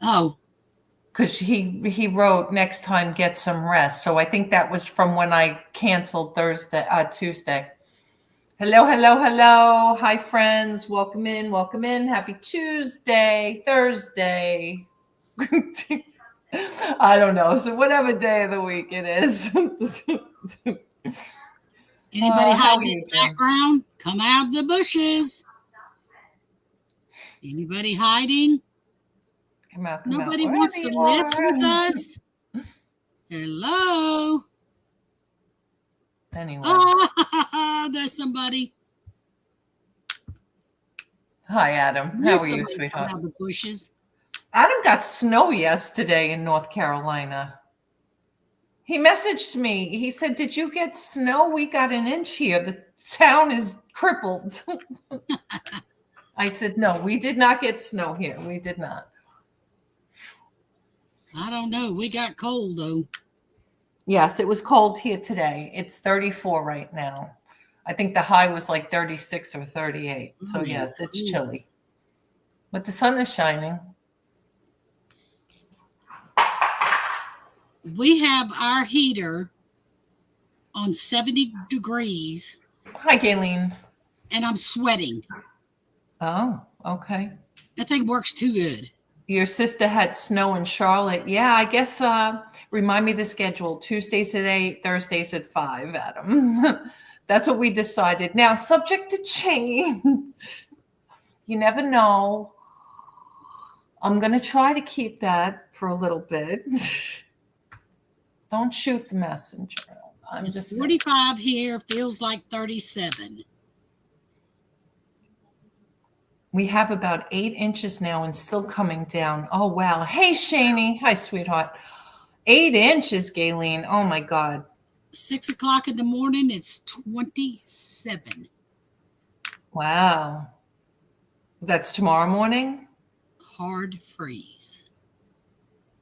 Oh. Because he wrote next time get some rest. So I think that was from when I canceled Tuesday. Hello. Hi friends. Welcome in. Happy Tuesday, Thursday. I don't know. So whatever day of the week it is. Anybody hiding in the background? Come out of the bushes. Anybody hiding? Nobody wants to list with us. Hello. Anyway. There's somebody. Hi, Adam. How are you, sweetheart? Out of the bushes. Adam got snow yesterday in North Carolina. He messaged me. He said, "Did you get snow? We got an inch here. The town is crippled." I said, "No, we did not get snow here. We did not." I don't know. We got cold, though. Yes, it was cold here today. It's 34 right now. I think the high was like 36 or 38. So, yes, it's chilly. But the sun is shining. We have our heater on 70 degrees. Hi, Gayleen. And I'm sweating. Oh, okay. That thing works too good. Your sister had snow in Charlotte. Yeah, I guess remind me the schedule. Tuesdays at 8, Thursdays at 5, Adam. That's what we decided. Now, subject to change. You never know. I'm going to try to keep that for a little bit. Don't shoot the messenger. It's 45 here. Feels like 37. We have about 8 inches now and still coming down. Oh, wow. Hey, Shani. Hi, sweetheart. 8 inches, Gayleen. Oh, my God. 6 o'clock in the morning, it's 27. Wow. That's tomorrow morning? Hard freeze.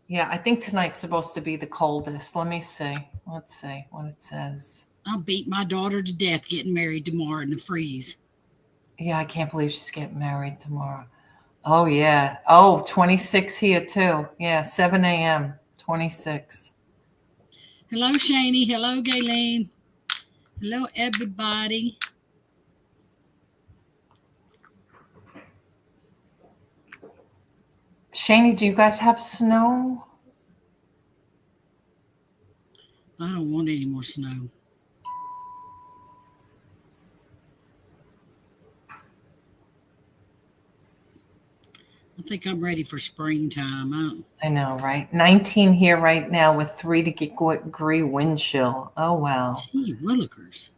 Yeah, I think tonight's supposed to be the coldest. Let me see. Let's see what it says. I'll beat my daughter to death getting married tomorrow in the freeze. Yeah, I can't believe she's getting married tomorrow. Oh, yeah. Oh, 26 here, too. Yeah, 7 a.m., 26. Hello, Shani. Hello, Gayleen. Hello, everybody. Shani, do you guys have snow? I don't want any more snow. I think I'm ready for springtime. I know, right? 19 here right now with 3-degree wind chill. Oh, wow. Gee, willikers.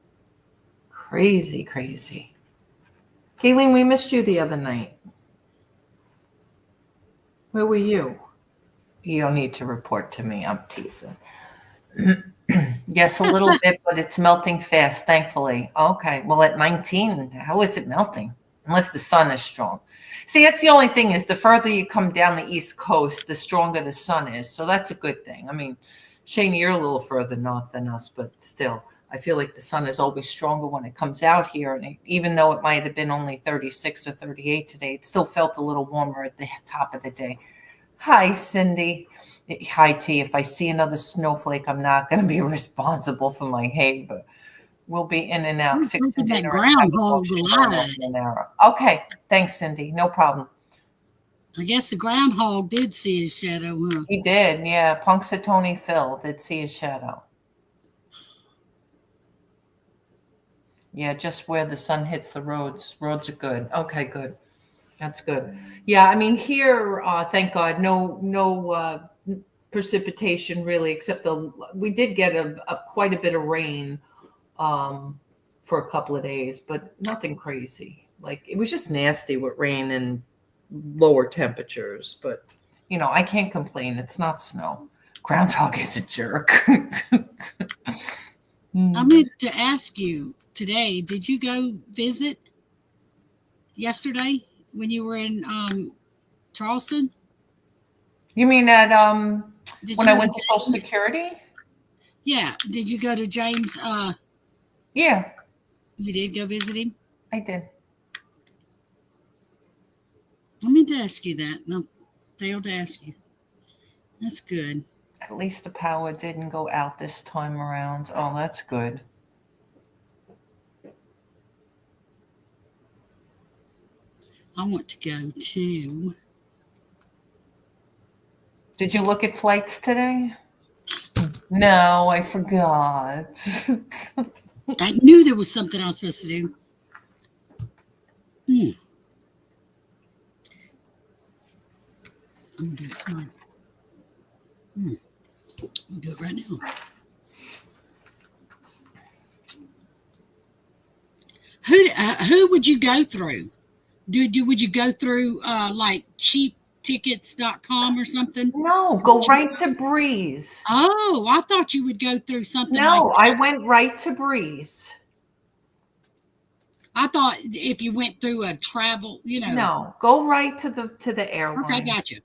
Crazy, crazy. Kayleen, we missed you the other night. Where were you? You don't need to report to me. I'm teasing. Yes, a little bit, but it's melting fast, thankfully. Okay. Well, at 19, how is it melting? Unless the sun is strong. See, that's the only thing is the further you come down the East Coast, the stronger the sun is. So that's a good thing. I mean, Shane, you're a little further north than us, but still, I feel like the sun is always stronger when it comes out here. And even though it might have been only 36 or 38 today, it still felt a little warmer at the top of the day. Hi, Cindy. Hi, T. If I see another snowflake, I'm not going to be responsible for my hay, but we'll be in and out fixing that dinner. groundhog alive. Okay. Thanks, Cindy. No problem. I guess the groundhog did see his shadow, huh? He did, yeah. Punxsutawney Phil did see his shadow. Yeah, just where the sun hits the roads. Roads are good. Okay, good. That's good. Yeah, I mean, here, thank God, no precipitation really, except we did get quite a bit of rain for a couple of days, but nothing crazy. Like, it was just nasty with rain and lower temperatures, but I can't complain. It's not snow. Groundhog is a jerk. I meant to ask you today, did you go visit yesterday when you were in Charleston? You mean at when I went to Social Security? Yeah. Did you go to James? Yeah. You did go visit him? I did. I meant to ask you that. No. Failed to ask you. That's good. At least the power didn't go out this time around. Oh, that's good. I want to go to. Did you look at flights today? No, I forgot. I knew there was something I was supposed to do. Hmm. I'm gonna do it. Come on. I'll do it right now. Who would you go through? Would you go through like cheaptickets.com or something? No, go right to Breeze. Oh, I thought you would go through something like No, that. I went right to Breeze. I thought if you went through a travel, No, go right to the airline. Okay, gotcha.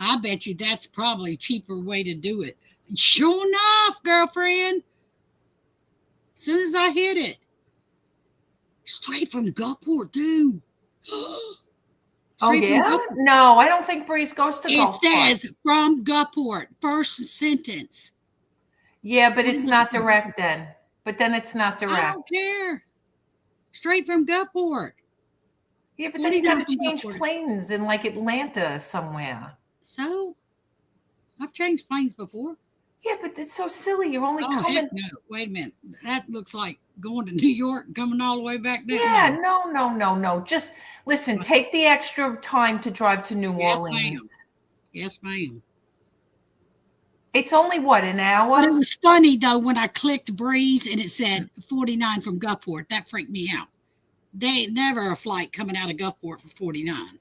I bet you that's probably a cheaper way to do it. Sure enough, girlfriend. As soon as I hit it, straight from Gulfport, dude. Oh yeah? No, I don't think Breeze goes to Gulfport. It says from Gulfport, first sentence. Yeah, but it's not direct then. But then it's not direct. I don't care. Straight from Gulfport. Yeah, but then you got to change planes in like Atlanta somewhere. So? I've changed planes before. Yeah, but it's so silly. You're only coming. Heck no. Wait a minute. That looks like going to New York and coming all the way back down. Yeah, no. Just listen, take the extra time to drive to New Orleans. Yes, ma'am. It's only what, an hour? But it was funny though when I clicked Breeze and it said 49 from Gulfport. That freaked me out. They ain't never a flight coming out of Gulfport for 49.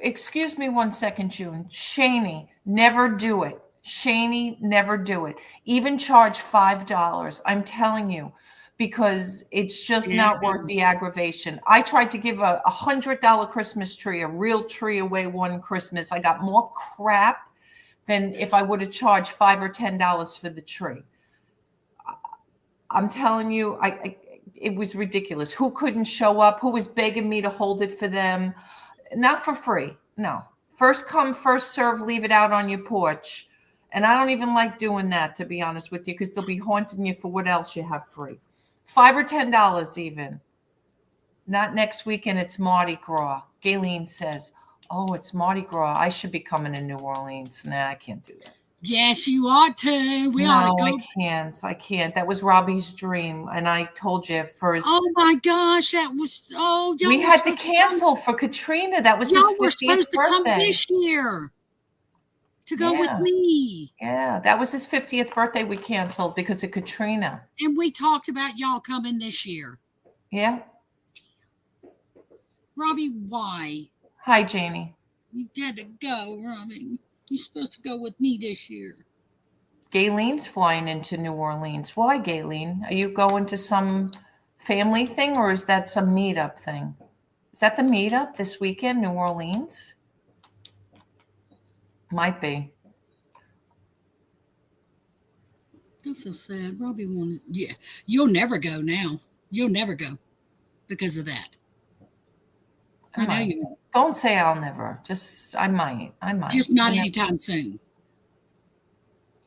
Excuse me 1 second, June. Shaney, never do it. Shaney, never do it. Even charge $5. I'm telling you, because it's just not worth the aggravation. I tried to give a $100 Christmas tree, a real tree away one Christmas. I got more crap than if I would have charged $5 or $10 for the tree. I'm telling you, it was ridiculous. Who couldn't show up? Who was begging me to hold it for them? Not for free. No. First come, first serve, leave it out on your porch. And I don't even like doing that, to be honest with you, because they'll be haunting you for what else you have free. $5 or $10 even. Not next weekend, it's Mardi Gras. Gayleen says, oh, it's Mardi Gras. I should be coming to New Orleans. Nah, I can't do that. Yes, you ought to. We ought to go. I can't. That was Robbie's dream. And I told you first. Oh my gosh, that was we had to cancel for Katrina. That was his 50th birthday. Y'all were supposed to come this year to go with me. Yeah, that was his 50th birthday. We canceled because of Katrina. And we talked about y'all coming this year. Yeah. Robbie, why? Hi, Janie. You had to go, Robbie. You're supposed to go with me this year. Gayleen's flying into New Orleans. Why, Gayleen? Are you going to some family thing or is that some meetup thing? Is that the meetup this weekend, New Orleans? Might be. That's so sad. Robbie wanted. Yeah, you'll never go now. You'll never go because of that. I know you won't. Don't say I'll never. Just I might. Just not anytime soon.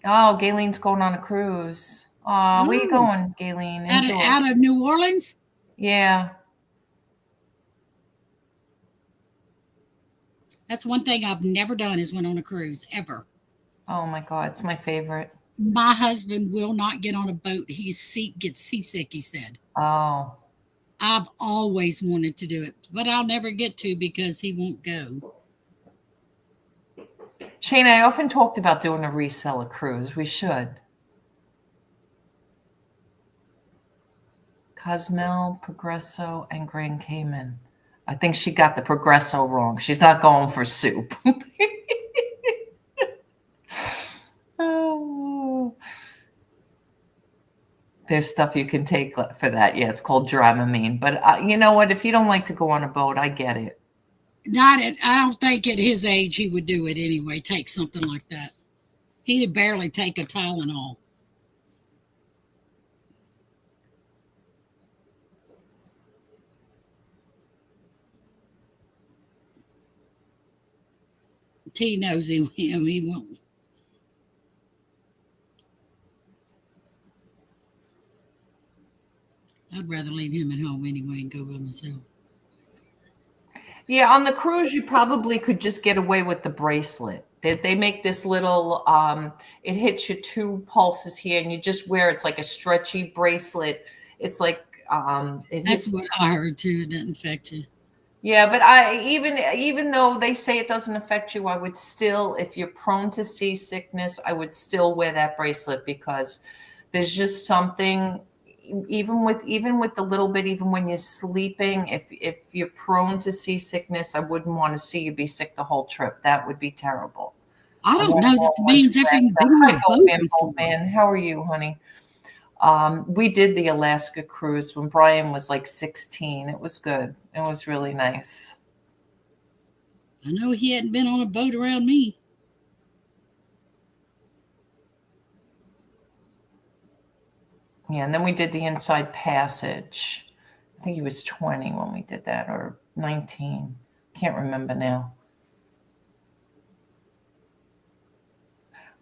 Oh, Gayleen's going on a cruise. Oh, where you going, Gayleen? Out of New Orleans? Yeah. That's one thing I've never done is went on a cruise, ever. Oh my God, it's my favorite. My husband will not get on a boat. He gets seasick, he said. Oh. I've always wanted to do it, but I'll never get to because he won't go. Shane, I often talked about doing a reseller cruise. We should. Cozumel, Progresso, and Grand Cayman. I think she got the Progresso wrong. She's not going for soup. Oh. There's stuff you can take for that. Yeah, it's called Dramamine. But you know what? If you don't like to go on a boat, I get it. I don't think at his age he would do it anyway, take something like that. He'd barely take a Tylenol. T knows him. He won't. I'd rather leave him at home anyway and go by myself. Yeah, on the cruise, you probably could just get away with the bracelet. They make this little, it hits you 2 pulses here, and you just wear it's like a stretchy bracelet. It's like it That's hits. what I heard too. It doesn't affect you. Yeah, but I even though they say it doesn't affect you, I would still, if you're prone to seasickness, I would still wear that bracelet because there's just something even with the little bit, even when you're sleeping, if you're prone to seasickness, I wouldn't want to see you be sick the whole trip. That would be terrible. I I don't want know to that go the once man's ever even grand. been on Hi, a boat before. Boatman. How are you, honey? We did the Alaska cruise when Brian was like 16. It was good. It was really nice. I know he hadn't been on a boat around me. Yeah, and then we did the Inside Passage. I think he was 20 when we did that, or 19. Can't remember now.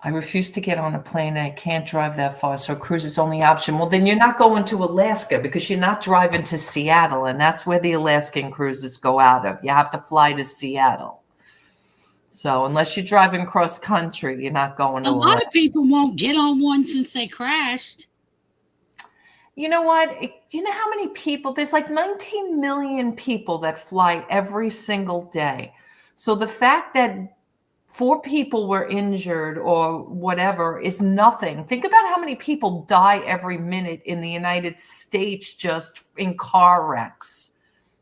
I refuse to get on a plane. I can't drive that far, so cruise is only option. Well, then you're not going to Alaska because you're not driving to Seattle, and that's where the Alaskan cruises go out of. You have to fly to Seattle. So unless you're driving cross country, you're not going to A lot Alaska. of people won't get on one since they crashed. You know what? You know how many people? There's like 19 million people that fly every single day. So the fact that 4 people were injured or whatever is nothing. Think about how many people die every minute in the United States just in car wrecks.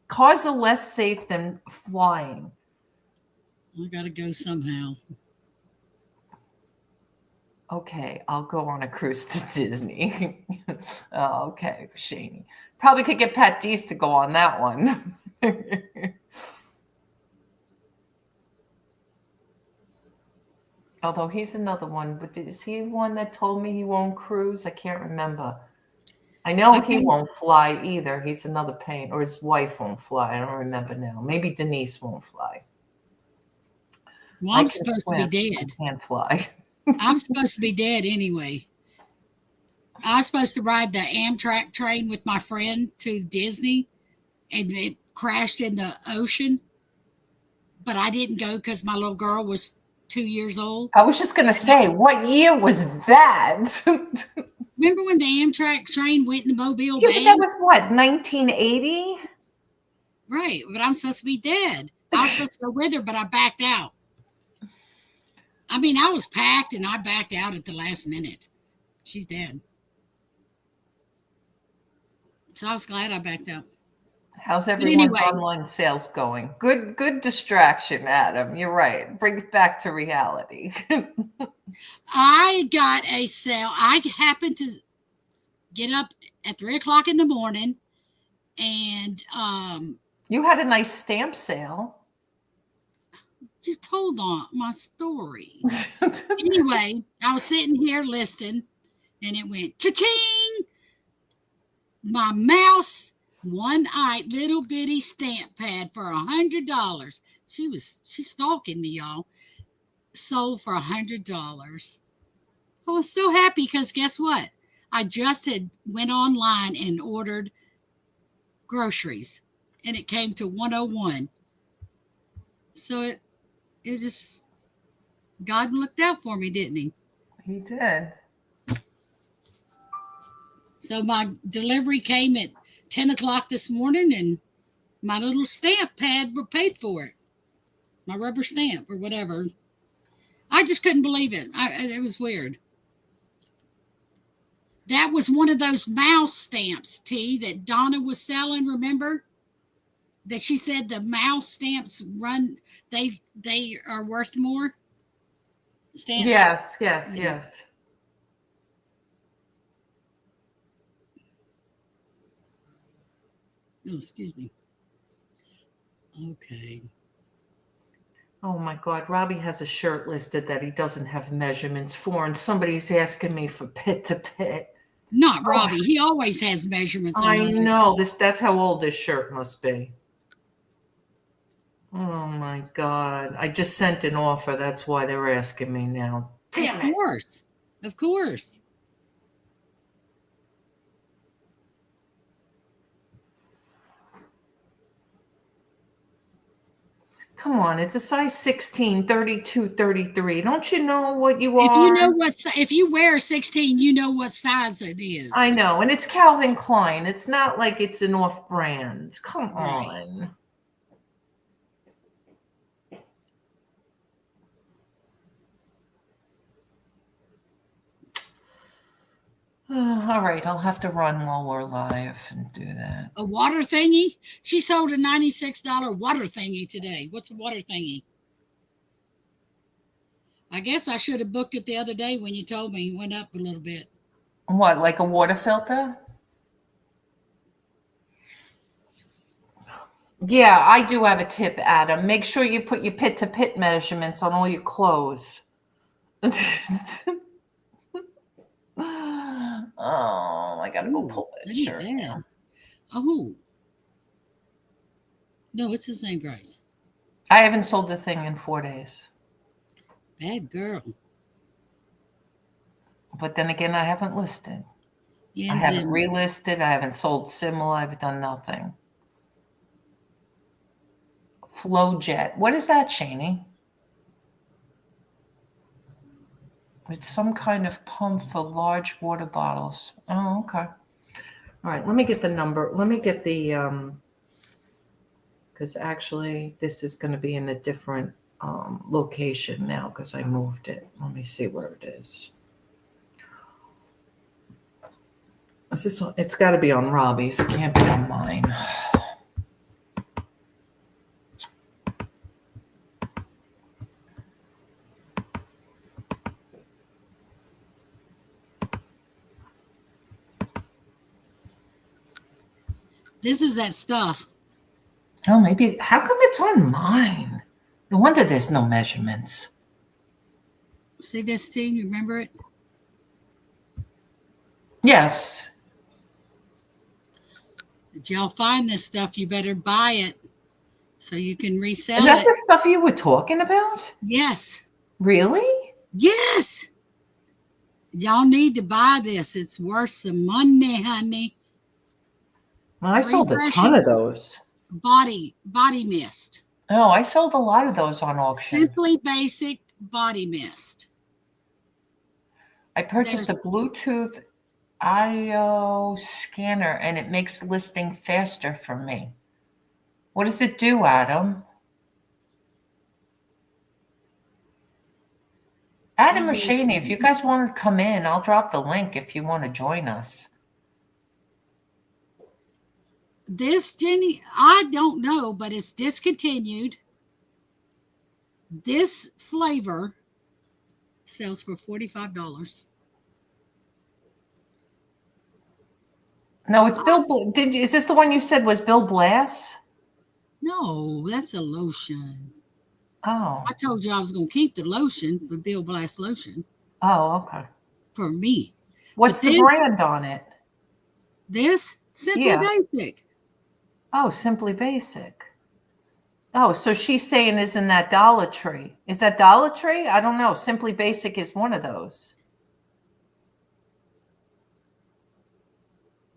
Cars are less safe than flying. I gotta go somehow. Okay, I'll go on a cruise to Disney. Oh, okay, Shaney. Probably could get Pat Deese to go on that one. Although he's another one, but is he one that told me he won't cruise? I can't remember. I know he won't fly either. He's another pain, or his wife won't fly. I don't remember now. Maybe Denise won't fly. Well, I'm supposed to be dead. I can't fly. I'm supposed to be dead anyway. I was supposed to ride the Amtrak train with my friend to Disney, and it crashed in the ocean. But I didn't go because my little girl was 2 years old. I was just going to say, what year was that? Remember when the Amtrak train went in the Mobile Bay? That was what, 1980? Right, but I'm supposed to be dead. I was supposed to go with her, but I backed out. I mean, I was packed and I backed out at the last minute. She's dead. So I was glad I backed out. How's everyone's online sales going? Good distraction, Adam. You're right. Bring it back to reality. I got a sale. I happened to get up at 3 o'clock in the morning, and you had a nice stamp sale. Just hold on my story. Anyway, I was sitting here listening, and it went cha-ching. My mouse one-eyed little bitty stamp pad for $100. She's stalking me, y'all. Sold for $100. I was so happy because guess what? I just had went online and ordered groceries, and it came to 101. So it just, God looked out for me, didn't he? He did. So my delivery came at 10 o'clock this morning, and my little stamp pad were paid for it. My rubber stamp or whatever. I just couldn't believe it. It was weird. That was one of those mouse stamps, T, that Donna was selling, remember? That she said the mouse stamps they are worth more? Stamp. Yes. Oh, excuse me. Okay. Oh my God, Robbie has a shirt listed that he doesn't have measurements for, and somebody's asking me for pit to pit. Not Robbie. He always has measurements. I know. That's how old this shirt must be. Oh my God. I just sent an offer. That's why they're asking me now. Damn Of it. course. Of course. Come on. It's a size 16, 32, 33. Don't you know what you If you are? know if you wear a 16, you know what size it is. I know. And it's Calvin Klein. It's not like it's an off brand. Come Right. on. All right. I'll have to run while we're live and do that. A water thingy? She sold a $96 water thingy today. What's a water thingy? I guess I should have booked it the other day when you told me it went up a little bit. What, like a water filter? Yeah, I do have a tip, Adam. Make sure you put your pit to pit measurements on all your clothes. Oh, I gotta go pull that shirt now. Oh. No, it's the same price. I haven't sold the thing in 4 days. Bad girl. But then again, I haven't listed. Yeah, I haven't relisted. I haven't sold similar. I've done nothing. Flowjet. What is that, Shani? It's some kind of pump for large water bottles. Oh, okay. All right, let me get the number. Let me get the, because actually this is going to be in a different location now because I moved it. Let me see where it is. Is this? It's got to be on Robbie's. It can't be on mine. This is that stuff. Oh, maybe. How come it's on mine? No wonder there's no measurements. See this thing? You remember it? Yes. If y'all find this stuff, you better buy it so you can resell Is that it. the stuff you were talking about? Yes. Really? Yes. Y'all need to buy this. It's worth some money, honey. Well, I sold a ton of those. Body mist. Oh, I sold a lot of those on auction. Simply Basic body mist. I purchased a Bluetooth IO scanner and it makes listing faster for me. What does it do, Adam? Adam or Shani, if you guys want to come in, I'll drop the link if you want to join us. This, Jenny, I don't know, but it's discontinued. This flavor sells for $45. No, it's Bill. Is this the one you said was Bill Blass? No, that's a lotion. Oh. I told you I was going to keep the lotion for Bill Blass lotion. Oh, okay. For me. What's the brand on it? This? Simply Basic. Oh, Simply Basic. Oh, so she's saying isn't that Dollar Tree? Is that Dollar Tree? I don't know. Simply Basic is one of those.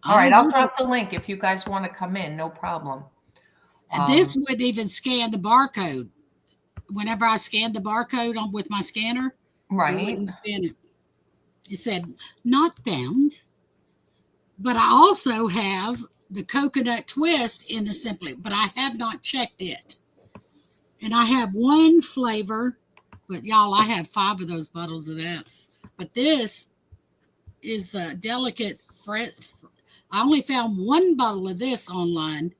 All right, I'll drop the link if you guys want to come in. No problem. This would even scan the barcode. Whenever I scanned the barcode on with my scanner, right, it wouldn't scan it. It said not found. But I also have the coconut twist in the Simply, but I have not checked it. And I have one flavor, but y'all, I have 5 of those bottles of that. But this is the delicate. I only found one bottle of this online,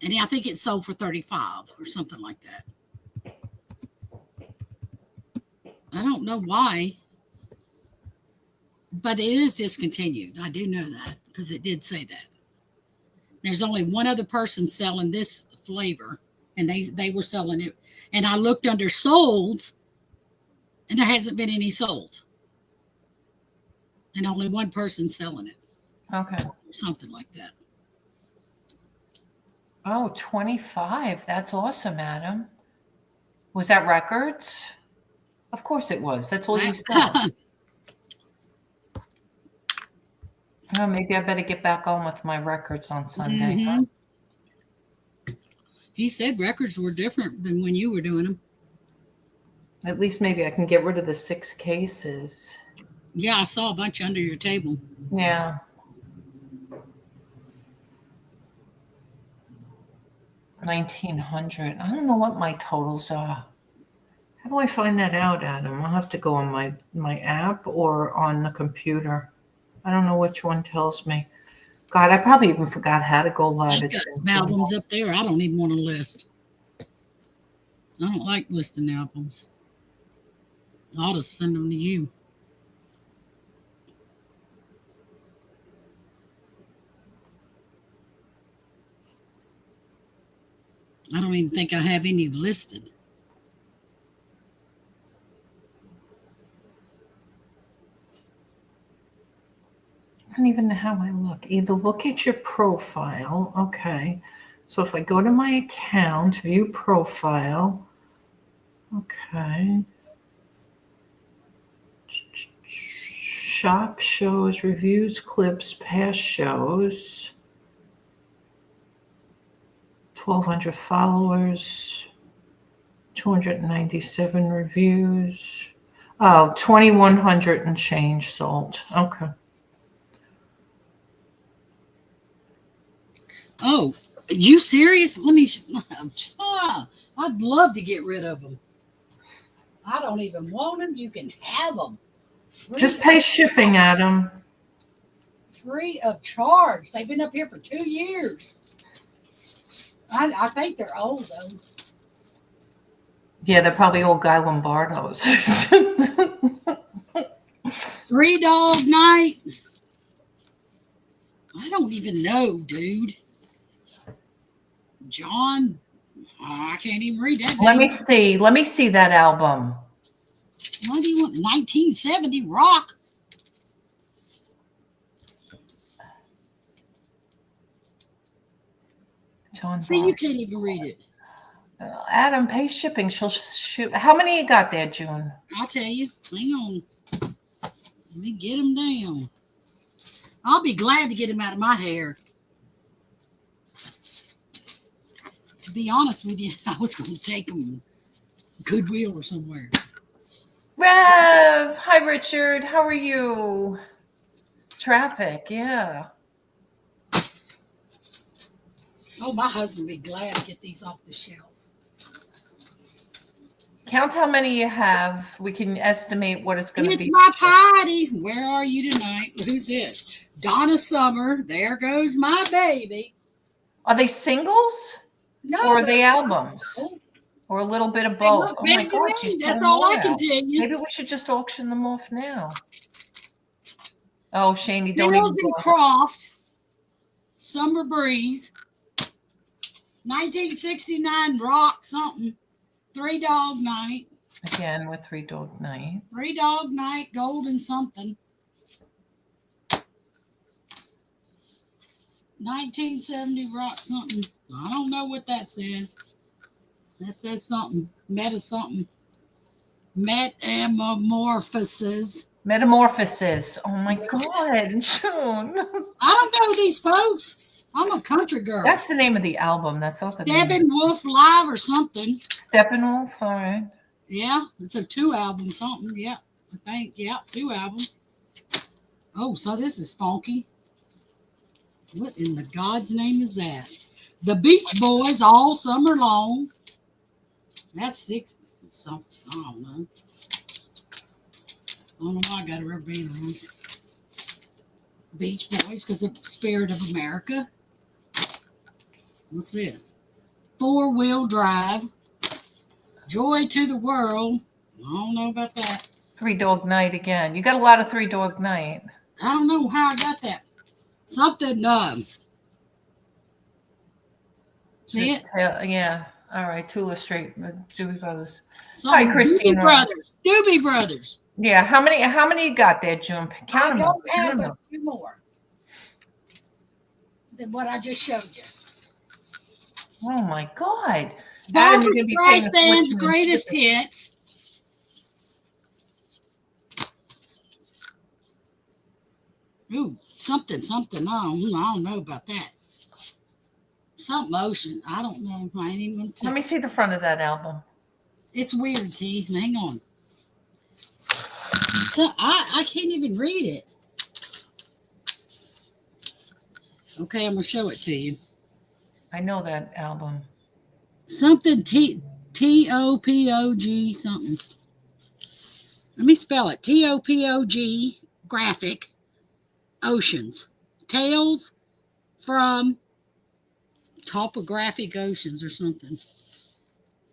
and I think it sold for $35 or something like that. I don't know why, but it is discontinued. I do know that because it did say that. There's only one other person selling this flavor, and they were selling it. And I looked under sold, and there hasn't been any sold. And only one person selling it. Okay. Something like that. Oh, 25. That's awesome, Adam. Was that records? Of course it was. That's all you said. Oh, maybe I better get back on with my records on Sunday. Mm-hmm. He said records were different than when you were doing them. At least maybe I can get rid of the 6 cases. Yeah, I saw a bunch under your table. Yeah. $1,900. I don't know what my totals are. How do I find that out, Adam? I'll have to go on my app or on the computer. I don't know which one tells me. God, I probably even forgot how to go live. I've got some albums up there I don't even want to list. I don't like listing albums. I'll just send them to you. I don't even think I have any listed. I don't even know how I look. Either look at your profile. Okay. So if I go to my account, view profile. Okay. Shop shows, reviews, clips, past shows. 1,200 followers. 297 reviews. Oh, 2,100 and change sold. Okay. Oh, you serious? Let me. I'd love to get rid of them. I don't even want them. You can have them. Just pay shipping, Adam. Free of charge. They've been up here for 2 years. I think they're old, though. Yeah, they're probably old Guy Lombardo's. 3 Dog Night. I don't even know, dude. John, I can't even read that. Let me see. Let me see that album. What do you want? 1970 rock. John. See, you can't even read it. Adam, pay shipping. She'll shoot. How many you got there, June? I'll tell you. Hang on. Let me get them down. I'll be glad to get them out of my hair. To be honest with you, I was going to take them Goodwill or somewhere. Rev, hi Richard. How are you? Traffic, yeah. Oh, my husband would be glad to get these off the shelf. Count how many you have. We can estimate what it's going to be. It's my party. Where are you tonight? Who's this? Donna Summer. There goes my baby. Are they singles? No. Or are they albums? Or a little bit of both? Oh my God, that's all I can tell you. Maybe we should just auction them off now. Oh, Shani, don't Hills even and Croft. Summer Breeze. 1969 rock something. 3 Dog Night. Again with 3 Dog Night. 3 Dog Night, golden something. 1970 rock something. I don't know what that says. That says something. Something. Metamorphosis. Metamorphosis. Oh my God, June. I don't know these folks. I'm a country girl. That's the name of the album. That's not the name. Steppenwolf Live or something. Steppenwolf, all right. Yeah, it's a 2 album something. Yeah, I think. Yeah, 2 albums. Oh, so this is funky. What in the God's name is that? The Beach Boys all summer long. That's 6 something. I don't know. I don't know why I got a rubber band around. Beach Boys because of Spirit of America. What's this? 4-Wheel Drive. Joy to the World. I don't know about that. 3 Dog Night again. You got a lot of 3 Dog Night. I don't know how I got that. Something, see it? Yeah. All right. Tula Street. Doobie Brothers. Something. Hi, Christine. Doobie Brothers. Yeah. How many you got there, June? Count them. I don't have a few more than what I just showed you. Oh my God. Adam, Barbara you're going to be paying a Streisand's fortune in greatest shipping. hits. Ooh, something. I don't know about that. Something ocean. I don't know. I ain't even gonna tell. Let me see the front of that album. It's weird, T. Hang on. So I can't even read it. Okay, I'm gonna show it to you. I know that album. Something TOPOG something. Let me spell it. TOPOG graphic oceans. Tales from topographic oceans or something.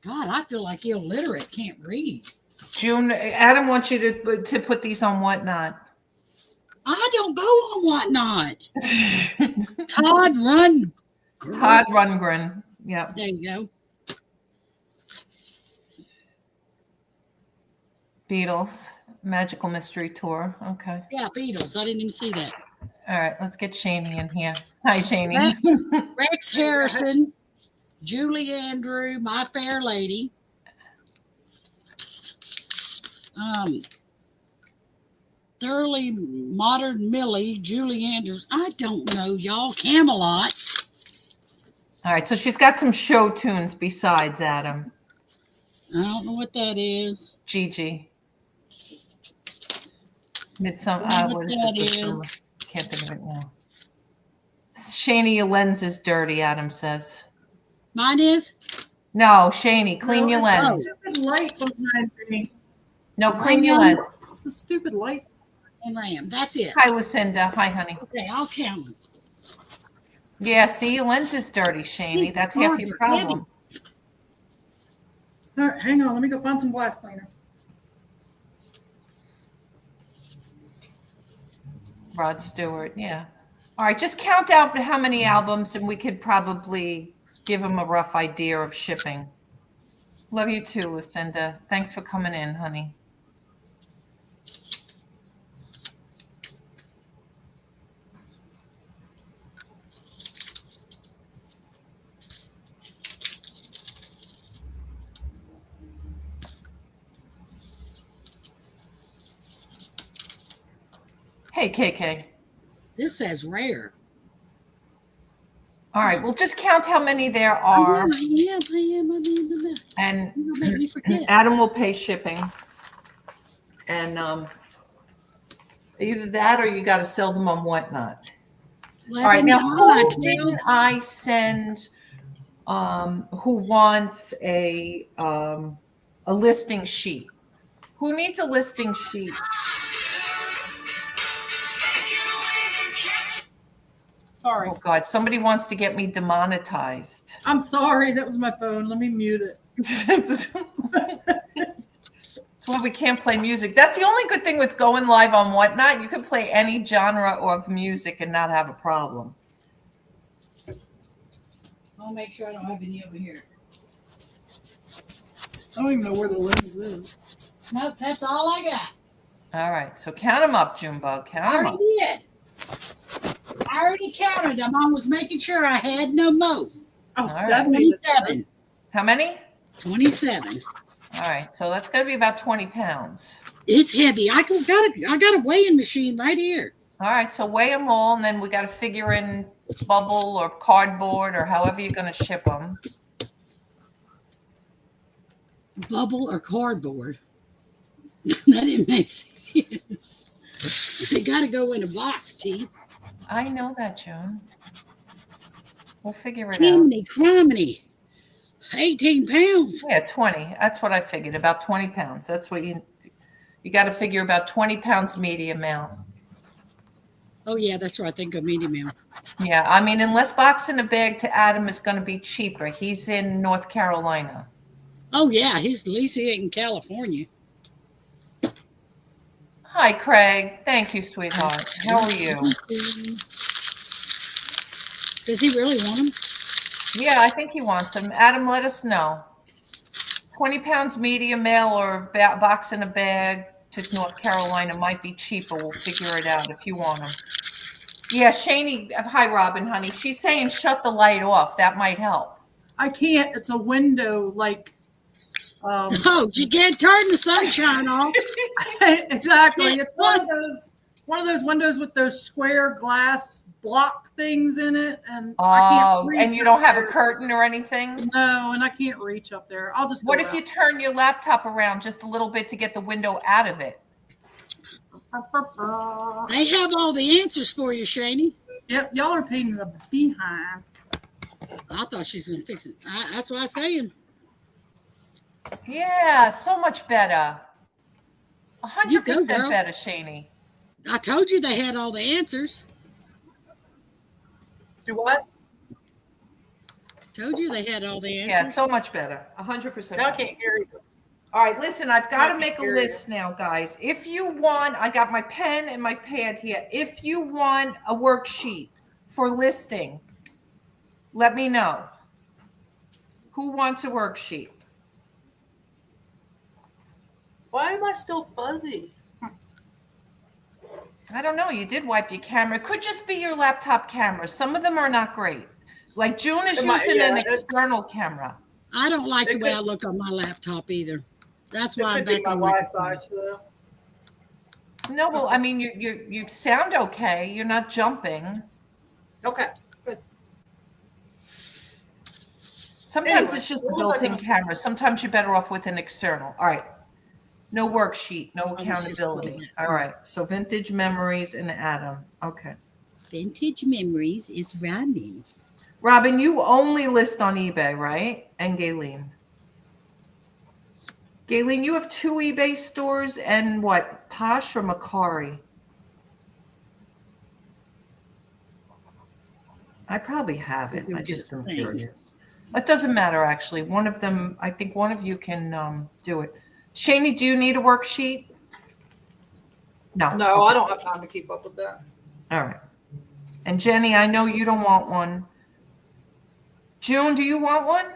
God, I feel like illiterate. Can't read. June, Adam wants you to put these on Whatnot. I don't go on Whatnot. Todd Rundgren. Yeah. There you go. Beatles. Magical Mystery Tour. Okay. Yeah, Beatles. I didn't even see that. All right, let's get Shani in here. Hi, Shani. Rex Harrison, Julie Andrew, My Fair Lady. Thoroughly Modern Millie, Julie Andrews. I don't know, y'all. Camelot. All right, so she's got some show tunes besides Adam. I don't know what that is. Gigi. Midsummer. What that is. Can't think of it now. Shani, your lens is dirty, Adam says. Mine is? No, Shani, clean your lens. Stupid light behind me. No, clean your lens. It's a stupid light. And Ram. That's it. Hi, Lucinda. Hi, honey. Okay, I'll count them. Yeah, see, your lens is dirty, Shani. That's half your problem. All right, hang on. Let me go find some glass cleaner. Rod Stewart, yeah. All right, just count out how many albums, and we could probably give them a rough idea of shipping. Love you too, Lucinda. Thanks for coming in, honey. Hey, KK. This says rare. All right, well, just count how many there are. And make me forget. Adam will pay shipping. And either that or you got to sell them on Whatnot. All right, now who didn't I send who wants a listing sheet? Who needs a listing sheet? Sorry. Oh God, somebody wants to get me demonetized. I'm sorry. That was my phone. Let me mute it. That's why we can't play music. That's the only good thing with going live on Whatnot. You can play any genre of music and not have a problem. I'll make sure I don't have any over here. I don't even know where the lens is. Nope, that's all I got. All right, so count them up, Junebug. Count I them already up. did. I already counted them. I was making sure I had no more. Oh, All right. that made it. 27. How many? 27. All right, so that's going to be about 20 pounds. It's heavy. I got a weighing machine right here. All right, so weigh them all, and then we got to figure in bubble or cardboard or however you're going to ship them. Bubble or cardboard. That didn't make sense. They got to go in a box, T. I know that, Joan. We'll figure it out. Chimney, criminy. 18 pounds. Yeah, 20. That's what I figured, about 20 pounds. That's what you got to figure, about 20 pounds medium out. Oh, yeah, that's right. Think of medium meal. Yeah, I mean, unless boxing a bag to Adam is going to be cheaper. He's in North Carolina. Oh, yeah. At least he ain't in California. Hi, Craig. Thank you, sweetheart. How are you? Does he really want them? Yeah, I think he wants them. Adam, let us know. 20 pounds medium mail or box in a bag to North Carolina might be cheaper. We'll figure it out if you want them. Yeah, Shani. Hi, Robin, honey. She's saying shut the light off. That might help. I can't. It's a window, like. Oh, you can't turn the sunshine off. Exactly. It's one of those windows with those square glass block things in it, and I can't reach and you up don't have there. a curtain or anything? No, and I can't reach up there. I'll just. What if you turn your laptop around just a little bit to get the window out of it? They have all the answers for you, Shani. Yep, y'all are paying the behind. I thought she's gonna fix it. That's what I'm saying. Yeah, so much better. 100% girl. better, Shani. I told you they had all the answers. Do what? Told you they had all the answers. Yeah, so much better. 100%. Now I can't hear you. All right, listen, I've got to make a list now, guys. If you want, I got my pen and my pad here. If you want a worksheet for listing, let me know. Who wants a worksheet? Why am I still fuzzy? I don't know. You did wipe your camera. It could just be your laptop camera. Some of them are not great. Like June is using an external camera. I don't like the way I look on my laptop either. That's why I'm back on my Wi-Fi too. No, well, I mean, you sound okay. You're not jumping. Okay, good. Sometimes it's just a built-in camera. Sometimes you're better off with an external. All right. No worksheet, no accountability. All right. So vintage memories and Adam. Okay. Vintage memories is Robin. Robin, you only list on eBay, right? And Gayleen. Gayleen, you have 2 eBay stores and what? Posh or Macari? I probably have it. I just am curious. It doesn't matter, actually. One of them, I think one of you can do it. Shani, do you need a worksheet? No. No, okay. I don't have time to keep up with that. All right. And Jenny, I know you don't want one. June, do you want one?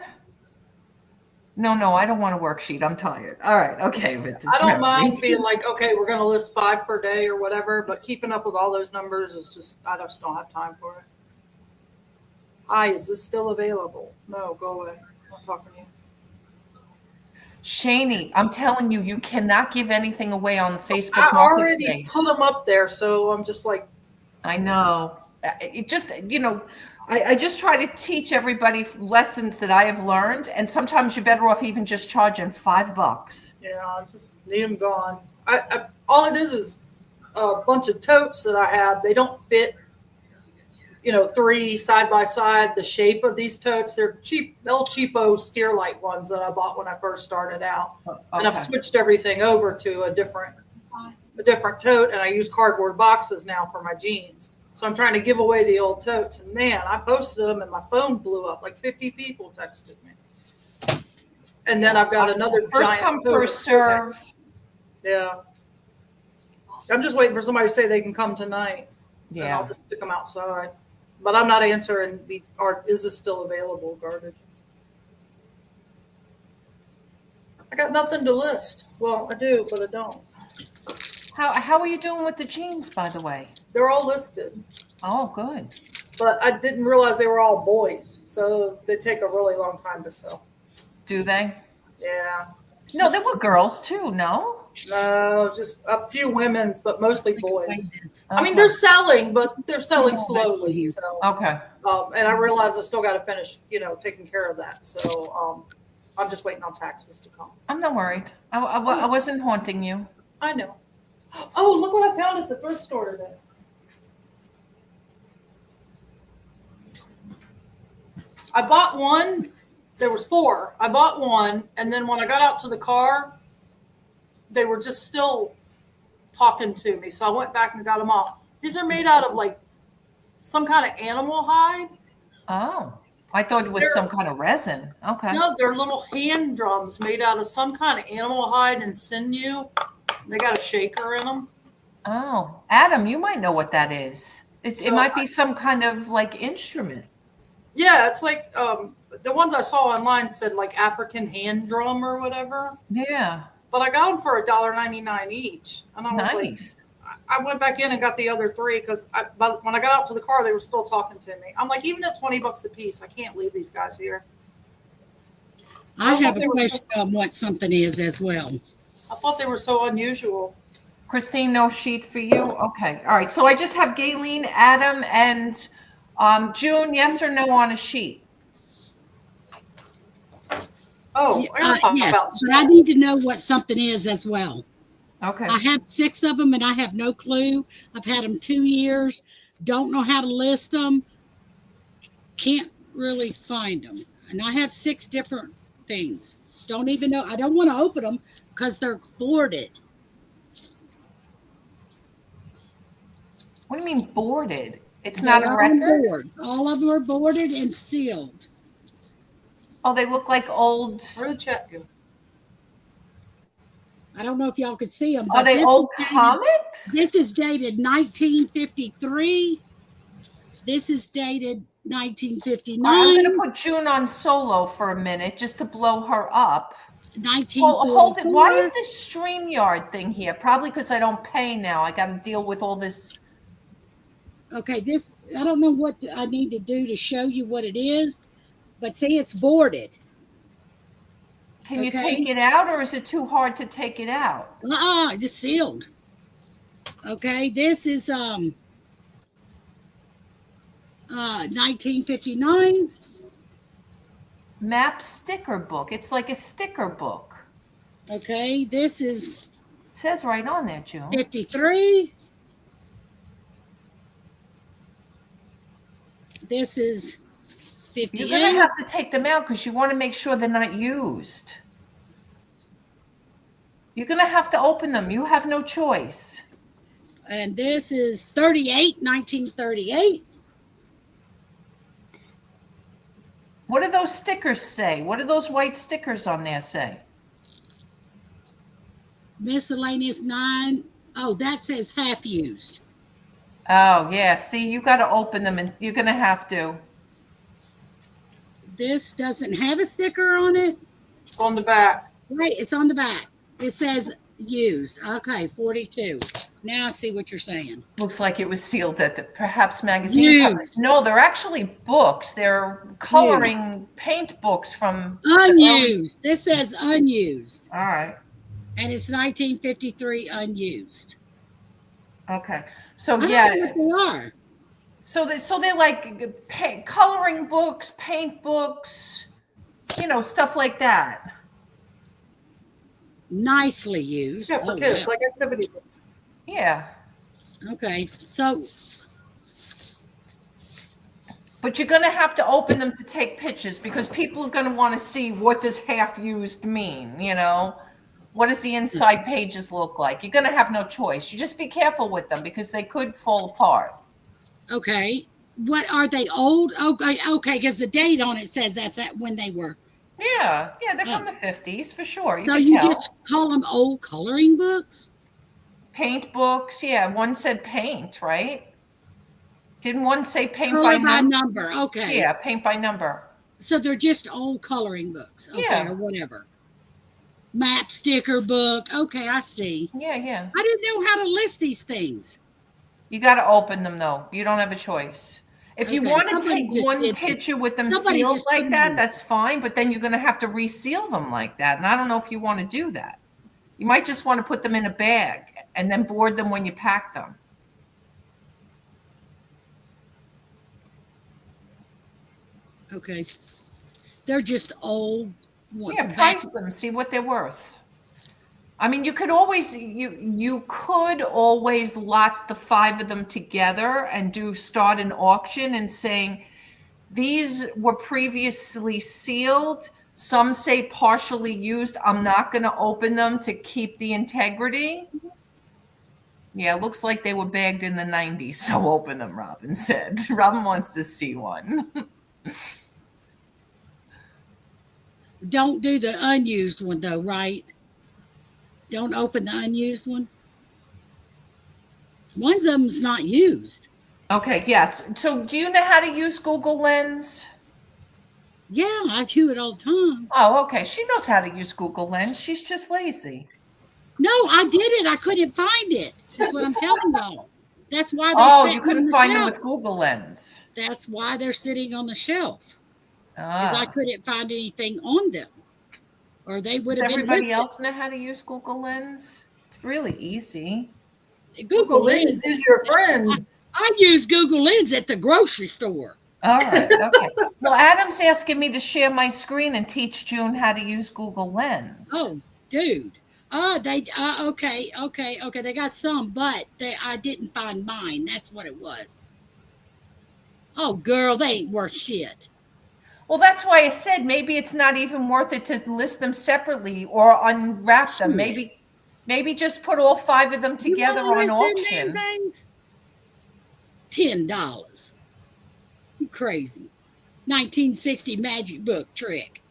No, I don't want a worksheet. I'm tired. All right. Okay. I don't mind being like, okay, we're going to list 5 per day or whatever, but keeping up with all those numbers is just, I just don't have time for it. Hi, is this still available? No, go away. I'm not talking to you. Shani, I'm telling you, you cannot give anything away on the Facebook I Marketplace. already put them up there, so I'm just like. I know. It just, I just try to teach everybody lessons that I have learned, and sometimes you're better off even just charging $5. Yeah, I just need them gone. All it is a bunch of totes that I have. They don't fit, 3 side by side. The shape of these totes, they're cheap, El Cheapo Steerlight ones that I bought when I first started out, and I've switched everything over to a different tote, and I use cardboard boxes now for my jeans. So I'm trying to give away the old totes, and man, I posted them, and my phone blew up. Like 50 people texted me, and then I've got another first come first serve. Yeah, I'm just waiting for somebody to say they can come tonight. Yeah, and I'll just stick them outside. But I'm not answering is this still available garbage? I got nothing to list. Well, I do, but I don't. How are you doing with the jeans, by the way? They're all listed. Oh, good. But I didn't realize they were all boys, so they take a really long time to sell. Do they? Yeah. No, there were girls too, no? No, just a few women's, but mostly boys. Okay. I mean, they're selling, but they're selling slowly. So, okay. And I realize I still got to finish, taking care of that. So I'm just waiting on taxes to come. I'm not worried. I wasn't haunting you. I know. Oh, look what I found at the thrift store today. I bought one. There was 4. I bought one, and then when I got out to the car, they were just still talking to me. So I went back and got them all. These are made out of like some kind of animal hide. Oh, I thought it was some kind of resin. Okay. No, they're little hand drums made out of some kind of animal hide and sinew. They got a shaker in them. Oh, Adam, you might know what that is. It might be some kind of like instrument. Yeah, it's like the ones I saw online said like African hand drum or whatever. Yeah. But I got them for $1.99 each. And I was like, I went back in and got the other 3 because when I got out to the car, they were still talking to me. I'm like, even at $20 a piece, I can't leave these guys here. I have thought a they were so, question on what something is as well. I thought they were so unusual. Christine, no sheet for you? Okay, all right. So I just have Gayleen, Adam, and June, yes or no on a sheet? Oh, we're not talking Yes, about but I need to know what something is as well. Okay. I have 6 of them and I have no clue. I've had them 2 years. Don't know how to list them. Can't really find them. And I have 6 different things. Don't even know. I don't want to open them because they're boarded. What do you mean boarded? It's They not a are on record? board. All of them are boarded and sealed. Oh, they look like old. where'd the check go? I don't know if y'all could see them. Are But they this old is dated, comics? this is dated 1953. This is dated 1959. I'm going to put June on solo for a minute just to blow her up. 1944. Well, hold it. Why is this StreamYard thing here? Probably because I don't pay now. I got to deal with all this. Okay, this, I don't know what I need to do to show you what it is, but see, it's boarded. Can you Okay. take it out, or is it too hard to take it out? It's sealed. Okay, this is 1959. Map sticker book. It's like a sticker book. Okay, this is It says right on there, June. 53. This is 58. You're going to have to take them out because you want to make sure they're not used. You're going to have to open them. You have no choice. And this is 38, 1938. What do those stickers say? What do those white stickers on there say? Miscellaneous 9. Oh, that says half used. Oh, yeah. See, you got to open them, and you're going to have to. This doesn't have a sticker on it. It's on the back. Right, it's on the back. It says used. Okay, 42. Now I see what you're saying. Looks like it was sealed at the perhaps magazine. Used. No, they're actually books. They're coloring paint books from unused. This says unused. All right. And it's 1953 unused. Okay. So I yeah. don't know what they are. So they're like coloring books, paint books, stuff like that. Nicely used. Yeah, for kids, like activity books. Yeah. Okay. So. But you're going to have to open them to take pictures because people are going to want to see what does half used mean, What does the inside pages look like? You're going to have no choice. You just be careful with them because they could fall apart. Okay. What are they old? Okay, because the date on it says that's when they were. Yeah, they're from the 50s for sure. So you just call them old coloring books? Paint books, yeah. One said paint, right? Didn't one say paint Color by number? Okay. Yeah, paint by number. So they're just old coloring books, okay, Yeah. or whatever. Map sticker book. Okay, I see. Yeah. I didn't know how to list these things. You got to open them though. You don't have a choice. If you want to take one picture with them sealed like that, that's fine. But then you're going to have to reseal them like that. And I don't know if you want to do that. You might just want to put them in a bag and then board them when you pack them. Okay. They're just old. Yeah, price them. See what they're worth. I mean, you could always lot the 5 of them together and start an auction and saying these were previously sealed. Some say partially used. I'm not going to open them to keep the integrity. Yeah, it looks like they were bagged in the 90s. So open them, Robin said. Robin wants to see one. Don't do the unused one though, right? Don't open the unused one. One of them's not used. Okay, yes. So do you know how to use Google Lens? Yeah, I do it all the time. Oh, okay. She knows how to use Google Lens. She's just lazy. No, I did it. I couldn't find it. That's what I'm telling y'all. That's why they're sitting you couldn't on the find shelf. them with Google Lens. That's why they're sitting on the shelf. Because I couldn't find anything on them. or they would Does have been everybody listed. else know how to use Google Lens? It's really easy. Google Lens is your friend. I use Google Lens at the grocery store. All right. Okay. Well, Adam's asking me to share my screen and teach June how to use Google Lens. Oh, dude. Okay. They got some, but I didn't find mine. That's what it was. Oh, girl, they ain't worth shit. Well, that's why I said maybe it's not even worth it to list them separately or unwrap them. Maybe just put all 5 of them together on auction. Things? $10. You crazy. 1960 magic book trick.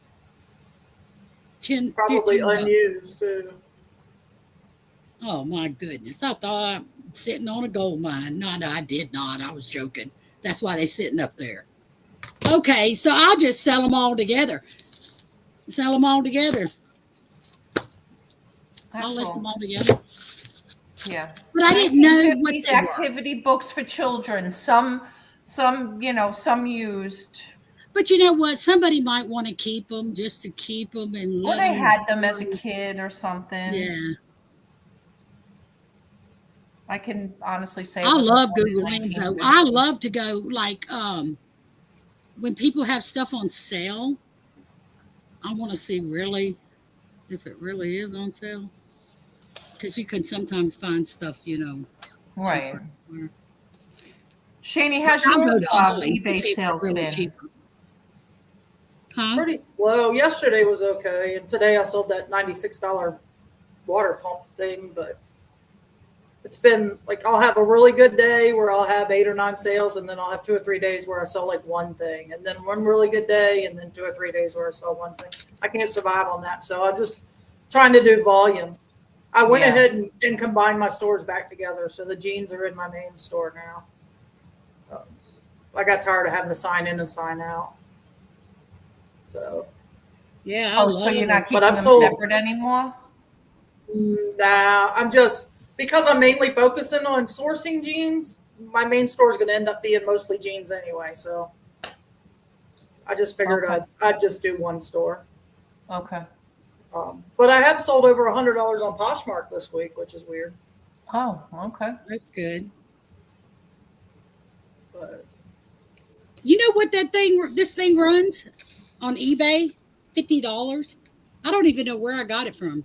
10 Probably $15. unused too. Oh my goodness. I thought I'm sitting on a gold mine. No, I did not. I was joking. That's why they're sitting up there. Okay, so I'll just sell them all together. I'll list them all together. Yeah. But I didn't know what these they activity books for children. Some used. But you know what? Somebody might want to keep them just to keep them and Or they had them as a kid or something. Yeah. I can honestly say I love Google Lens though. I love to go like when people have stuff on sale. I want to see if it really is on sale. Because you can sometimes find stuff, Right. cheaper. Shani, how's your eBay sales been? Huh? Pretty slow. Yesterday was okay, and today I sold that $96 water pump thing, but it's been like I'll have a really good day where I'll have 8 or 9 sales, and then I'll have 2 or 3 days where I sell like one thing, and then one really good day, and then 2 or 3 days where I sell one thing. I can't survive on that, so I'm just trying to do volume. I went ahead and combined my stores back together, so the jeans are in my main store now. I got tired of having to sign in and sign out. So yeah. So you're not keeping them separate anymore? Nah, I'm just because I'm mainly focusing on sourcing jeans. My main store is going to end up being mostly jeans anyway. So I just figured I'd just do one store. Okay. But I have sold over $100 on Poshmark this week, which is weird. Oh, okay. That's good. But you know what this thing runs on eBay? $50. I don't even know where I got it from.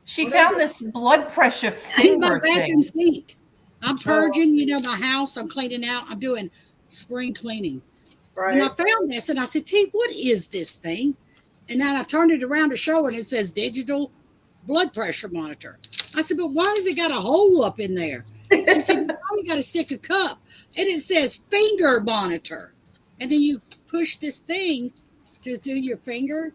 She found this blood pressure finger in my bathroom thing. sink. I'm purging, my house. I'm cleaning out. I'm doing spring cleaning. Right. And I found this, and I said, T, what is this thing? And then I turned it around to show, and it says digital blood pressure monitor. I said, but why has it got a hole up in there? She said, you probably got to stick a cup. And it says finger monitor. And then you push this thing to do your finger.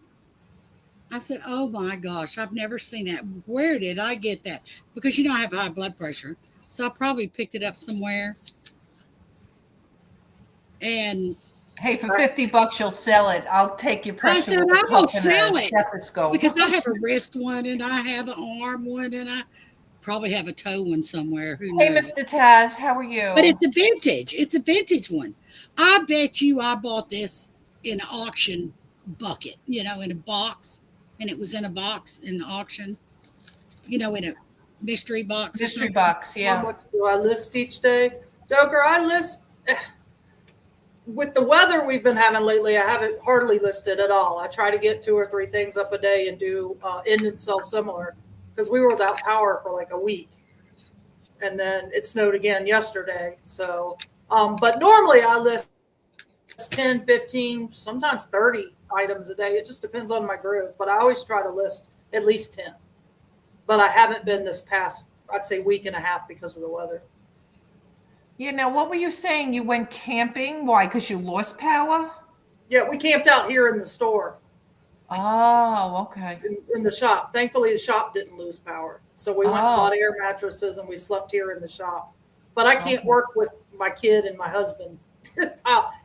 I said, oh my gosh, I've never seen that. Where did I get that? Because I have high blood pressure. So I probably picked it up somewhere. And hey, for $50 you'll sell it. I'll take your pressure. I said, I will sell it. Stethoscope. Because I have a wrist one and I have an arm one and I probably have a toe one somewhere. Who knows? Hey, Mr. Taz, how are you? But it's a vintage. It's a vintage one. I bet you I bought this in an auction bucket, in a box. And it was in a box in the auction, in a mystery box. Mystery box, yeah. How much do I list each day? Joker, I list, with the weather we've been having lately, I haven't hardly listed at all. I try to get 2 or 3 things up a day and do end and sell similar because we were without power for like a week. And then it snowed again yesterday. So, but normally I list 10, 15, sometimes 30 items a day. It just depends on my groove, but I always try to list at least 10. But I haven't been this past, I'd say, week and a half because of the weather. Now what were you saying? You went camping? Why? Because you lost power? Yeah, we camped out here in the store. Oh, okay. In the shop. Thankfully, the shop didn't lose power. So we went and bought air mattresses and we slept here in the shop. But I can't work with my kid and my husband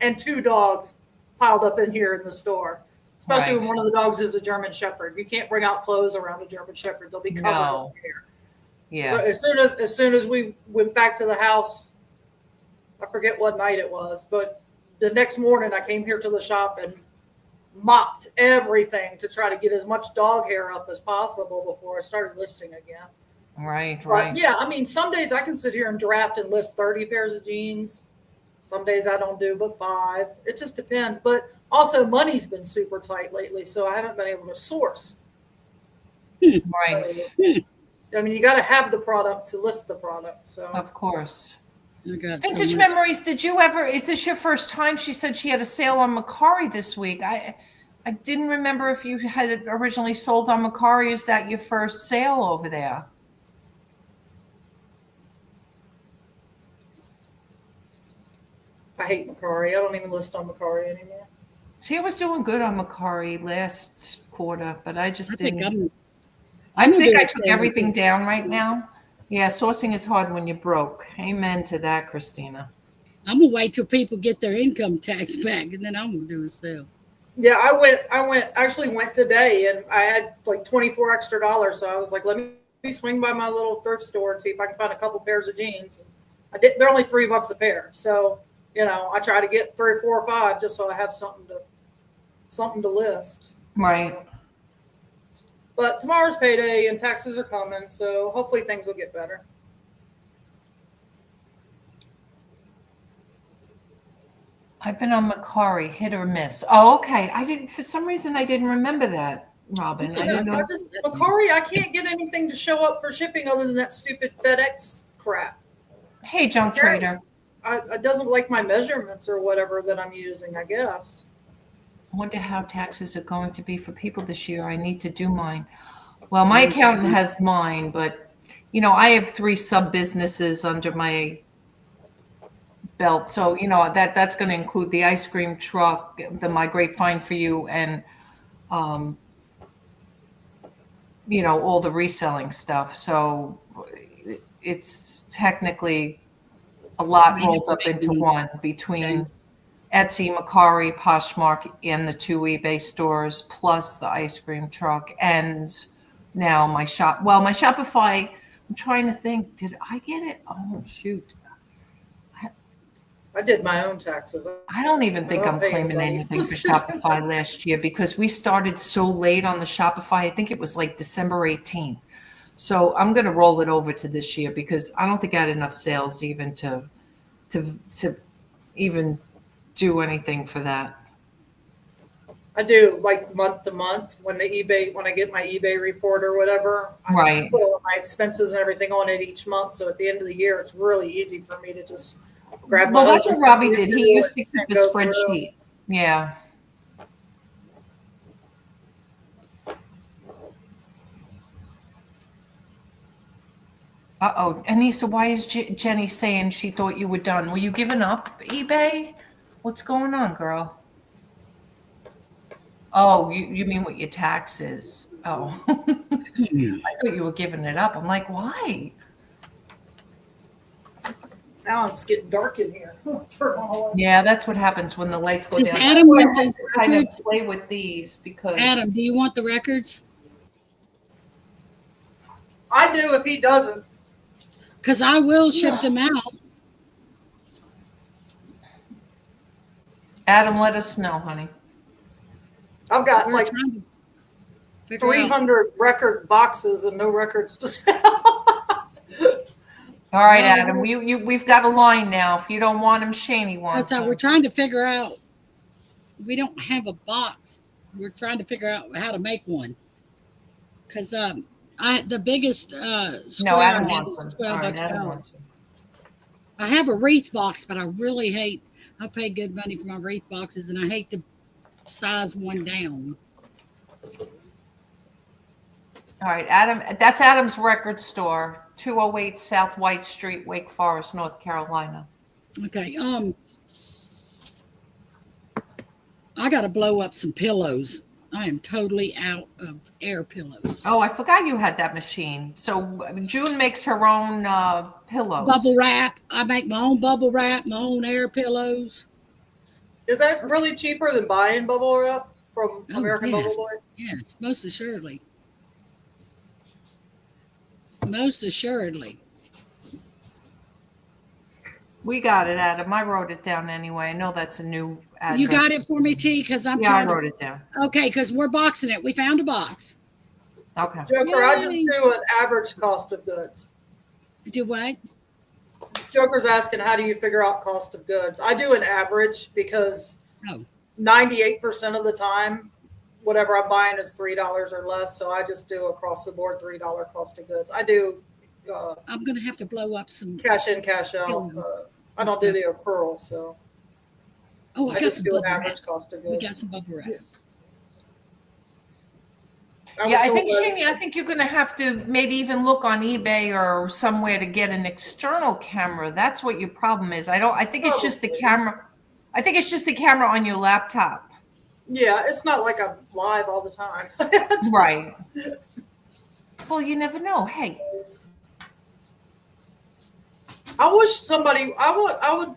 and 2 dogs piled up in here in the store, especially when one of the dogs is a German Shepherd. You can't bring out clothes around a German Shepherd; they'll be covered in hair. Yeah. So as soon as we went back to the house, I forget what night it was, but the next morning I came here to the shop and mopped everything to try to get as much dog hair up as possible before I started listing again. Right, But right. yeah, I mean, some days I can sit here and draft and list 30 pairs of jeans. Some days I don't do but 5. It just depends. But also, money's been super tight lately, so I haven't been able to source. Right. I mean, you got to have the product to list the product. So Of course. I got Vintage so much. Memories, did you ever, is this your first time? She said she had a sale on Macari this week. I didn't remember if you had originally sold on Macari. Is that your first sale over there? I hate Macari. I don't even list on Macari anymore. See, I was doing good on Macari last quarter, but I just I think didn't. I'm I think gonna I do took it. everything down right now. Yeah, sourcing is hard when you're broke. Amen to that, Christina. I'm gonna wait till people get their income tax back, and then I'm gonna do a sale. Yeah, actually went today, and I had like $24 extra. So I was like, let me swing by my little thrift store and see if I can find a couple pairs of jeans. I did. They're only $3 a pair. So, I try to get 3 or 4 or 5 just so I have something to list. Right. But tomorrow's payday and taxes are coming, so hopefully things will get better. I've been on Macari, hit or miss. Oh, okay. For some reason, I didn't remember that, Robin. I didn't know. Macari, I can't get anything to show up for shipping other than that stupid FedEx crap. Hey, junk trader. It doesn't like my measurements or whatever that I'm using, I guess. I wonder how taxes are going to be for people this year. I need to do mine. Well, my accountant has mine, but I have 3 sub businesses under my belt. So, that's going to include the ice cream truck, my great find for you, and all the reselling stuff. So it's technically a lot rolled up into one between Etsy, Macari, Poshmark, and the 2 eBay stores, plus the ice cream truck, and now my shop. Well, my Shopify, I'm trying to think, did I get it? Oh, shoot. I did my own taxes. I don't even think I'm claiming anything for Shopify last year because we started so late on the Shopify. I think it was like December 18th. So I'm going to roll it over to this year because I don't think I had enough sales even to even do anything for that. I do like month to month when I get my eBay report or whatever. Right. I put all of my expenses and everything on it each month. So at the end of the year, it's really easy for me to just grab my. Well, that's what Robbie did. He used to keep a spreadsheet. Yeah. Uh-oh. Anissa, why is Jenny saying she thought you were done? Were you giving up eBay? What's going on, girl? Oh, you mean with your taxes? Oh. I thought you were giving it up. I'm like, why? Now it's getting dark in here. Yeah, that's what happens when the lights go down. Adam want those kind of play with these because Adam, do you want the records? I do if he doesn't. Because I will ship them out. Adam, let us know, honey. I've got We're like trying to 300 record boxes and no records to sell. All right, Adam, we've got a line now. If you don't want them, Shani wants them. them. We're trying to figure out. We don't have a box. We're trying to figure out how to make one. Because the biggest square I have is 12 by 12. I have a wreath box, but I really hate. I pay good money for my wreath boxes, and I hate to size one down. All right, Adam. That's Adam's record store, 208 South White Street, Wake Forest, North Carolina. Okay. I got to blow up some pillows. I am totally out of air pillows. Oh, I forgot you had that machine. So June makes her own pillows. Bubble wrap. I make my own bubble wrap, my own air pillows. Is that really cheaper than buying bubble wrap from American Bubble Boy? Yes, most assuredly. Most assuredly. We got it, Adam. I wrote it down anyway. I know that's a new address. You got it for me, T? Because I'm Yeah, I trying wrote it down. Okay, because we're boxing it. We found a box. Okay. Joker, I just Yay. do an average cost of goods. Do what? Joker's asking, how do you figure out cost of goods? I do an average because Oh. 98% of the time, whatever I'm buying is $3 or less. So I just do across the board $3 cost of goods. I do I'm going to have to blow up some. cash in, cash out. I don't do the accrual, so Oh, I got just some do an bubble wrap. average cost of We goods. got some bubble wrap. I think, Shamie, I think you're going to have to maybe even look on eBay or somewhere to get an external camera. That's what your problem is. I think it's just the camera. I think it's just the camera on your laptop. Yeah, it's not like I'm live all the time. Right. Well, you never know. Hey. I wish somebody, I would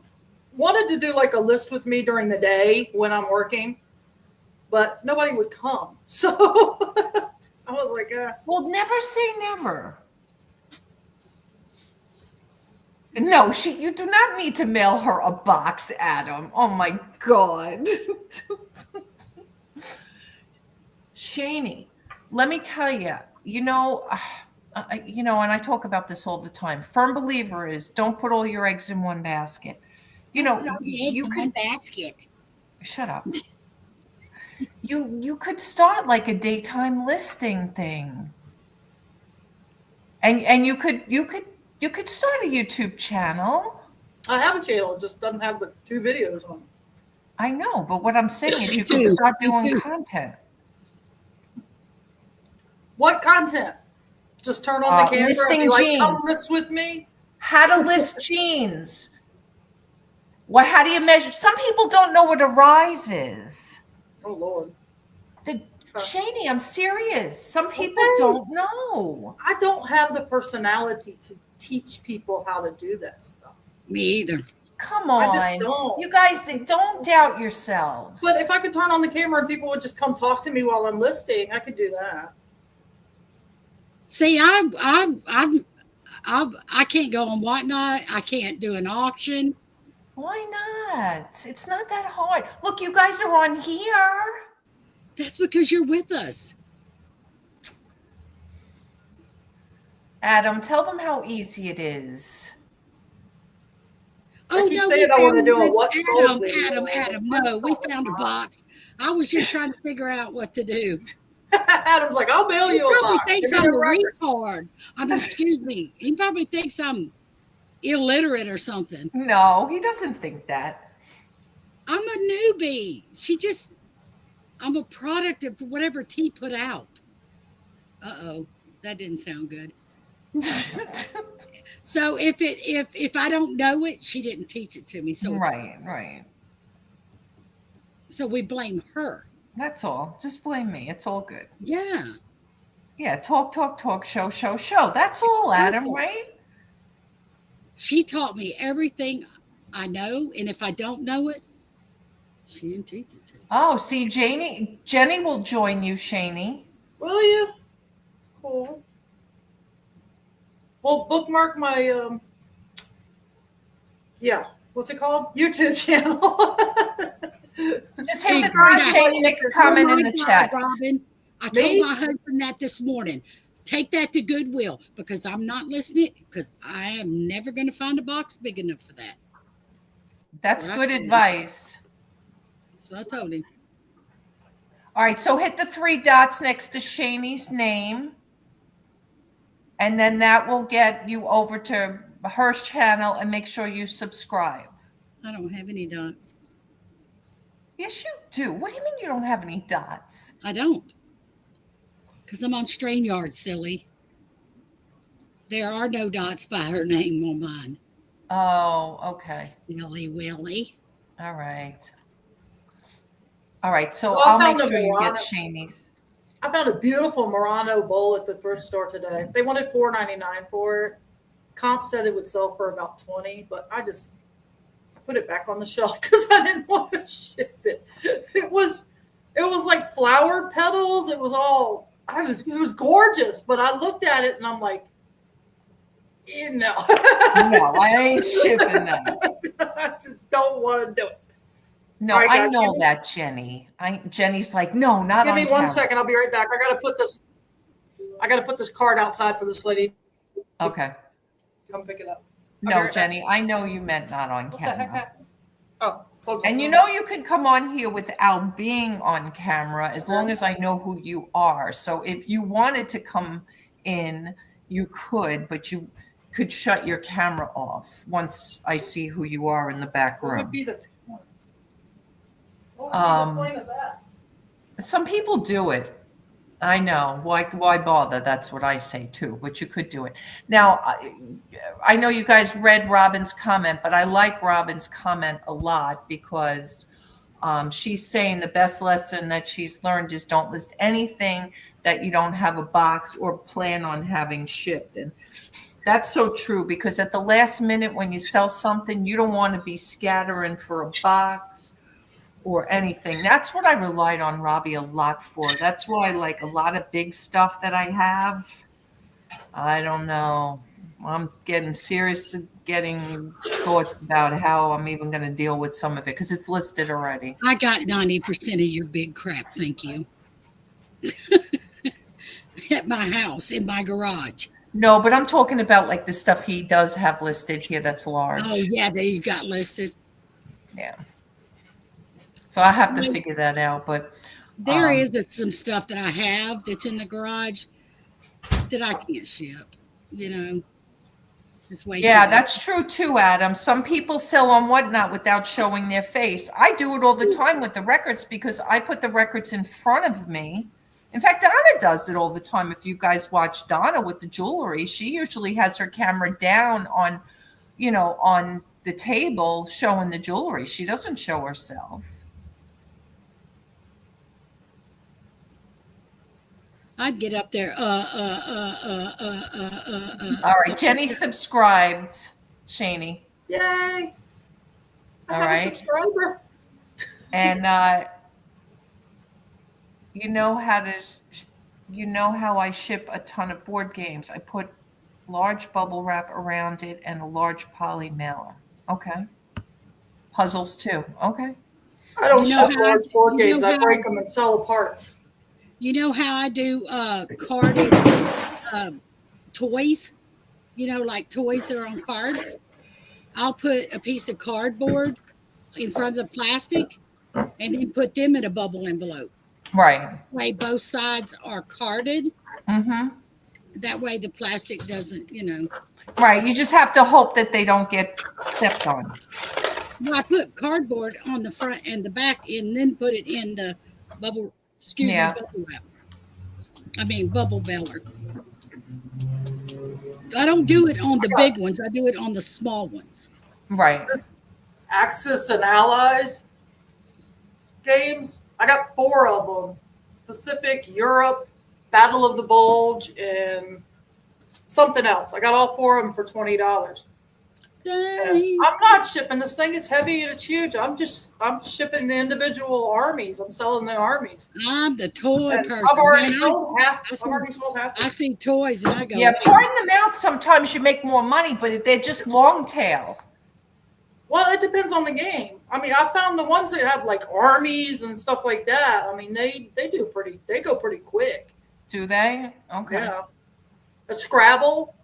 wanted to do like a list with me during the day when I'm working, but nobody would come. So I was like, well, never say never. No, you do not need to mail her a box, Adam. Oh my God. Shani, let me tell you, and I talk about this all the time. Firm believer is don't put all your eggs in one basket. One basket. Shut up. You could start like a daytime listing thing. And you could start a YouTube channel. I have a channel, it just doesn't have but 2 videos on it. I know, but what I'm saying is you could start doing content. What content? Just turn on the camera listing and be like, jeans. come list with me? How to list jeans. Well, how do you measure? Some people don't know what a rise is. Oh, Lord. Shani, I'm serious. Some people don't know. I don't have the personality to teach people how to do that stuff. Me either. Come on. I just don't. You guys, don't doubt yourselves. But if I could turn on the camera and people would just come talk to me while I'm listing, I could do that. See, I can't go on Whatnot. I can't do an auction. Why not? It's not that hard. Look, you guys are on here. That's because you're with us. Adam, tell them how easy it is. I keep saying I want to do a what sold video. Adam, no, we found a box. I was just trying to figure out what to do. Adam's like, I'll mail you a box. He probably thinks I'm a retard. I mean, excuse me. He probably thinks I'm illiterate or something. No, he doesn't think that. I'm a newbie. I'm a product of whatever T put out. Uh-oh, that didn't sound good. So if I don't know it, she didn't teach it to me. So right. So we blame her. That's all. Just blame me. It's all good. Yeah. Yeah. Talk, show. That's all, Adam, right? She taught me everything I know, and if I don't know it, she didn't teach it to me. Oh, see, Jenny will join you, Shani. Will you? Cool. Well, bookmark my what's it called? YouTube channel. Just hit the first Shani, make a comment in the chat. Robin, I told my husband that this morning. Take that to Goodwill because I'm not listening because I am never going to find a box big enough for that. That's good advice. That's what I told him. All right, so hit the 3 dots next to Shani's name. And then that will get you over to her channel and make sure you subscribe. I don't have any dots. Yes, you do. What do you mean you don't have any dots? I don't. Because I'm on StreamYard, silly. There are no dots by her name on mine. Oh, okay. Silly Willy. All right. So I'll make sure you get Shani's. I found a beautiful Murano bowl at the thrift store today. They wanted $4.99 for it. Comp said it would sell for about $20, but I just put it back on the shelf because I didn't want to ship it. It was like flower petals. It was gorgeous, but I looked at it and I'm like, No. No, I ain't shipping that. I just don't want to do it. No, All right, I guys, know that, Jenny. Jenny's like, no, not give on me 1 camera. second. I'll be right back. I got to put this card outside for this lady. Okay. Come pick it up. No, Jenny, I know you meant not on What the heck camera. happened? Oh, And you know you can come on here without being on camera as long as I know who you are. So if you wanted to come in, you could, but you could shut your camera off once I see who you are in the back What would room. be the point of that? Some people do it. I know. Why bother? That's what I say too, but you could do it. Now, I know you guys read Robin's comment, but I like Robin's comment a lot because she's saying the best lesson that she's learned is don't list anything that you don't have a box or plan on having shipped. And that's so true because at the last minute when you sell something, you don't want to be scattering for a box or anything. That's what I relied on Robbie a lot for. That's why, like, a lot of big stuff that I have, I don't know. I'm getting serious, getting thoughts about how I'm even going to deal with some of it because it's listed already. I got 90% of your big crap, thank you. At my house, in my garage. No, but I'm talking about like the stuff he does have listed here that's large. Oh, yeah, that you got listed. Yeah. So I have to figure that out, but there is some stuff that I have that's in the garage that I can't ship. You know, it's way yeah, too that's true too, Adam. Some people sell on Whatnot without showing their face. I do it all the time with the records because I put the records in front of me. In fact, Donna does it all the time. If you guys watch Donna with the jewelry, she usually has her camera down on, on the table showing the jewelry. She doesn't show herself. I'd get up there. All right, Jenny subscribed. Shaney. Yay! I All have right. a subscriber. And you know how I ship a ton of board games. I put large bubble wrap around it and a large poly mailer. Okay. Puzzles too. Okay. I don't ship large board games. I break them and sell the parts. You know how I do carded toys? Like toys that are on cards? I'll put a piece of cardboard in front of the plastic and then put them in a bubble envelope. Right. That way both sides are carded. Mm-hmm. That way the plastic doesn't, Right. You just have to hope that they don't get stepped on. Well, I put cardboard on the front and the back and then put it in the bubble wrap. Bubble baler. I don't do it on the big ones. I do it on the small ones. Right. This Axis and Allies games, I got 4 of them. Pacific, Europe, Battle of the Bulge, and something else. I got all 4 of them for $20. I'm not shipping this thing. It's heavy and it's huge. I'm shipping the individual armies. I'm selling the armies. I'm the toy person. I've already sold half. I see toys and I go, yeah, pouring them out sometimes you make more money, but they're just long tail. Well, it depends on the game. I found the ones that have like armies and stuff like that. They go pretty quick. Do they? Okay. Yeah. A Scrabble,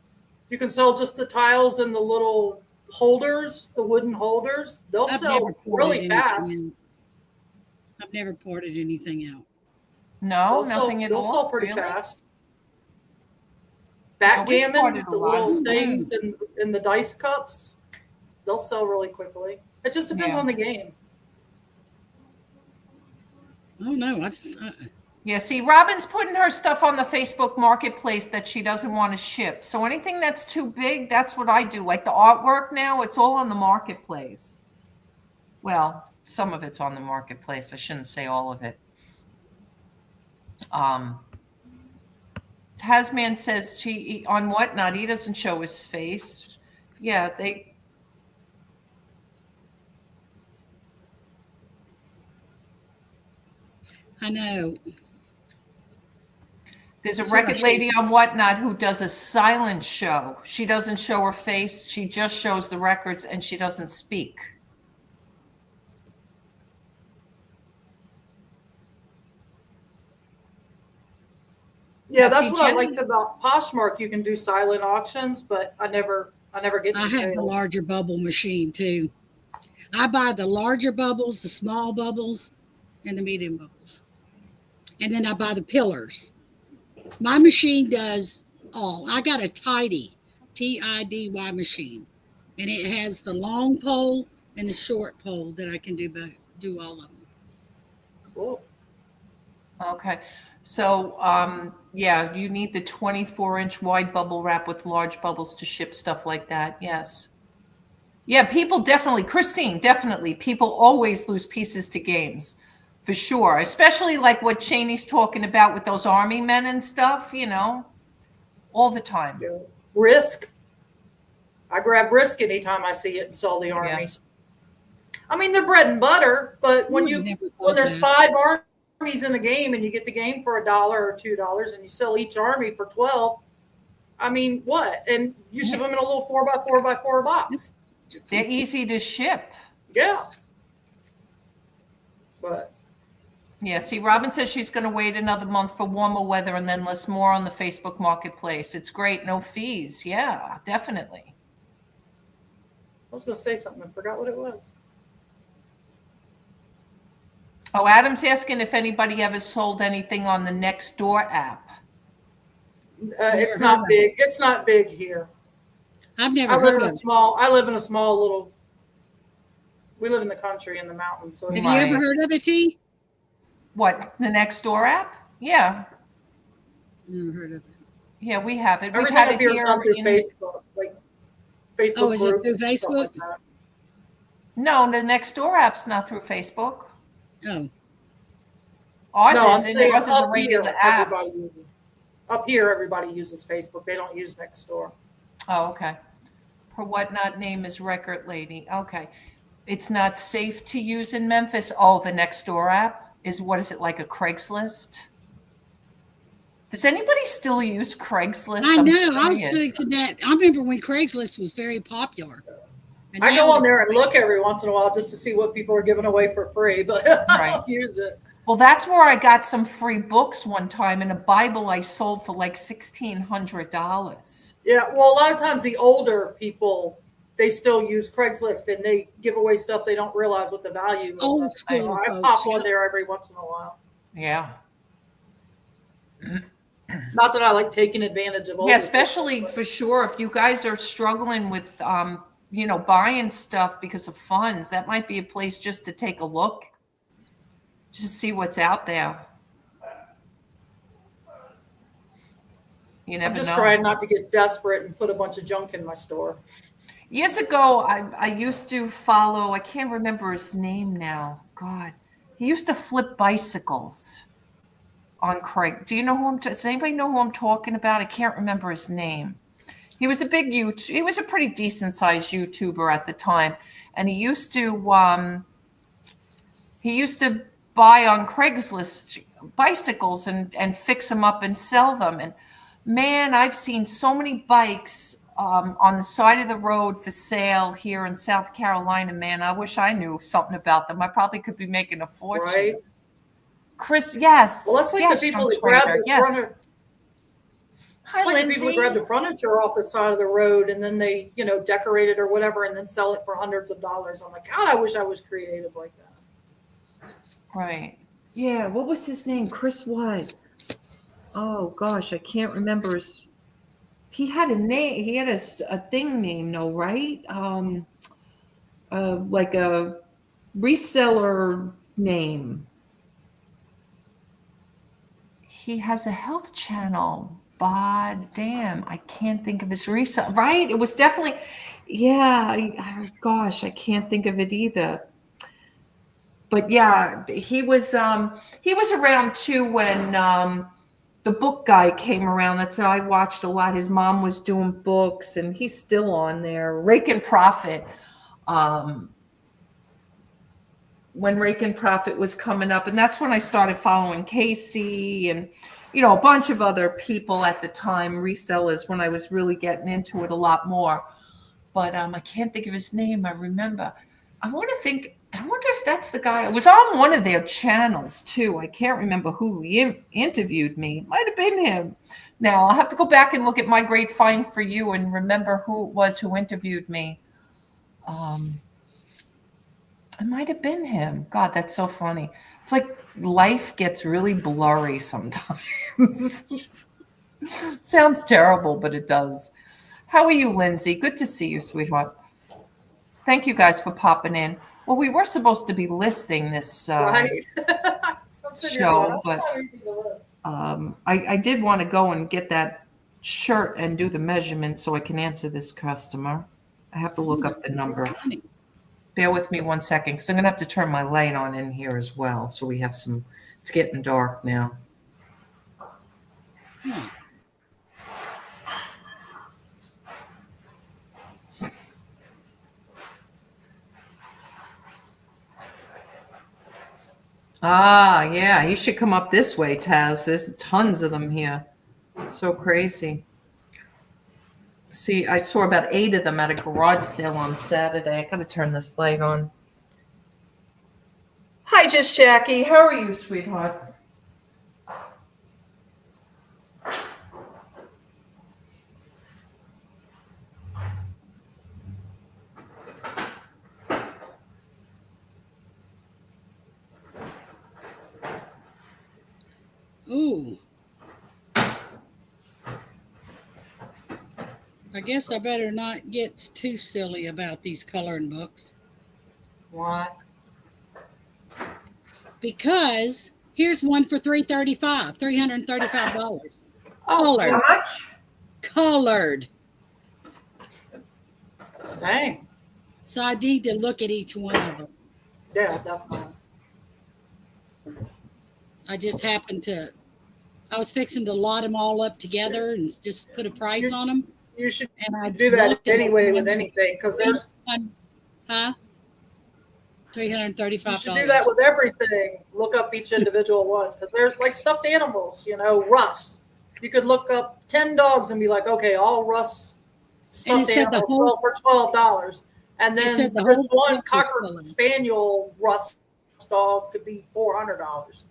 you can sell just the tiles and the little holders, the wooden holders. They'll sell really fast. I've never ported anything out. No, nothing at all. They'll sell pretty fast. Backgammon, the little things in the dice cups, they'll sell really quickly. It just depends on the game. Oh no, Yeah, see, Robin's putting her stuff on the Facebook Marketplace that she doesn't want to ship. So anything that's too big, that's what I do. Like the artwork now, it's all on the Marketplace. Well, some of it's on the Marketplace. I shouldn't say all of it. Tasman says on Whatnot, he doesn't show his face. Yeah, I know. There's a That's what I record think. lady on Whatnot who does a silent show. She doesn't show her face. She just shows the records and she doesn't speak. Yeah, Now, that's see, what I Jenny, liked about Poshmark. You can do silent auctions, but I never get I the have the sales. larger bubble machine too. I buy the larger bubbles, the small bubbles, and the medium bubbles. And then I buy the pillars. My machine does all. I got a Tidy machine. And it has the long pole and the short pole that I can do all of them. Cool. okay. So, yeah, you need the 24-inch wide bubble wrap with large bubbles to ship stuff like that. Yes. Yeah, people definitely, Christine, definitely. People always lose pieces to games, for sure. Especially like what Cheney's talking about with those army men and stuff, all the time. Yeah. Risk. I grab Risk anytime I see it and sell the armies. I mean, they're bread and butter, but when there's 5 armies in a game and you get the game for $1 or $2 and you sell each army for 12, I mean, what? And you ship them in a little 4x4x4 box. They're easy to ship. Yeah. But yeah, see, Robin says she's going to wait another month for warmer weather and then list more on the Facebook Marketplace. It's great, no fees. Yeah, definitely. I was going to say something. I forgot what it was. Oh, Adam's asking if anybody ever sold anything on the Nextdoor app. It's not big. It's not big here. I've never heard of it. I live in a small little. We live in the country in the mountains. So have you ever heard of it, T? What, the Nextdoor app? Yeah. Never heard of it. Yeah, we have it. Everything up here is done through Facebook, like Facebook Oh, is groups. it through Facebook? Like no, the Nextdoor app's not through Facebook. Oh. Ours no, is, and yours is a regular app. Up here, everybody uses Facebook. They don't use Nextdoor. Oh, okay. Her Whatnot name is Record Lady. Okay. It's not safe to use in Memphis. Oh, the Nextdoor app is, what is it, like a Craigslist? Does anybody still use Craigslist? I know. I was thinking that. I remember when Craigslist was very popular. And I go on there and look every once in a while just to see what people are giving away for free, but I don't use it. Well, that's where I got some free books one time, and a Bible I sold for like $1,600. Yeah, well, a lot of times the older people, they still use Craigslist and they give away stuff they don't realize what the value is. Old school I pop on there every once in a while. Yeah. Not that I like taking advantage of. Yeah, especially for sure if you guys are struggling with, buying stuff because of funds, that might be a place just to take a look, just see what's out there. You never know. I'm just trying not to get desperate and put a bunch of junk in my store. Years ago, I used to follow, I can't remember his name now. God, he used to flip bicycles on Craig. Do you know who does anybody know who I'm talking about? I can't remember his name. He was a big he was a pretty decent sized YouTuber at the time. And he used to buy on Craigslist bicycles and fix them up and sell them. And man, I've seen so many bikes on the side of the road for sale here in South Carolina. Man, I wish I knew something about them. I probably could be making a fortune. Right. Chris, yes. Well, that's like the people that grab the furniture. Hi, like Lindsay. The people that grab the furniture off the side of the road and then they, decorate it or whatever and then sell it for hundreds of dollars. I'm like, God, I wish I was creative like that. Right. Yeah. What was his name? Chris what? Oh gosh, I can't remember his. He had a name. He had a thing name, no, right? Like a reseller name. He has a health channel. Damn, I can't think of his resell. Right? It was definitely, yeah. Gosh, I can't think of it either. But yeah, he was around too when the book guy came around. That's how I watched a lot. His mom was doing books, and he's still on there. Rake and Profit. When Rake and Profit was coming up, and that's when I started following Casey and a bunch of other people at the time, resellers, when I was really getting into it a lot more. But I can't think of his name. I remember. I wonder if that's the guy. It was on one of their channels too. I can't remember who interviewed me. It might have been him. Now I'll have to go back and look at my great find for you and remember who it was who interviewed me. It might have been him. God, that's so funny. It's like life gets really blurry sometimes. Sounds terrible, but it does. How are you, Lindsay? Good to see you, sweetheart. Thank you guys for popping in. Well, we were supposed to be listing this Right. show, but I did want to go and get that shirt and do the measurement so I can answer this customer. I have to look up the number. Bear with me 1 second, because I'm going to have to turn my light on in here as well. So we have some, it's getting dark now. Ah, yeah, you should come up this way, Taz. There's tons of them here. So crazy. See, I saw about 8 of them at a garage sale on Saturday. I got to turn this light on. Hi, Just Jackie. How are you, sweetheart? Ooh. I guess I better not get too silly about these coloring books. Why? Because here's one for $335. Colored. How much? Colored. Dang. So I need to look at each one of them. Yeah, definitely. I just happened to, I was fixing to lot them all up together and just put a price on them. You should And I do that looked at anyway them with anything, because there's $335. you should do that with everything. Look up each individual one, because there's like stuffed animals, Russ. You could look up 10 dogs and be like, okay, all Russ stuffed animals for $12, and then this one Cocker Spaniel Russ dog could be $400.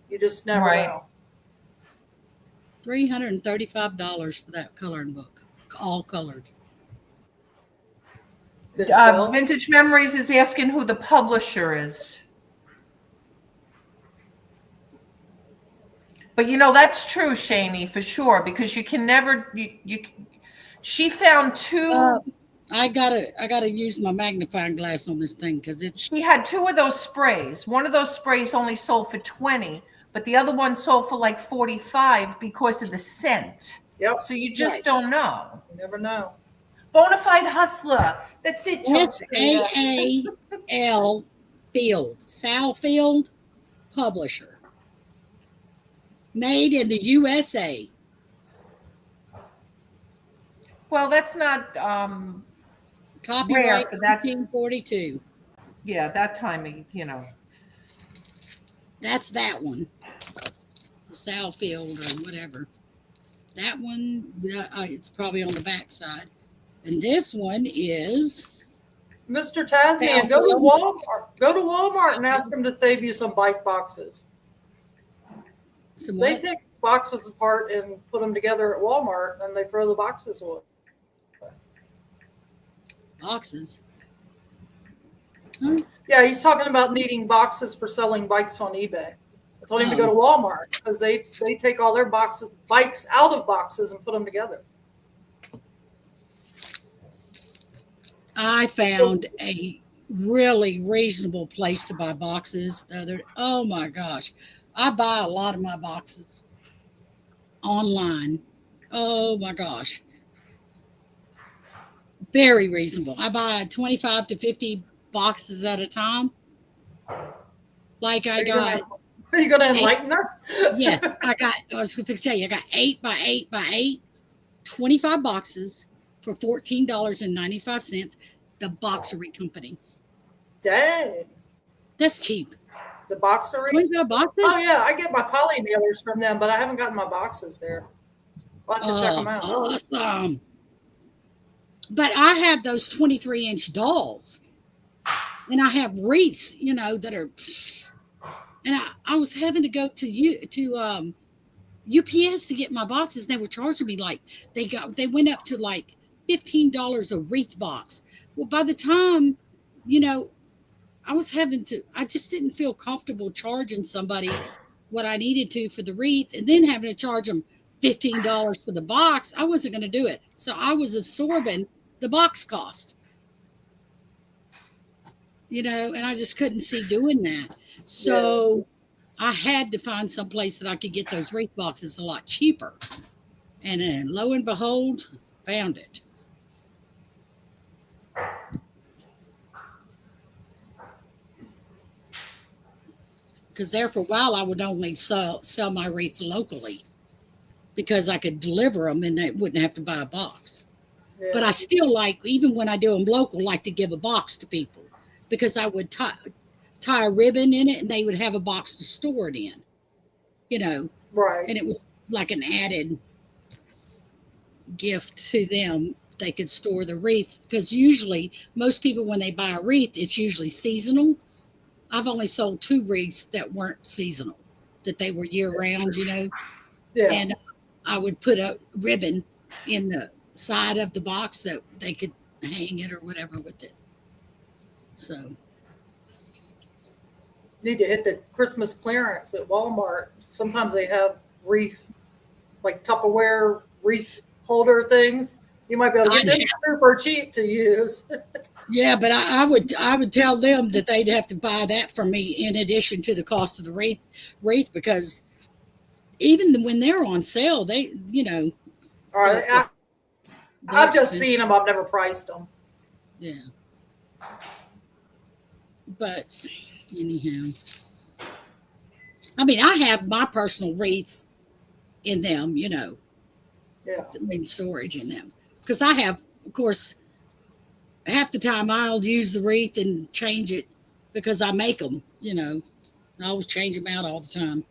You just never know. $335 for that coloring book, all colored. Vintage Memories is asking who the publisher is. But that's true, Shani, for sure, because you can never. She found 2. I gotta use my magnifying glass on this thing because She had 2 of those sprays. One of those sprays only sold for $20, but the other one sold for like $45 because of the scent. Yep. So you just don't know. You never know. Bonafide hustler. That's it. SAAL Field, Salfield publisher. Made in the USA. Well, that's not Copyright 1942. Yeah, that time, That's that one. The Salfield or whatever. That one, it's probably on the back side. And this one is Mr. Tasman, go to Walmart. Go to Walmart and ask them to save you some bike boxes. They take boxes apart and put them together at Walmart, and they throw the boxes away. Boxes? Yeah, he's talking about needing boxes for selling bikes on eBay. I told him to go to Walmart because they take all their bikes out of boxes and put them together. I found a really reasonable place to buy boxes. Oh my gosh. I buy a lot of my boxes online. Oh my gosh. Very reasonable. I buy 25 to 50 boxes at a time. Like I got. Are you going to enlighten us? Yes, I was going to tell you, I got 8 by 8 by 8, 25 boxes for $14.95. The Boxery Company. Dang. That's cheap. The box wreath? 25 boxes? Oh yeah, I get my poly mailers from them, but I haven't gotten my boxes there. I'll have to check them out. Awesome. But I have those 23-inch dolls. And I have wreaths, that are, and I was having to go to UPS to get my boxes. They were charging me they went up to like $15 a wreath box. Well, by the time, I just didn't feel comfortable charging somebody what I needed to for the wreath and then having to charge them $15 for the box. I wasn't going to do it. So I was absorbing the box cost, and I just couldn't see doing that. So I had to find some place that I could get those wreath boxes a lot cheaper. And then lo and behold, found it. Because there for a while, I would only sell my wreaths locally because I could deliver them and they wouldn't have to buy a box. Yeah. But I still even when I do them local, like to give a box to people because I would tie a ribbon in it and they would have a box to store it in, Right. And it was like an added gift to them. They could store the wreath because usually most people, when they buy a wreath, it's usually seasonal. I've only sold 2 wreaths that weren't seasonal, that they were year round, Yeah. And I would put a ribbon in the side of the box so they could hang it or whatever with it. So. Need to hit the Christmas clearance at Walmart. Sometimes they have wreath, like Tupperware wreath holder things. You might be able to get them super cheap to use. Yeah, but I would tell them that they'd have to buy that from me in addition to the cost of the wreath because even when they're on sale, they, All right, I've just seen them. I've never priced them. Yeah. But anyhow, I mean, I have my personal wreaths in them, Yeah. in storage in them because I have, of course, half the time I'll use the wreath and change it because I make them, I always change them out all the time.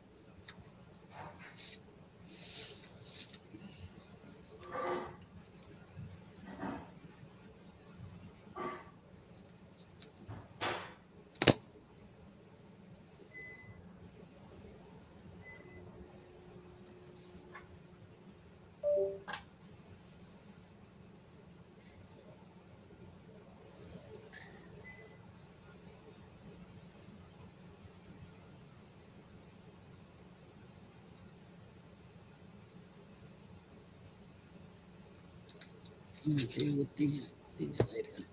I'm going to deal with these later.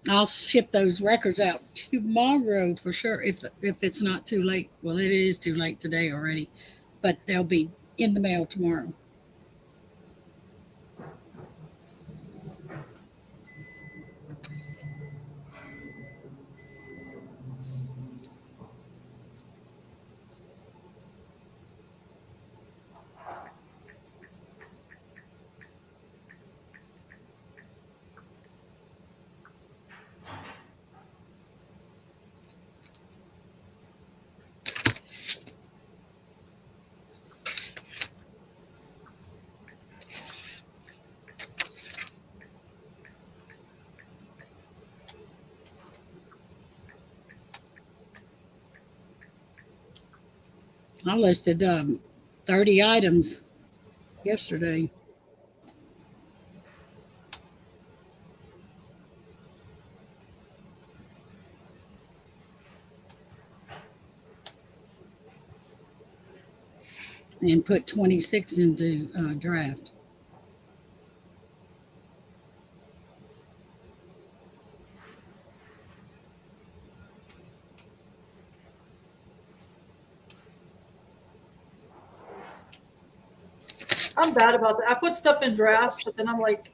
I'll ship those records out tomorrow for sure if it's not too late. Well, it is too late today already, but they'll be in the mail tomorrow. I listed 30 items yesterday. And put 26 into draft. I'm bad about that. I put stuff in drafts, but then I'm like,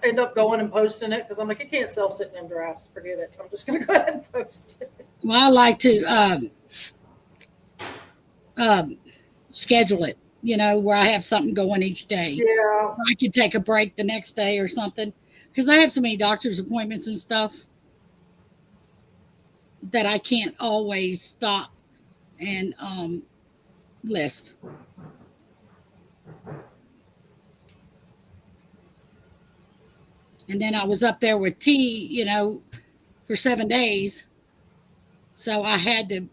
end up going and posting it because I'm like, it can't sell sitting in drafts. Forget it. I'm just going to go ahead and post it. Well, I like to schedule it, where I have something going each day. Yeah. I could take a break the next day or something, because I have so many doctor's appointments and stuff that I can't always stop and list. And then I was up there with T, for 7 days. So I had to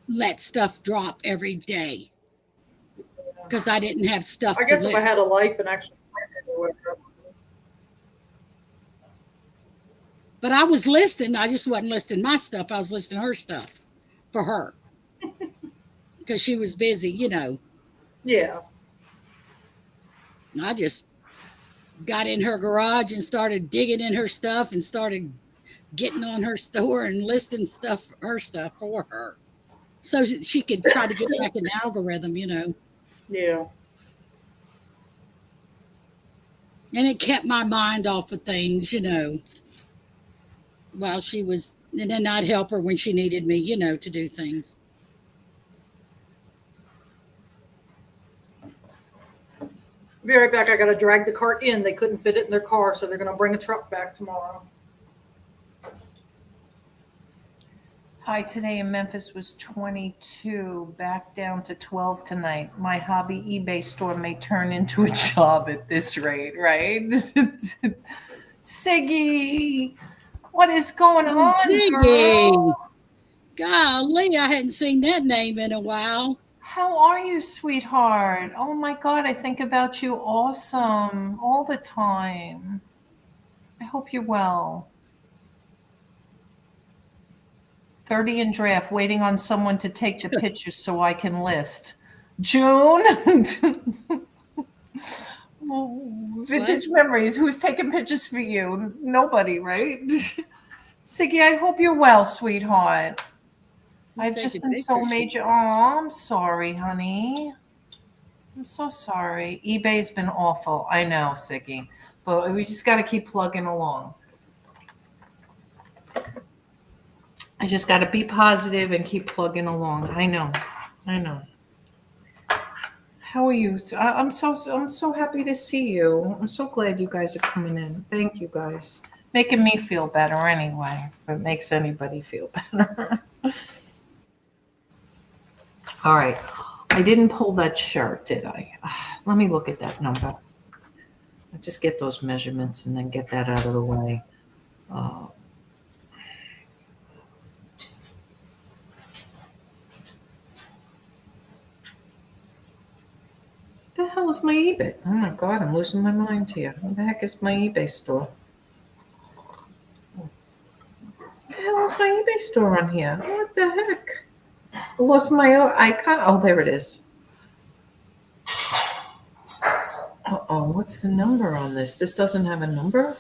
let stuff drop every day because I didn't have stuff I to guess if list. I had a life and actually planned it, it would have. But I was listing. I just wasn't listing my stuff. I was listing her stuff for her because she was busy, Yeah. And I just got in her garage and started digging in her stuff and started getting on her store and listing her stuff for her. So she could try to get back in the algorithm, Yeah. And it kept my mind off of things, while she was, and then I'd help her when she needed me, to do things. Be right back. I got to drag the cart in. They couldn't fit it in their car, so they're going to bring a truck back tomorrow. High today in Memphis was 22, back down to 12 tonight. My hobby eBay store may turn into a job at this rate, right? Siggy, what is going on, Ziggy. girl? Golly, I hadn't seen that name in a while. How are you, sweetheart? Oh my God, I think about you awesome all the time. I hope you're well. 30 in draft, waiting on someone to take the pictures so I can list. June? Vintage memories. Who's taking pictures for you? Nobody, right? Siggy, I hope you're well, sweetheart. I've just been so major. Oh, I'm sorry, honey. I'm so sorry. eBay's been awful. I know, Siggy. But we just got to keep plugging along. I just got to be positive and keep plugging along. I know. How are you? I'm so happy to see you. I'm so glad you guys are coming in. Thank you guys. Making me feel better anyway. If it makes anybody feel better. All right. I didn't pull that shirt, did I? Let me look at that number. I just get those measurements and then get that out of the way. The hell is my eBay? Oh my God, I'm losing my mind here. What the heck is my eBay store? What the hell is my eBay store on here? What the heck? I lost my icon. Oh, there it is. Uh-oh, what's the number on this? This doesn't have a number?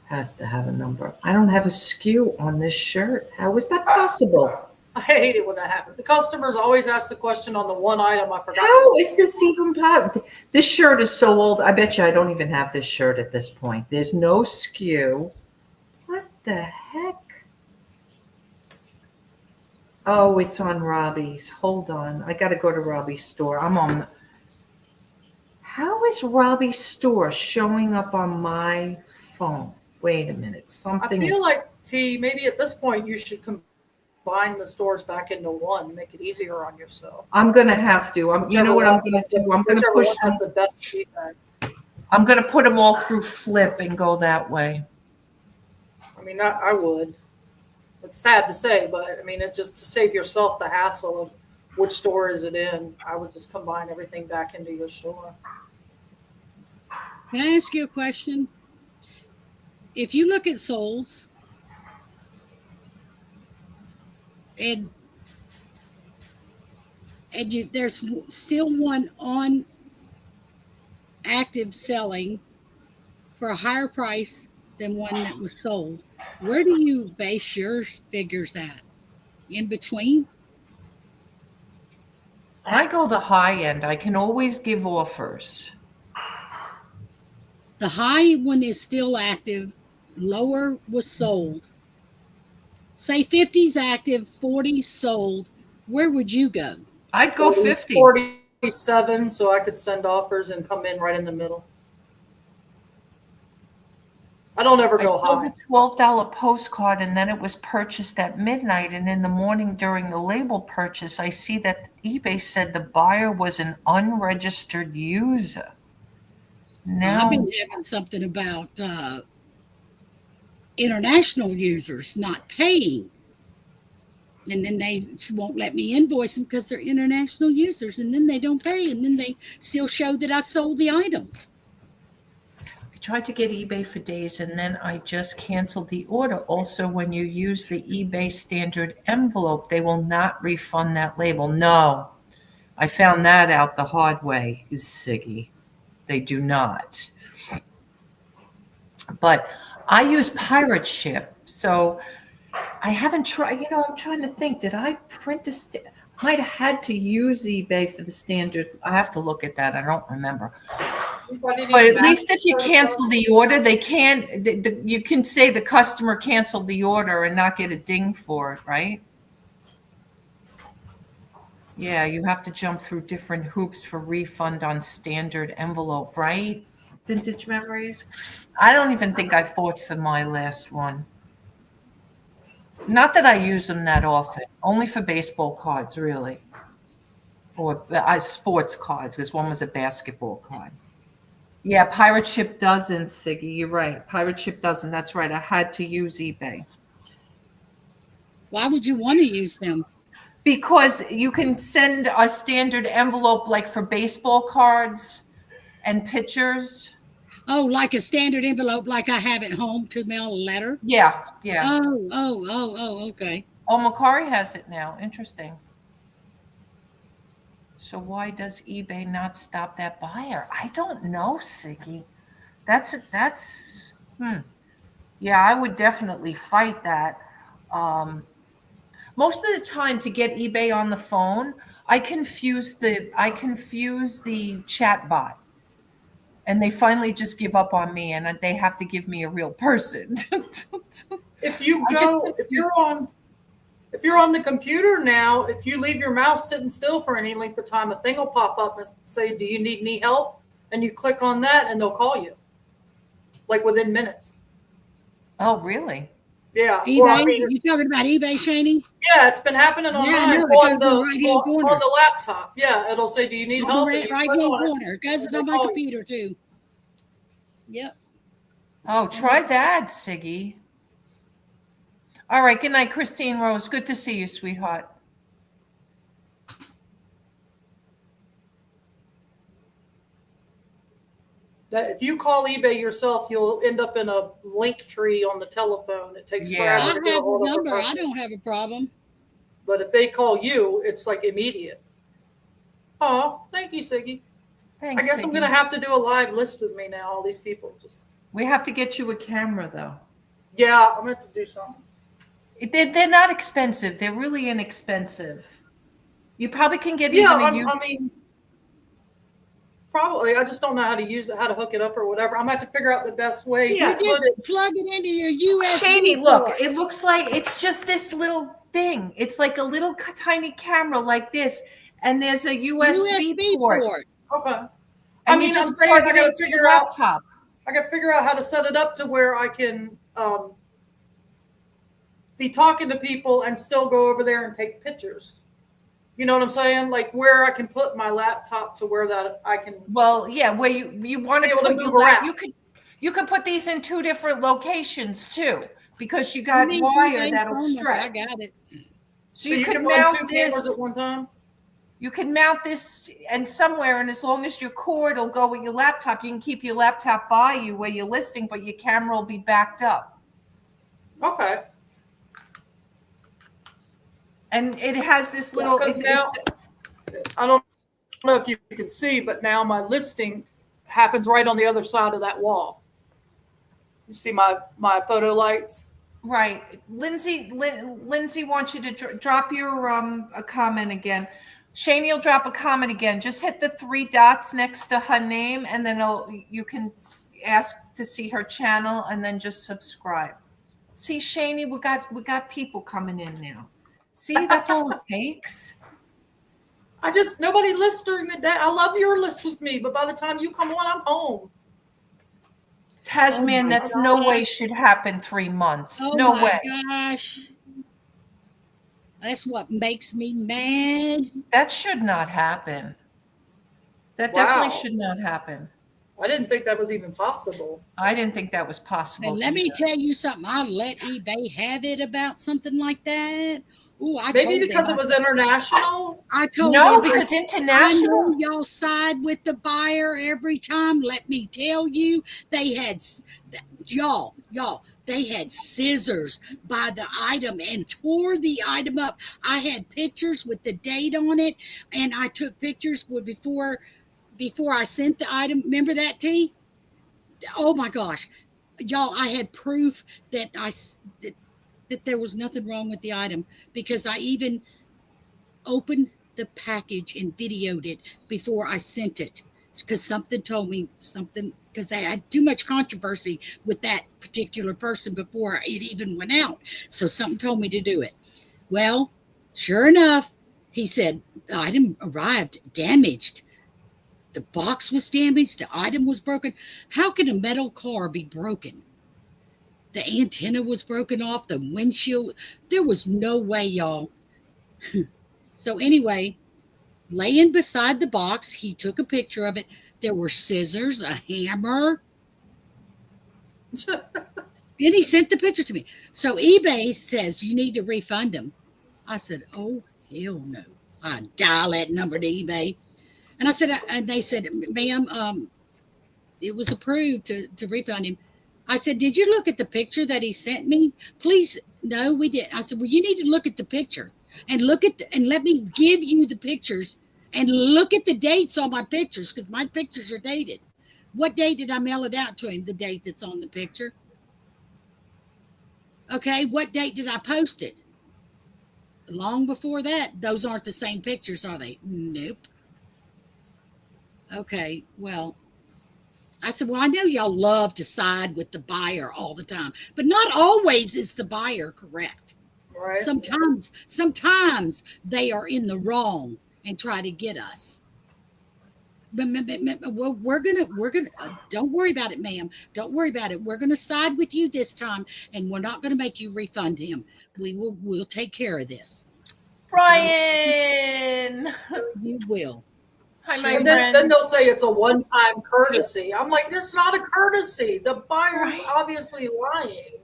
Has to have a number. I don't have a SKU on this shirt. How is that possible? I hate it when that happens. The customers always ask the question on the one item I forgot. How is this even possible? This shirt is so old. I bet you I don't even have this shirt at this point. There's no SKU. What the heck? Oh, it's on Robbie's. Hold on. I got to go to Robbie's store. I'm on. How is Robbie's store showing up on my phone? Wait a minute. Something I feel like, T, maybe at this point you should combine the stores back into one, make it easier on yourself. I'm going to have to. You know what I'm going to do? I'm going to push them. The best feedback. I'm going to put them all through Flip and go that way. I mean, I would. It's sad to say, but I mean, it just to save yourself the hassle of which store is it in, I would just combine everything back into your store. Can I ask you a question? If you look at solds, and there's still one on active selling for a higher price than one that was sold, where do you base your figures at? In between? I go the high end. I can always give offers. The high one is still active, lower was sold. Say 50's active, 40's sold, Where would you go? I'd go 50. 47, so I could send offers and come in right in the middle. I don't ever I go saw high. the $12 postcard, and then it was purchased at midnight. And in the morning during the label purchase, I see that eBay said the buyer was an unregistered user. Now, I've been having something about international users not paying. And then they won't let me invoice them because they're international users. And then they don't pay. And then they still show that I sold the item. I tried to get eBay for days, and then I just canceled the order. Also, when you use the eBay standard envelope, they will not refund that label. No, I found that out the hard way, Siggy. They do not. But I use Pirate Ship, so I haven't tried. I'm trying to think. Did I print a might have had to use eBay for the standard. I have to look at that. I don't remember. But at least if you cancel the order, they can. You can say the customer canceled the order and not get a ding for it, right? Yeah, you have to jump through different hoops for refund on standard envelope, right? Vintage Memories. I don't even think I fought for my last one. Not that I use them that often, only for baseball cards, really. Or sports cards, because one was a basketball card. Yeah, Pirate Ship doesn't, Siggy. You're right. Pirate Ship doesn't. That's right. I had to use eBay. Why would you want to use them? Because you can send a standard envelope like for baseball cards and pictures. Oh, like a standard envelope like I have at home to mail a letter? Yeah. Oh, okay. Oh, Macari has it now. Interesting. So why does eBay not stop that buyer? I don't know, Siggy. Yeah, I would definitely fight that. Most of the time to get eBay on the phone, I confuse the chat bot. And they finally just give up on me, and they have to give me a real person. If you're on the computer now, if you leave your mouse sitting still for any length of time, a thing will pop up and say, "Do you need any help?" And you click on that, and they'll call you, like within minutes. Oh, really? Yeah. eBay? Well, I mean, you talking about eBay, Shani? yeah, it's been happening online on the laptop. Yeah, it'll say, "Do you need help?" Right hand corner. Because it's on my computer too. Yep. Oh, try that, Siggy. All right. Good night, Christine Rose. Good to see you, sweetheart. That if you call eBay yourself, you'll end up in a link tree on the telephone. It takes forever. I have a number. I don't have a problem. But if they call you, it's like immediate. Oh, thank you, Siggy. Thanks, I guess Siggy. I'm going to have to do a live list with me now. All these people We have to get you a camera, though. Yeah, I'm going to have to do something. They're not expensive. They're really inexpensive. You probably can get probably. I just don't know how to use it, how to hook it up or whatever. I'm going to have to figure out the best way to put it. Plug it into your USB. Shady, look, it looks like it's just this little thing. It's like a little tiny camera like this, and there's a USB port. Okay. And I mean, I'm saying I got to figure out. Laptop. I got to figure out how to set it up to where I can be talking to people and still go over there and take pictures. You know what I'm saying? Like where I can put my laptop to where that I can. Well, yeah, where you want to put move around. You could put these in two different locations too, because you got wire that'll stretch. I got it. So you can mount two cameras at one time. You can mount this and somewhere, and as long as your cord will go with your laptop, you can keep your laptop by you where you're listing, but your camera will be backed up. Okay. And it has this little. Now, I don't know if you can see, but now my listing happens right on the other side of that wall. You see my photo lights? Right. Lindsay wants you to drop your a comment again. Shani will drop a comment again. Just hit the 3 dots next to her name, and then you can ask to see her channel, and then just subscribe. See, Shani, we got people coming in now. See, that's all it takes. Nobody lists during the day. I love your list with me, but by the time you come on, I'm home. Tasman, Oh my that's no way gosh. should happen 3 months. Oh No my way. gosh. That's what makes me mad. That should not happen. That Wow. definitely should not happen. I didn't think that was even possible. I didn't think that was possible. And let me either. tell you something. I let eBay have it about something like that. Ooh, Maybe because it was international. I told No, them, because I international. know y'all side with the buyer every time. Let me tell you, they had y'all, they had scissors by the item and tore the item up. I had pictures with the date on it, and I took pictures before I sent the item. Remember that, T? Oh my gosh, y'all! I had proof that that there was nothing wrong with the item because I even opened the package and videoed it before I sent it because something told me something because they had too much controversy with that particular person before it even went out. So something told me to do it. Well, sure enough, he said the item arrived damaged. The box was damaged. The item was broken. How can a metal car be broken? The antenna was broken off. The windshield. There was no way, y'all. So anyway, laying beside the box, he took a picture of it. There were scissors, a hammer. Then he sent the picture to me. So eBay says you need to refund him. I said, oh, hell no. I dial that number to eBay. And I said, and they said, ma'am, it was approved to refund him. I said, did you look at the picture that he sent me? Please, no, we didn't. I said, well, you need to look at the picture and and let me give you the pictures and look at the dates on my pictures because my pictures are dated. What date did I mail it out to him? The date that's on the picture. Okay, what date did I post it? Long before that. Those aren't the same pictures, are they? Nope. Okay, well, I said, well, I know y'all love to side with the buyer all the time, but not always is the buyer correct. Right. Sometimes they are in the wrong and try to get us. But we're gonna don't worry about it, ma'am. Don't worry about it. We're gonna side with you this time, and we're not gonna make you refund him. We'll take care of this. Brian. You will. Hi, my And friend. then they'll say it's a one-time courtesy. I'm like, that's not a courtesy. The buyer's Right. obviously lying.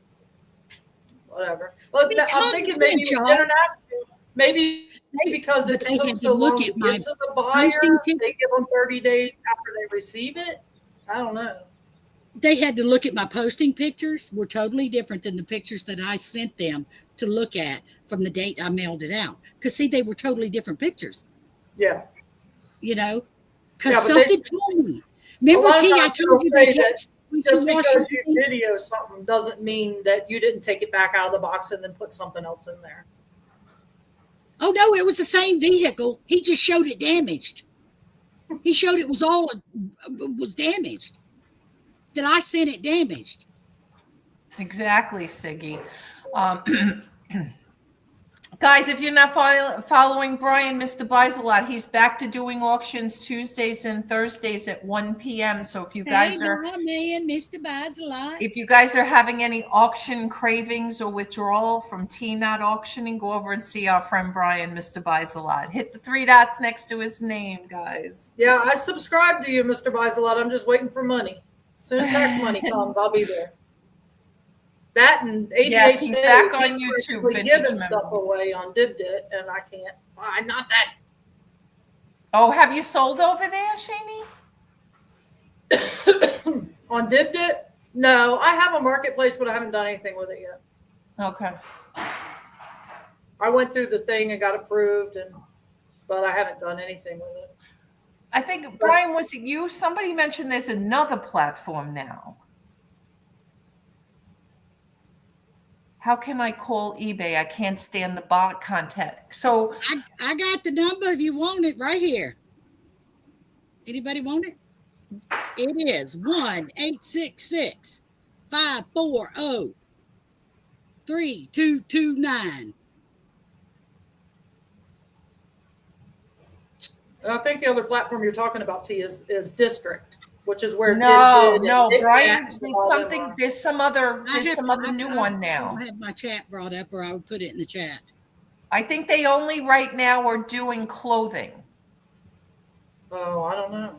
Whatever. But Because I'm thinking maybe with y'all- international, maybe because but if they it took had so to look long to at my get to the buyer, posting pic- they give them 30 days after they receive it. I don't know. They had to look at my posting pictures were totally different than the pictures that I sent them to look at from the date I mailed it out. Because see, they were totally different pictures. Yeah. You know, because Yeah, but something told me. A Remember, lot of T, I times told you they'll they say that kept just because you washing me? video something doesn't mean that you didn't take it back out of the box and then put something else in there. Oh no, it was the same vehicle. He just showed it damaged. He showed it was damaged. That I sent it damaged. Exactly, Siggy. Guys, if you're not following Brian, Mr. Buys a Lot, he's back to doing auctions Tuesdays and Thursdays at 1 p.m. So if you guys Hey, man, Mr. Buys a Lot. If you guys are having any auction cravings or withdrawal from T-Not Auctioning, go over and see our friend Brian, Mr. Buys a Lot. Hit the 3 dots next to his name, guys. Yeah, I subscribe to you, Mr. Buys a Lot. I'm just waiting for money. As soon as tax money comes, I'll be there. That and 88 Yes, he's back on he's YouTube, basically Vintage giving stuff Memories. away on DibDit, and I can't buy not that. Oh, have you sold over there, Shani? On DibDit? No, I have a marketplace, but I haven't done anything with it yet. Okay. I went through the thing and got approved, but I haven't done anything with it. I think, Brian, was it you? Somebody mentioned there's another platform now. How can I call eBay? I can't stand the bot contact. So I got the number if you want it right here. Anybody want it? It is 1-866-540-3229. And I think the other platform you're talking about, T, is District, which is where No, Did no, and Brian, Knickknacks and there's all them something, are. there's some other new one I now. don't have my chat brought up, or I would put it in the chat. I think they only right now are doing clothing. Oh, I don't know.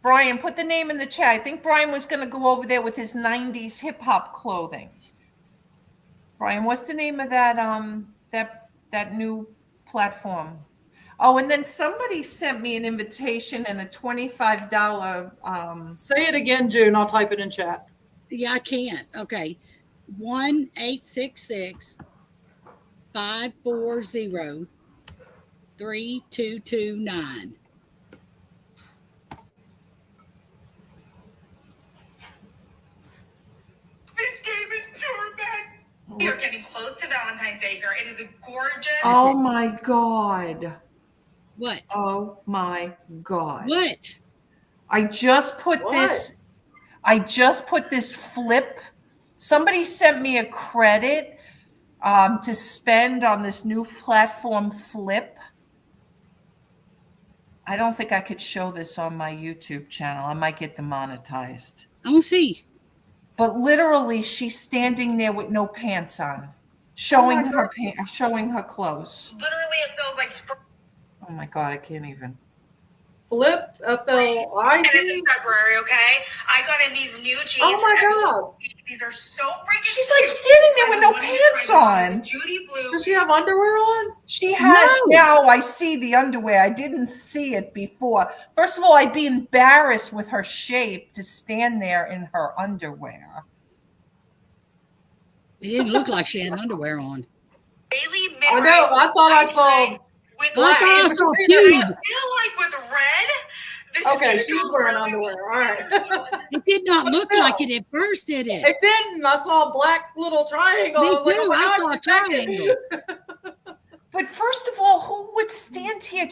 Brian, put the name in the chat. I think Brian was going to go over there with his 90s hip hop clothing. Brian, what's the name of that that new platform? Oh, and then somebody sent me an invitation and a $25 Say it again, June. I'll type it in chat. Yeah, I can't. Okay. 1-866-540-3229. This game is pure magic. We are getting close to Valentine's Day here. It is a gorgeous. Oh my God. What? Oh my God. What? I just put this flip. Somebody sent me a credit to spend on this new platform Flip. I don't think I could show this on my YouTube channel. I might get demonetized. I don't see. But literally, she's standing there with no pants on, showing her clothes. Literally, it feels like spring. Oh my God, I can't even. Flip, And it's in FLIP. February, okay? I got in these new jeans. Oh my God. These are so freaking She's like standing there with no pants on. Judy Blue. Does she have underwear on? She has No. now. I see the underwear. I didn't see it before. First of all, I'd be embarrassed with her shape to stand there in her underwear. It didn't look like she had underwear on. Daily I mid-rise know. I thought I saw. with I thought I black. saw I pube. feel like with red. This Okay, is she's wearing underwear. All right. It did not But look still. like it at first, did it? It didn't. I saw a black little triangle. Me I was like, too. oh my I God, saw a she's naked. triangle. But first of all, who would stand here?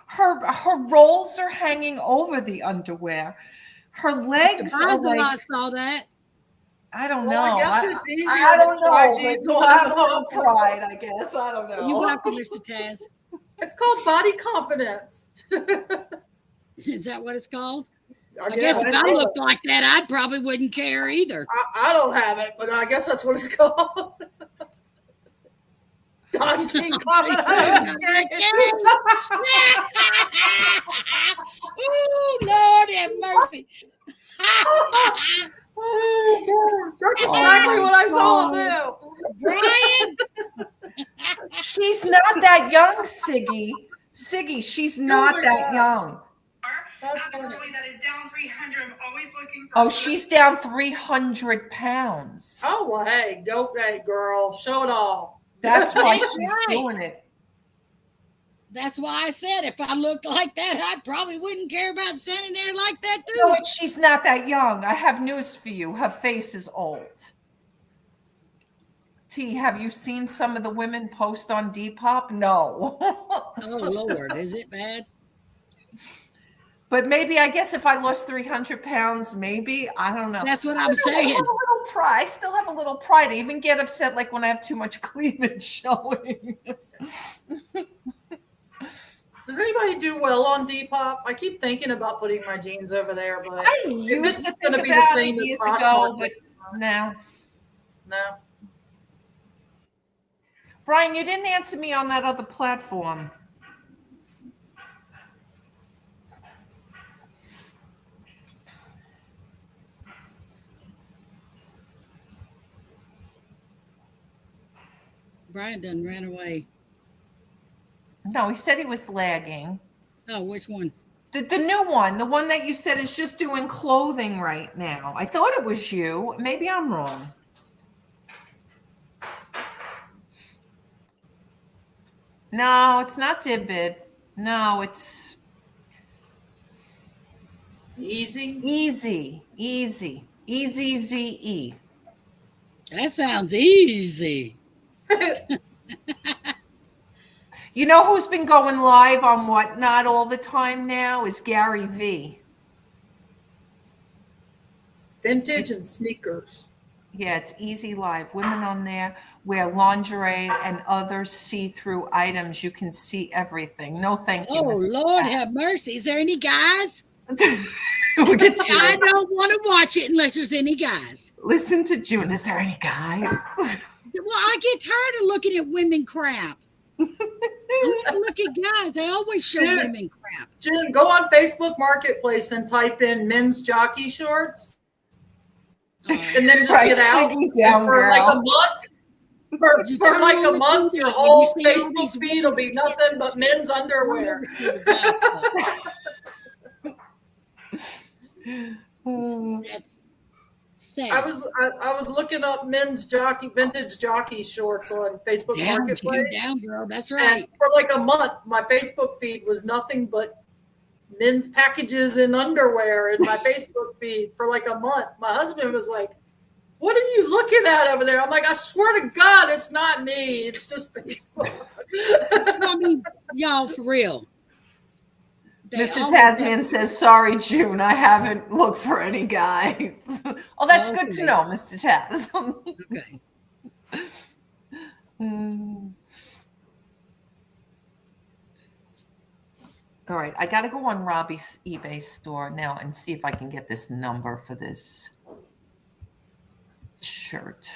Her rolls are hanging over the underwear. Her legs are Surprised that I like, saw that. I don't Well, know. I guess it's easier I don't to try know. jeans But on you have and a little off. pride, I guess. I don't know. You're welcome, Mr. Taz. It's called body confidence. Is that what it's called? I I guess if I looked like that, I probably wouldn't care either. I don't have it, but I guess that's what it's called. Dodging confidence. Oh, Lord have mercy. Oh, that's exactly what I saw too. Brian, She's not that young, Siggy. Siggy, she's not my that God. young. That's I'm a funny. girlie that is down 300. I'm always looking for. Oh, she's down 300 pounds. Oh well, hey, go, hey, girl, show it all. That's why That's she's right. doing it. that's why I said if I looked like that, I probably wouldn't care about standing there like that too. No, she's not that young. I have news for you. Her face is old. T, have you seen some of the women post on Depop? No. Oh, Lord, is it bad? But maybe, I guess if I lost 300 pounds, maybe, I don't know. That's what I'm I saying. have a little pride. I still have a little pride. I even get upset like when I have too much cleavage showing. Does anybody do well on Depop? I keep thinking about putting my jeans over there, but I if used this to is think going to be the about same it as years Poshmark, ago, but no. no. Brian, you didn't answer me on that other platform. Brian done ran away. No, he said he was lagging. Oh, which one? The new one, the one that you said is just doing clothing right now. I thought it was you. Maybe I'm wrong. No, it's not Dibbit. No, it's Easy. EZE. That sounds easy. You know who's been going live on Whatnot all the time now is Gary V. Vintage and sneakers. Yeah, it's Easy Live. Women on there wear lingerie and other see-through items. You can see everything. No, thank you, Oh, Mr. Lord Cat. have mercy. Is there any guys? Look at I you. don't want to watch it unless there's any guys. Listen to June. Is there any guys? Well, I get tired of looking at women crap. I want to look at guys. They always show Dude. women crap. Jen, go on Facebook Marketplace and type in men's jockey shorts, All right. and then just Right, get out. sitting down, And for like a girl. month, for You for turn like on a the month, TV your and whole you see all Facebook these feed will be women's nothing tits but and shit. men's underwear. That's sad. I was looking up men's vintage jockey shorts on Facebook Marketplace. Down, girl. That's right. And for like a month, my Facebook feed was nothing but men's packages and underwear in my Facebook feed for like a month. My husband was like, "What are you looking at over there?" I'm like, "I swear to God, it's not me. It's just Facebook." I mean, y'all, for real. Mr. Tasman says, sorry, June, I haven't looked for any guys. Oh, that's good to know, Mr. Taz. Okay. All right, I got to go on Robbie's eBay store now and see if I can get this number for this shirt.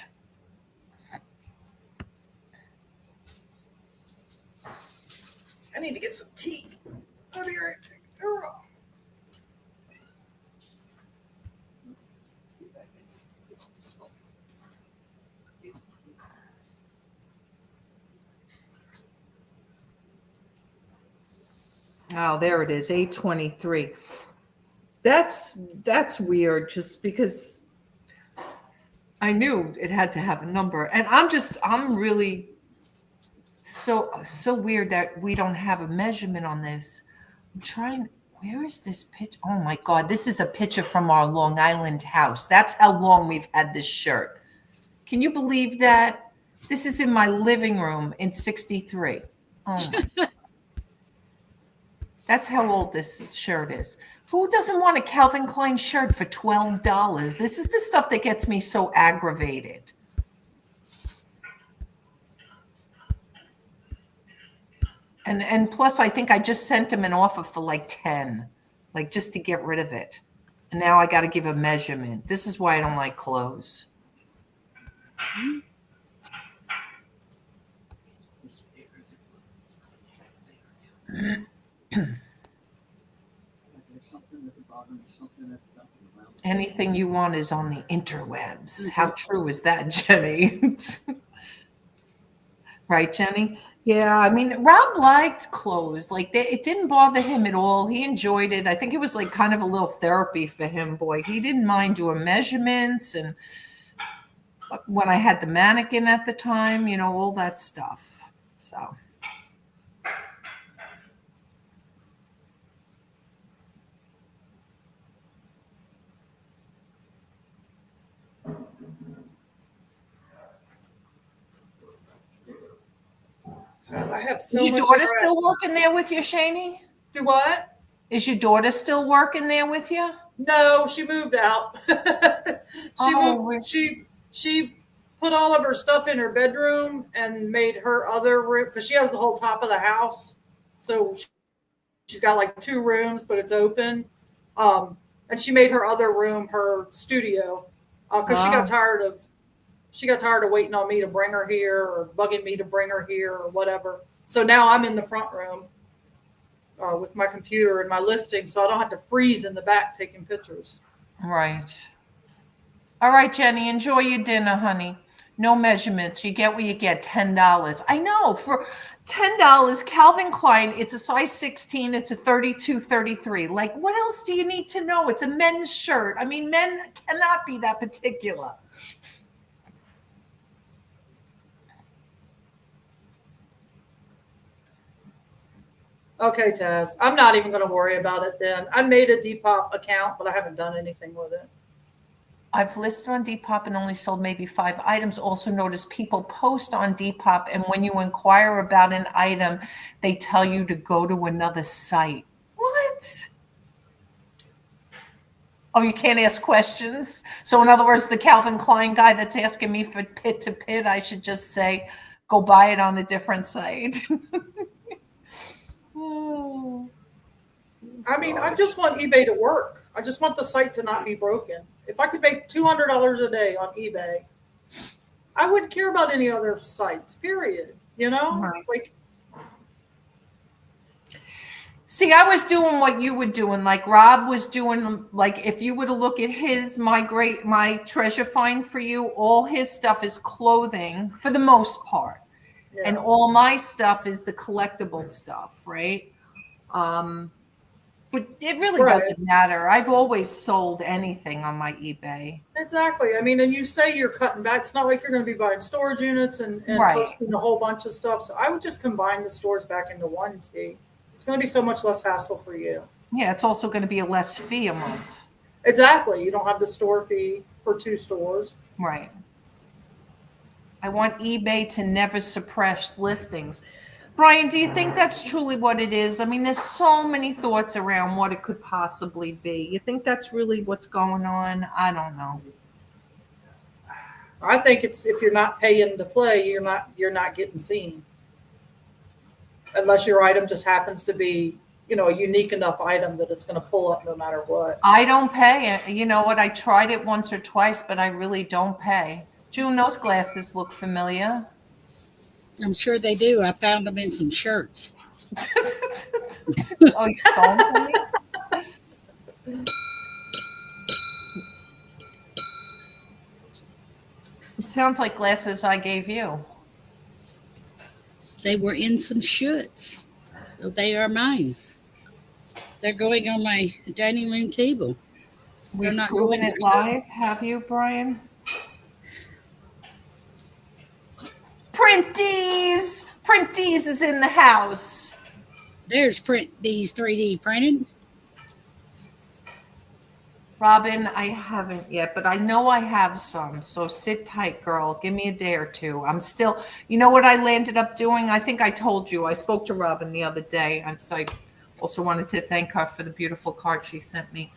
I need to get some tea. I'll be right back. Oh, there it is, 823. That's weird, just because I knew it had to have a number. And I'm really so weird that we don't have a measurement on this. I'm trying, where is this picture? Oh my God, this is a picture from our Long Island house. That's how long we've had this shirt. Can you believe that? This is in my living room in 63. Oh my. That's how old this shirt is. Who doesn't want a Calvin Klein shirt for $12? This is the stuff that gets me so aggravated. And plus, I think I just sent him an offer for like 10, like just to get rid of it. And now I got to give a measurement. This is why I don't like clothes. Anything you want is on the interwebs. How true is that, Jenny? Right, Jenny? Yeah, I mean, Rob liked clothes. Like, it didn't bother him at all. He enjoyed it. I think it was like kind of a little therapy for him, boy. He didn't mind doing measurements, and when I had the mannequin at the time, you know, all that stuff. So. I have so Is your much. daughter still working there with you, Shani? Do what? Is your daughter still working there with you? No, she moved out. She put all of her stuff in her bedroom and made her other room, because she has the whole top of the house. So she's got like 2 rooms, but it's open. And she made her other room her studio, because she got tired of waiting on me to bring her here, or bugging me to bring her here, or whatever. So now I'm in the front room with my computer and my listing, so I don't have to freeze in the back taking pictures. Right. All right, Jenny, enjoy your dinner, honey. No measurements. You get what you get, $10. I know, for $10, Calvin Klein, it's a size 16, it's a 32, 33. Like, what else do you need to know? It's a men's shirt. I mean, men cannot be that particular. Okay, Taz. I'm not even going to worry about it then. I made a Depop account, but I haven't done anything with it. I've listed on Depop and only sold maybe 5 items. Also notice people post on Depop, and when you inquire about an item, they tell you to go to another site. What? Oh, you can't ask questions. So in other words, the Calvin Klein guy that's asking me for pit to pit, I should just say, go buy it on a different site. Oh. I mean, I just want eBay to work. I just want the site to not be broken. If I could make $200 a day on eBay, I wouldn't care about any other sites, period. You know, Right. like, See, I was doing what you were doing, like Rob was doing. Like, if you were to look at my treasure find for you, all his stuff is clothing for the most part. And yeah. all my stuff is the collectible stuff, right? But it really Right. doesn't matter. I've always sold anything on my eBay. Exactly. I mean, and you say you're cutting back. It's not like you're going to be buying storage units and Right. posting a whole bunch of stuff. So I would just combine the stores back into one T. It's going to be so much less hassle for you. Yeah, it's also going to be a less fee a month. Exactly. You don't have the store fee for 2 stores. Right. I want eBay to never suppress listings. Brian, do you think that's truly what it is? I mean, there's so many thoughts around what it could possibly be. You think that's really what's going on? I don't know. I think it's if you're not paying to play, you're not getting seen. Unless your item just happens to be, a unique enough item that it's going to pull up no matter what. I don't pay. You know what? I tried it once or twice, but I really don't pay. June, those glasses look familiar. I'm sure they do. I found them in some shirts. Oh, you stole them from me? It sounds like glasses I gave you. They were in some shirts. So they are mine. They're going on my dining room table. They're We've not proven going it there. live, have you, Brian? Printies! Printies is in the house. There's these 3D printed. Robin, I haven't yet, but I know I have some. So sit tight, girl. Give me a day or two. I'm still, you know what I landed up doing? I think I told you. I spoke to Robin the other day. I also wanted to thank her for the beautiful card she sent me.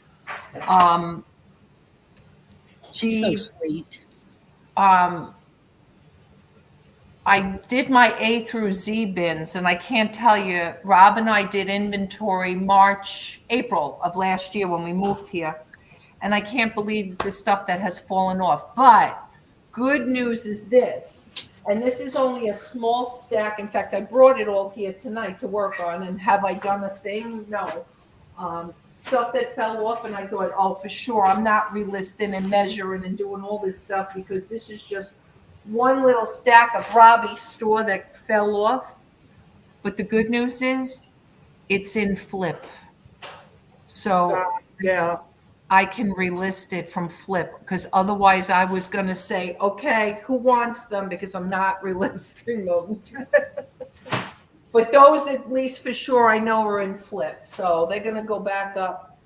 She's so sweet. I did my A through Z bins, and I can't tell you, Rob and I did inventory April of last year when we moved here. And I can't believe the stuff that has fallen off. But good news is this, and this is only a small stack. In fact, I brought it all here tonight to work on. And have I done a thing? No. Stuff that fell off, and I thought, oh, for sure, I'm not relisting and measuring and doing all this stuff because this is just one little stack of Robbie's store that fell off. But the good news is it's in flip. So Yeah. I can relist it from flip because otherwise I was going to say, okay, who wants them? Because I'm not relisting them. But those, at least for sure, I know are in flip. So they're going to go back up.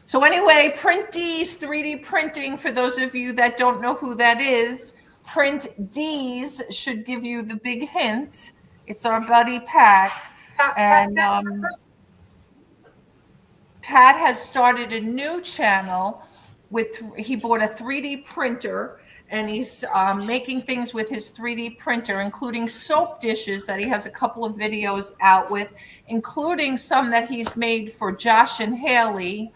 So anyway, Printies 3D printing, for those of you that don't know who that is, Print D's should give you the big hint. It's our buddy Pat. And Pat has started a new channel he bought a 3D printer, and he's making things with his 3D printer, including soap dishes that he has a couple of videos out with, including some that he's made for Josh and Haley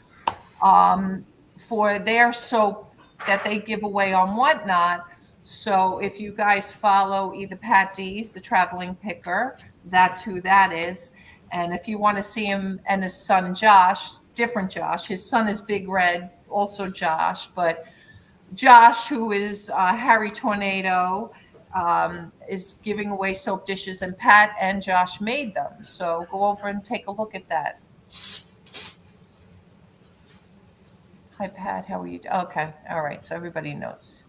for their soap that they give away on Whatnot. So if you guys follow either Pat D's, the traveling picker, that's who that is. And if you want to see him and his son Josh, different Josh, his son is Big Red, also Josh, but Josh, who is Harry Tornado, is giving away soap dishes, and Pat and Josh made them. So go over and take a look at that. Hi, Pat. How are you? Okay. All right. So everybody knows.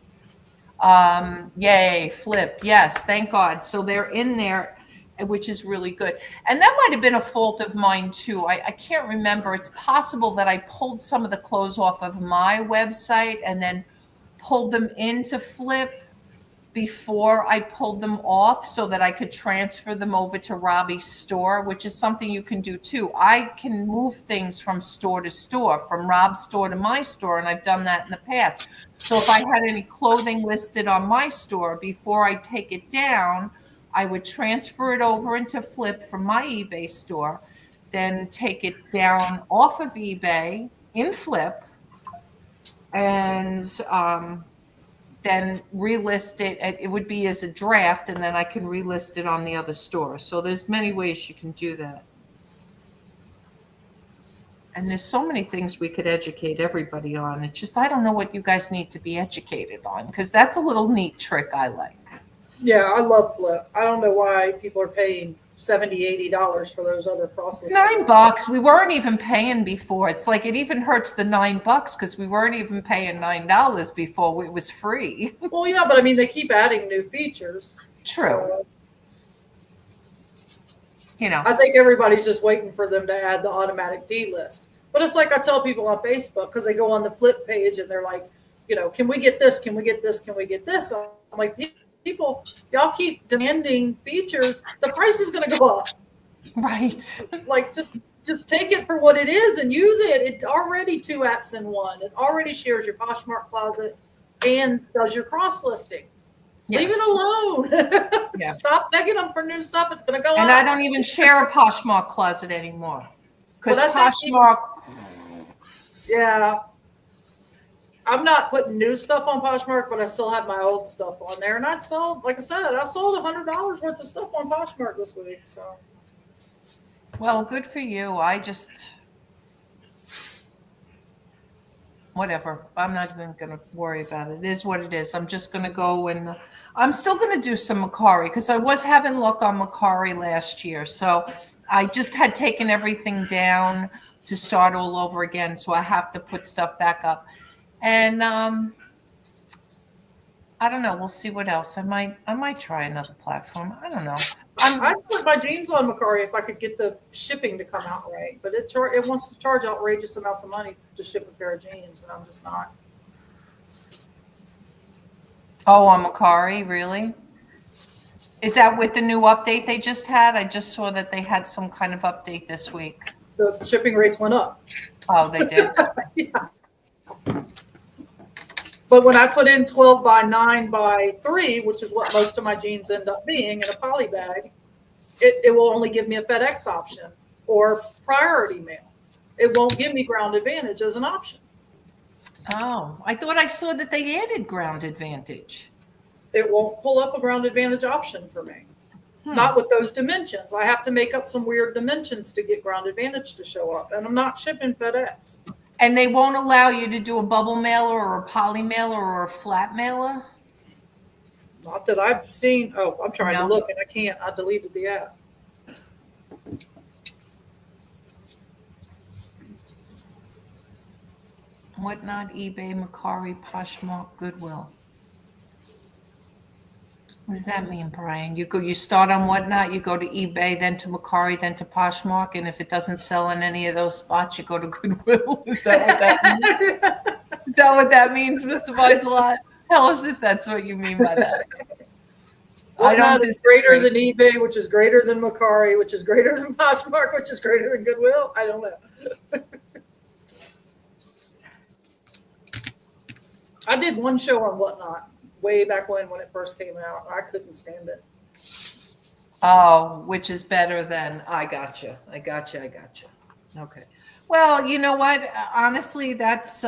Yay. Flip. Yes. Thank God. So they're in there, which is really good. And that might have been a fault of mine too. I can't remember. It's possible that I pulled some of the clothes off of my website and then pulled them into Flip. before I pulled them off so that I could transfer them over to Robbie's store, which is something you can do too. I can move things from store to store, from Rob's store to my store, and I've done that in the past. So if I had any clothing listed on my store, before I take it down, I would transfer it over into Flip from my eBay store, then take it down off of eBay in Flip, and then relist it. It would be as a draft, and then I can relist it on the other store. So there's many ways you can do that. And there's so many things we could educate everybody on. It's just, I don't know what you guys need to be educated on, because that's a little neat trick I like. Yeah, I love Flip. I don't know why people are paying $70, $80 for those other crosses. It's $9. We weren't even paying before. It's like, it even hurts the $9 because we weren't even paying $9 before. It was free. Well, yeah, but I mean, they keep adding new features. True. So, you know, I think everybody's just waiting for them to add the automatic delist. But it's like I tell people on Facebook, because they go on the Flip page and they're like, you know, can we get this? Can we get this? Can we get this? I'm like, people, y'all keep demanding features, the price is going to go up. right. Like, just take it for what it is and use it. It's already 2 apps in one. It already shares your Poshmark closet and does your cross listing. Yes. Leave it alone. Yeah. Stop begging them for new stuff. It's going to go And up. I don't even share a Poshmark closet anymore, because Well, that's Poshmark. Yeah. I'm not putting new stuff on Poshmark, but I still have my old stuff on there. And I sold, like I said, I sold $100 worth of stuff on Poshmark this week. So, Well, good for you. I just, whatever. I'm not even going to worry about it. It is what it is. I'm just going to go, and I'm still going to do some Macari, because I was having luck on Macari last year. So I just had taken everything down to start all over again. So I have to put stuff back up. And I don't know. We'll see what else. I might try another platform. I don't know. I'd put my jeans on Macari if I could get the shipping to come out right. But it wants to charge outrageous amounts of money to ship a pair of jeans, and I'm just not. Oh, on Macari, really? Is that with the new update they just had? I just saw that they had some kind of update this week. The shipping rates went up. Oh, they did? Yeah. But when I put in 12 by 9 by 3, which is what most of my jeans end up being in a poly bag, it will only give me a FedEx option or priority mail. It won't give me Ground Advantage as an option. Oh, I thought I saw that they added Ground Advantage. It won't pull up a Ground Advantage option for me. Not with those dimensions. I have to make up some weird dimensions to get Ground Advantage to show up. And I'm not shipping FedEx. And they won't allow you to do a bubble mailer or a poly mailer or a flat mailer? Not that I've seen. Oh, I'm trying to No. look and I can't. I deleted the app. Whatnot, eBay, Macari, Poshmark, Goodwill. What does that mean, Brian? You start on Whatnot, you go to eBay, then to Macari, then to Poshmark, and if it doesn't sell in any of those spots, you go to Goodwill. Is that what that means? Is that what that means, Mr. Weiselot? Tell us if that's what you mean by that. Whatnot is greater than eBay, which is greater than Macari, which is greater than Poshmark, which is greater than Goodwill. I don't know. I did one show on Whatnot way back when it first came out. I couldn't stand it. Oh, which is better than, I gotcha. Okay. Well, you know what? Honestly, that's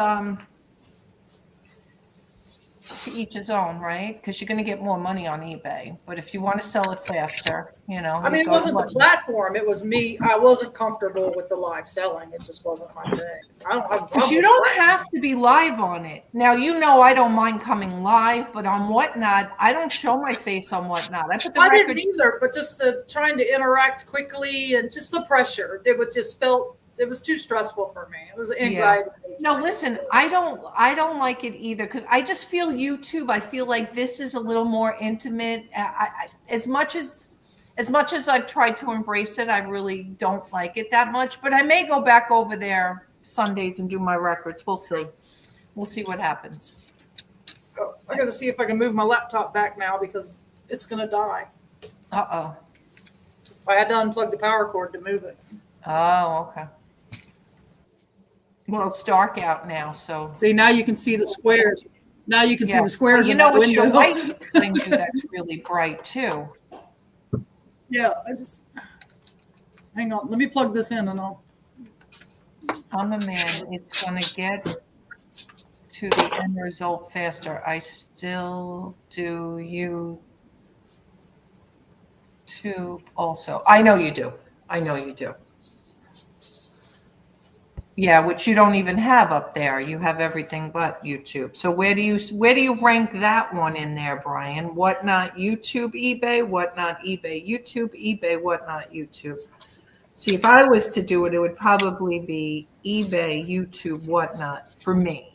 to each his own, right? Because you're going to get more money on eBay. But if you want to sell it faster, you know. I mean, it wasn't the platform. It was me. I wasn't comfortable with the live selling. It just wasn't my thing. I don't have a problem But you with don't that. have to be live on it. Now, you know I don't mind coming live, but on Whatnot, I don't show my face on Whatnot. I put the I records. didn't either, but just the trying to interact quickly and just the pressure. It would just felt it was too stressful for me. It was anxiety. No, listen, I don't like it either, because I just feel YouTube. I feel like this is a little more intimate. As much as I've tried to embrace it, I really don't like it that much. But I may go back over there Sundays and do my records. We'll see. We'll see what happens. I got to see if I can move my laptop back now because it's going to die. Uh-oh. I had to unplug the power cord to move it. Oh, okay. Well, it's dark out now, so. See, now you can see the squares. Now you can see the Yes. squares Well, you in know that what your window. white behind you that's really bright too. Yeah, hang on. Let me plug this in and I'll. I'm a man. It's going to get to the end result faster. I still do YouTube also. I know you do. I know you do. Yeah, which you don't even have up there. You have everything but YouTube. So where do you rank that one in there, Brian? Whatnot YouTube, eBay, whatnot eBay, YouTube, eBay, whatnot YouTube. See, if I was to do it, it would probably be eBay, YouTube, whatnot for me.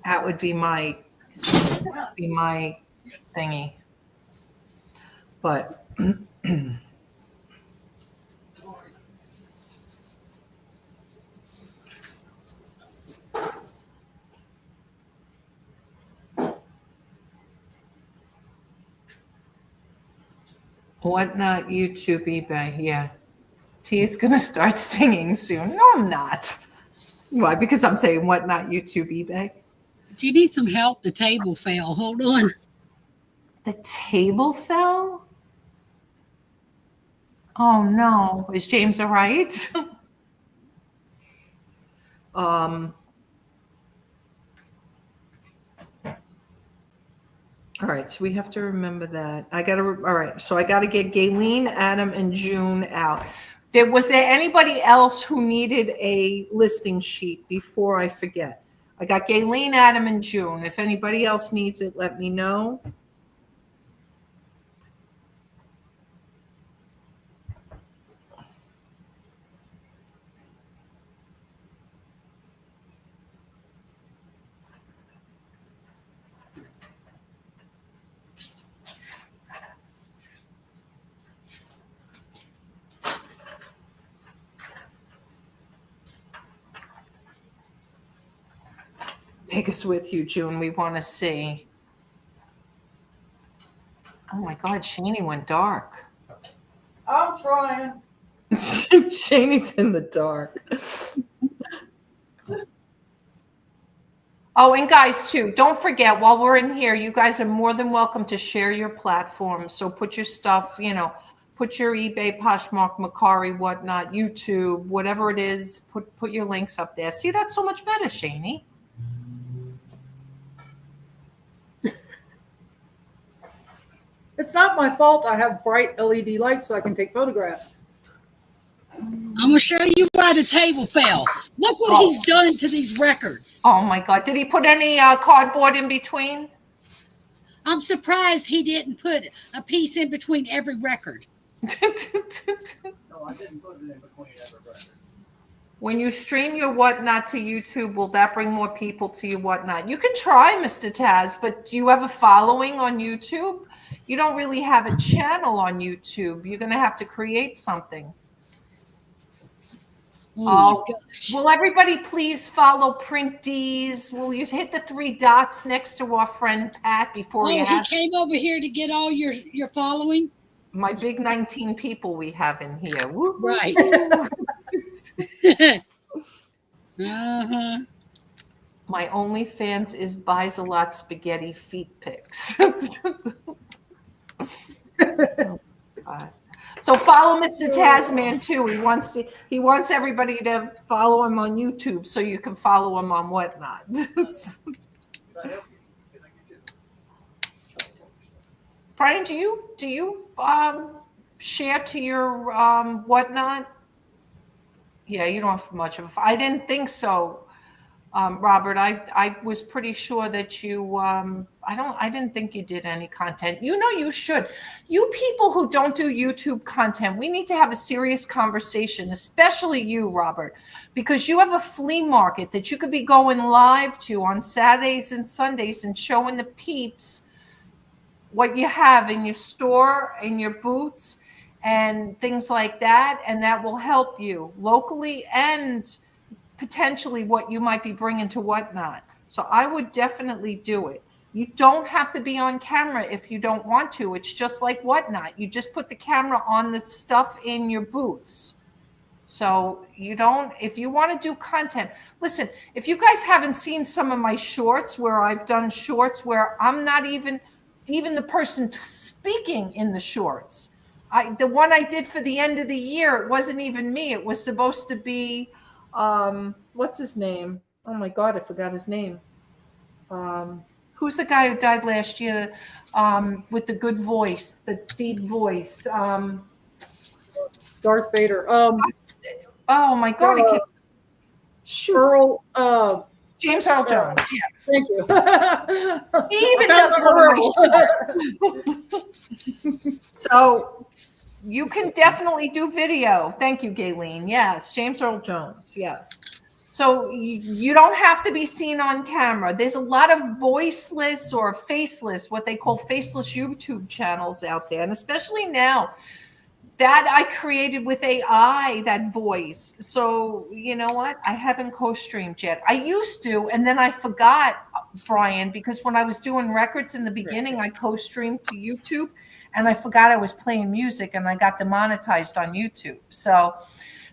That would be my thingy. But whatnot, YouTube, eBay, yeah. T's gonna start singing soon. No, I'm not. Why? Because I'm saying whatnot, YouTube, eBay. Do you need some help? The table fell. Hold on. The table fell? Oh no. Is James all right? All right, so we have to remember that. All right, so I gotta get Gayleen, Adam, and June out. Was there anybody else who needed a listing sheet before I forget? I got Gayleen, Adam, and June. If anybody else needs it, let me know. Take us with you, June. We want to see. Oh my God, Shani went dark. I'm trying. Shani's in the dark. Oh, and guys, too, don't forget, while we're in here, you guys are more than welcome to share your platforms. So put your stuff, put your eBay, Poshmark, Macari, whatnot, YouTube, whatever it is, put your links up there. See, that's so much better, Shani. It's not my fault I have bright LED lights so I can take photographs. I'm going to show you why the table fell. Look what he's done to these records. Oh, my God. Did he put any cardboard in between? I'm surprised he didn't put a piece in between every record. No, I didn't put it in between every record. When you stream your whatnot to YouTube, will that bring more people to your whatnot? You can try, Mr. Taz, but do you have a following on YouTube? You don't really have a channel on YouTube. You're going to have to create something. Oh, will everybody please follow Print D's? Will you hit the 3 dots next to our friend Pat before he came over here to get all your following? My big 19 people we have in here. Woo-hoo. Right. Uh-huh. My OnlyFans is buys a lot spaghetti feet pics. So follow Mr. Tasman too. He wants everybody to follow him on YouTube so you can follow him on whatnot. Brian, do you share to your whatnot? Yeah, you don't have much of. I didn't think so, Robert. I was pretty sure that you. I didn't think you did any content. You should. You people who don't do YouTube content, we need to have a serious conversation, especially you, Robert, because you have a flea market that you could be going live to on Saturdays and Sundays and showing the peeps what you have in your store, in your booths, and things like that, and that will help you locally and potentially what you might be bringing to whatnot. So I would definitely do it. You don't have to be on camera if you don't want to. It's just like Whatnot. You just put the camera on the stuff in your boots. So you don't, if you want to do content, listen, if you guys haven't seen some of my shorts where I've done shorts where I'm not even the person speaking in the shorts. The one I did for the end of the year, it wasn't even me. It was supposed to be, what's his name? Oh my God, I forgot his name. Who's the guy who died last year with the good voice, the deep voice? Darth Vader. Oh my God, I can't. Shoot. Earl. James Earl Jones. Yeah. Thank you. He even does one of my shorts. So you can definitely do video. Thank you, Gayleen. Yes, James Earl Jones. Yes. So you don't have to be seen on camera. There's a lot of voiceless or faceless, what they call faceless YouTube channels out there. And especially now that I created with AI, that voice. So you know what? I haven't co-streamed yet. I used to, and then I forgot, Brian, because when I was doing records in the beginning, I co-streamed to YouTube and I forgot I was playing music and I got demonetized on YouTube. So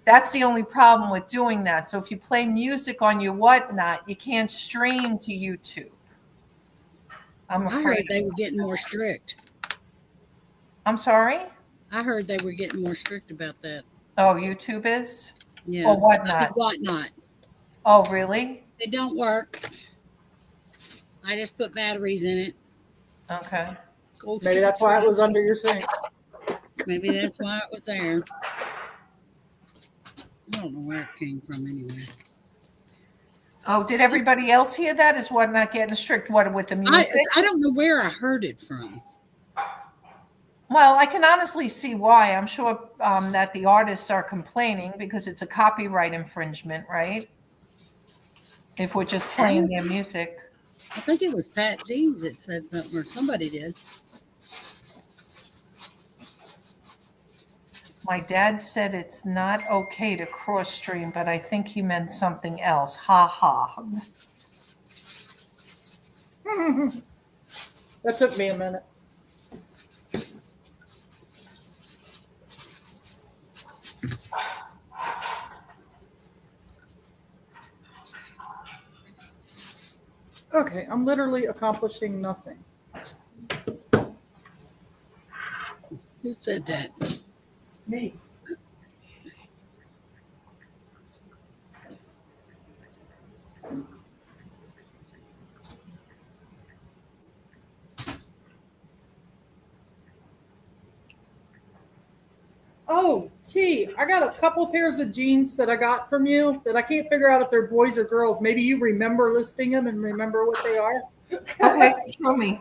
that's the only problem with doing that. So if you play music on your Whatnot, you can't stream to YouTube. I'm I heard afraid. they were getting more strict. I'm sorry? I heard they were getting more strict about that. Oh, YouTube is? Yeah. Or Whatnot? Whatnot. Oh, really? They don't work. I just put batteries in it. Okay. Maybe that's why it was under your sink. Maybe that's why it was there. I don't know where it came from anyway. Oh, did everybody else hear that? Is Whatnot getting strict? What with the music? I don't know where I heard it from. Well, I can honestly see why. I'm sure that the artists are complaining because it's a copyright infringement, right? If we're just playing their music. I think it was Pat Dees that said something, or somebody did. My dad said it's not okay to cross stream, but I think he meant something else. Ha ha. That took me a minute. Okay, I'm literally accomplishing nothing. Who said that? Me. Oh, T, I got a couple pairs of jeans that I got from you that I can't figure out if they're boys or girls. Maybe you remember listing them and remember what they are. Okay, show me.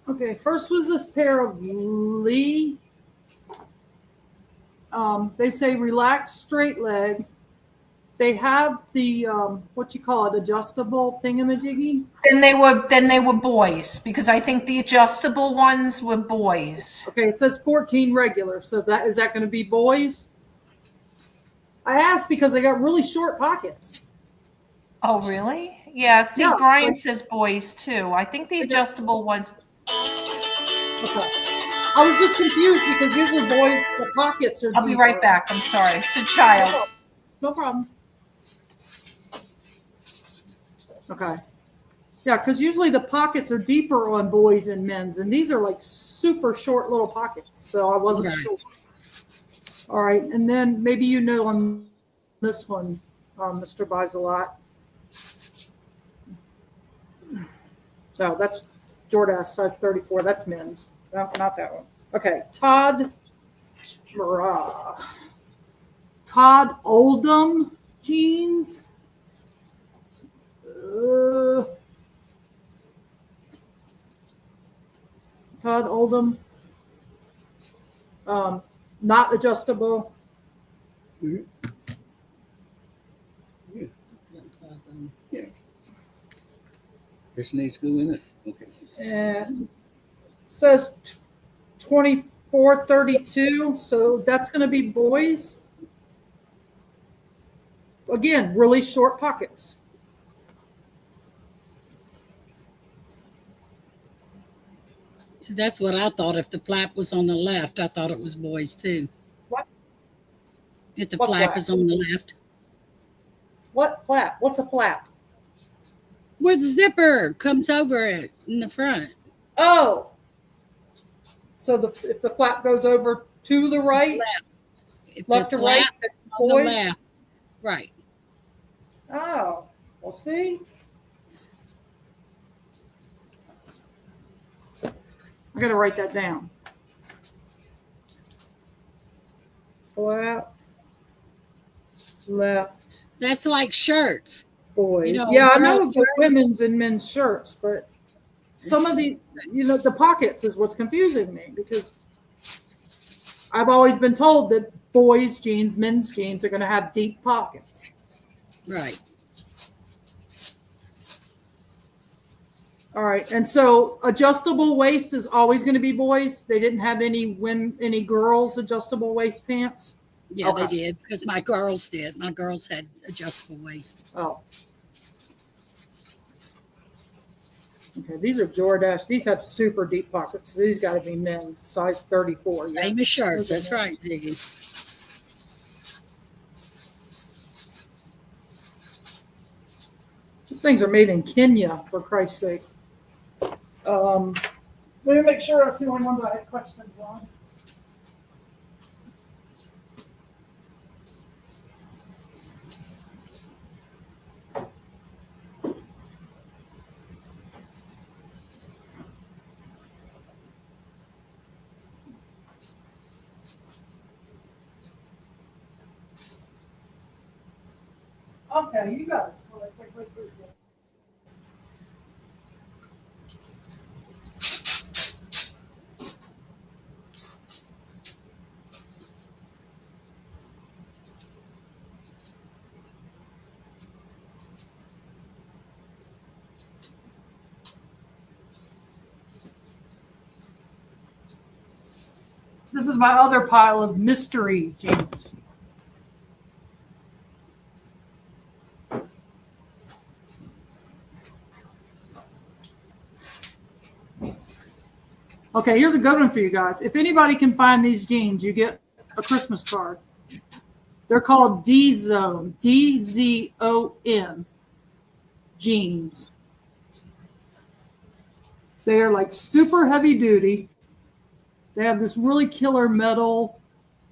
Okay, first was this pair of Lee. They say relaxed straight leg. They have the what you call it, adjustable thingamajiggy. Then they were boys because I think the adjustable ones were boys. Okay, it says 14 regular. So is that going to be boys? I asked because they got really short pockets. Oh, really? Yeah. See, Yeah, Brian like- says boys too. I think the adjustable ones. Okay. I was just confused because usually boys, the pockets are I'll be deeper. right back. I'm sorry. It's a child. No problem. Okay. Yeah, because usually the pockets are deeper on boys and men's, and these are like super short little pockets. So I wasn't Right. sure. All right, and then maybe you know on this one, Mr. Buys a Lot. So that's Jordache size 34. That's men's. No, not that one. Okay, Todd Oldham jeans. Todd Oldham. Not adjustable. Mhm. Yeah. This needs to go in it. Okay. And says 2432, so that's going to be boys. Again, really short pockets. So that's what I thought. If the flap was on the left, I thought it was boys too. What? If the What flap flap? is on the left. What flap? What's a flap? Where the zipper comes over it in the front. Oh, so if the flap goes over to the right, If left the to right, flap that's on the boys. left. Right. Oh, we'll see. I got to write that down. Flap, left, That's like shirts. boys. You know, Yeah, I know girls- the women's and men's shirts, but some of these, the pockets is what's confusing me because I've always been told that boys' jeans, men's jeans are going to have deep pockets. Right. All right, and so adjustable waist is always going to be boys. They didn't have any girls adjustable waist pants. Yeah, Okay. they did because my girls did. My girls had adjustable waist. Oh, okay. These are Jordache. These have super deep pockets. These got to be men's, size 34. Yeah. Same as shirts. Those are That's nice. right, Ziggy. These things are made in Kenya, for Christ's sake. Let me make sure that's the only ones I had questions on. Okay, you got it. Wait. This is my other pile of mystery jeans. Okay, here's a good one for you guys. If anybody can find these jeans, you get a Christmas card. They're called D-Zone, D-Z-O-N jeans. They are like super heavy duty. They have this really killer metal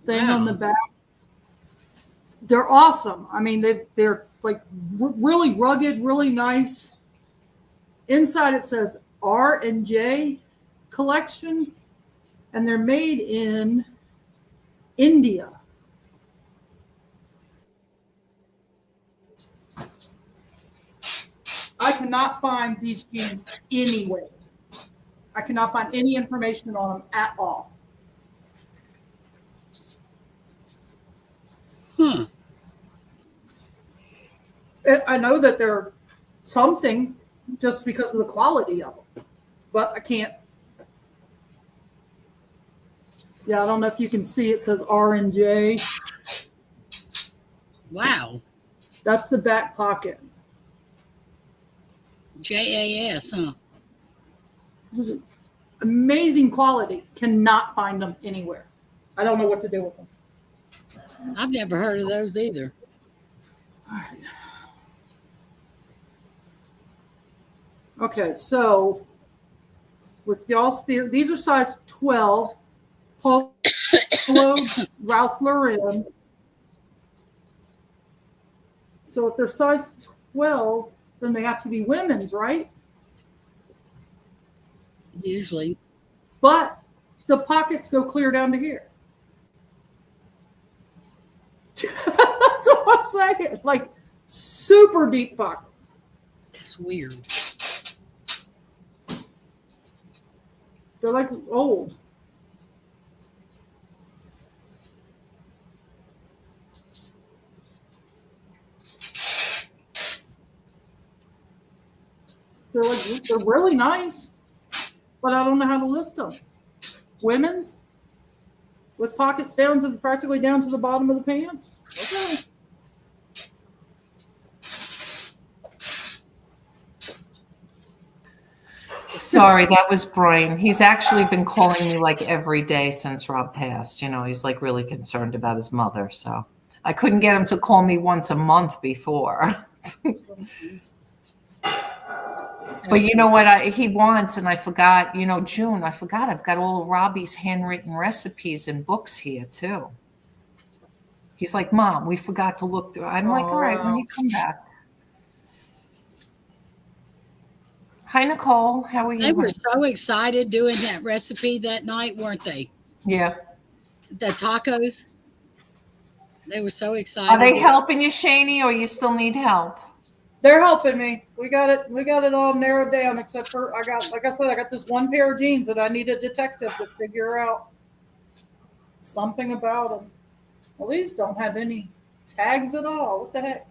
thing on the back. They're awesome. I mean, they're like really rugged, really nice. Inside it says R&J collection, and they're made in India. I cannot find these jeans anywhere. I cannot find any information on them at all. Huh. I know that they're something just because of the quality of them, but I can't. Yeah, I don't know if you can see. It says R&J. Wow. That's the back pocket. JAS, huh? This is amazing quality. Cannot find them anywhere. I don't know what to do with them. I've never heard of those either. All right. Okay, so with y'all steer, these are size 12. Polo, Ralph Lauren. So if they're size 12, then they have to be women's, right? Usually. But the pockets go clear down to here. That's what I'm saying? Like super deep pockets. That's weird. They're like old. They're really nice, but I don't know how to list them. Women's with pockets down to practically down to the bottom of the pants. Okay. Sorry, that was Brian. He's actually been calling me like every day since Rob passed. You know, he's like really concerned about his mother. So I couldn't get him to call me once a month before. But you know what he wants, and I forgot, you know, June, I forgot I've got all of Robbie's handwritten recipes and books here too. He's like, Mom, we forgot to look through. I'm like, all right, when you come back. Hi, Nicole. How are you? They were so excited doing that recipe that night, weren't they? Yeah. The tacos. They were so excited. Are they helping you, Shani, or you still need help? They're helping me. We got it all narrowed down, except for I got this one pair of jeans that I need a detective to figure out something about them. Well, these don't have any tags at all. What the heck?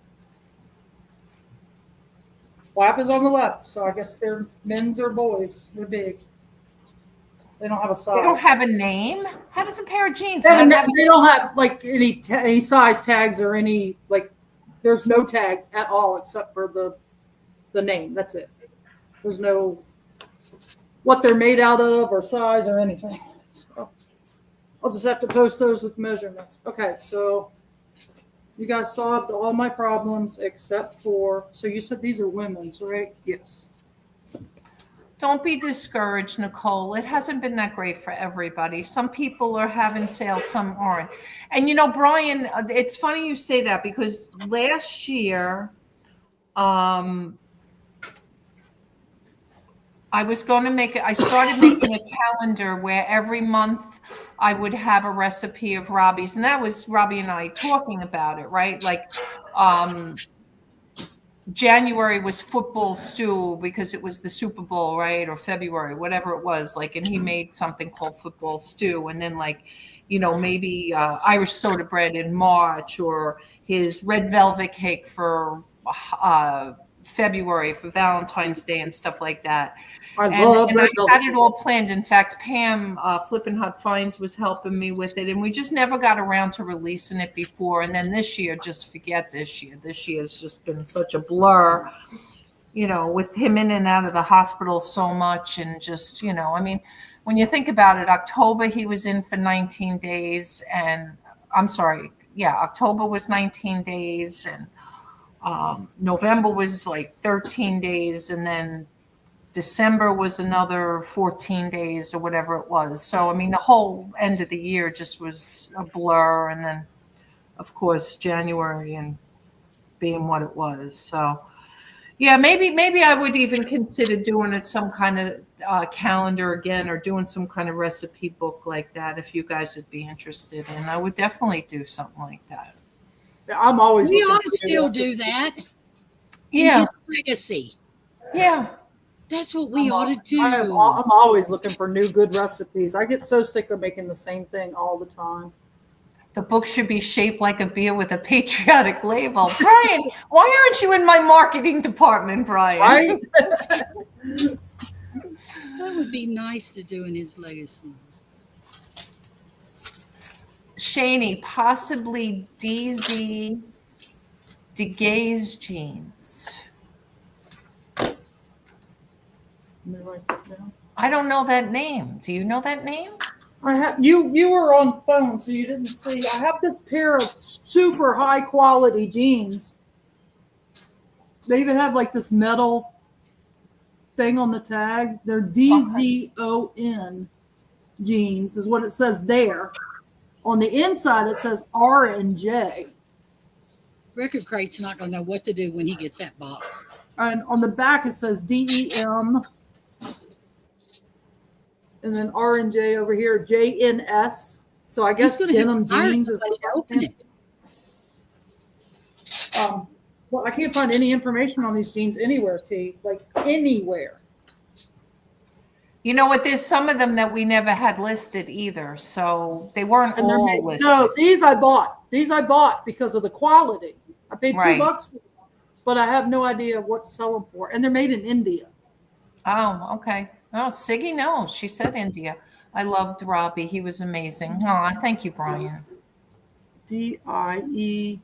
Flap is on the left, so I guess they're men's or boys. They're big. They don't have a size. They don't have a name? How does a pair of jeans They don't have like any size tags or any like. There's no tags at all except for the name. That's it. There's no what they're made out of or size or anything. So I'll just have to post those with measurements. Okay, so you guys solved all my problems except for, so you said these are women's, right? Yes. Don't be discouraged, Nicole. It hasn't been that great for everybody. Some people are having sales, some aren't. And you know, Brian, it's funny you say that because last year, I started making a calendar where every month I would have a recipe of Robbie's. And that was Robbie and I talking about it, right? Like, January was football stew because it was the Super Bowl, right? Or February, whatever it was. Like, and he made something called football stew. And then like, you know, maybe Irish soda bread in March, or his red velvet cake for February for Valentine's Day and stuff like that. I had it all planned. In fact, Pam Flippin' Hot Finds was helping me with it, and we just never got around to releasing it before. And then this year, just forget this year. This year's just been such a blur, you know, with him in and out of the hospital so much, and just, you know, I mean, when you think about it, October he was in for 19 days, and October was 19 days, and November was like 13 days, and then December was another 14 days or whatever it was. So, I mean, the whole end of the year just was a blur. And then, of course, January and being what it was. So, yeah, maybe I would even consider doing it some kind of calendar again, or doing some kind of recipe book like that if you guys would be interested in. I would definitely do something like that. I'm always. We ought to still do that. Yeah. His legacy. Yeah. That's what we ought to do. I'm always looking for new good recipes. I get so sick of making the same thing all the time. The book should be shaped like a beer with a patriotic label. Brian, why aren't you in my marketing department, Brian? Right? That would be nice to do in his legacy. Shani, possibly DZ DeGay's jeans. I don't know that name. Do you know that name? I have you were on phone, so you didn't see. I have this pair of super high quality jeans. They even have like this metal thing on the tag. They're DZON jeans, is what it says there. On the inside, it says R&J. Record Crate's not going to know what to do when he gets that box. And on the back, it says DEM. And then R&J over here, JNS. So I guess denim jeans is open it. Well, I can't find any information on these jeans anywhere, T. Like anywhere. You know what? There's some of them that we never had listed either, so they weren't And they're all made, listed. no, these I bought. These I bought because of the quality. I paid Right. $2 for them, but I have no idea what to sell them for. And they're made in India. Oh, okay. Oh, Siggy knows. She said India. I loved Robbie. He was amazing. Oh, thank you, Brian. DIE.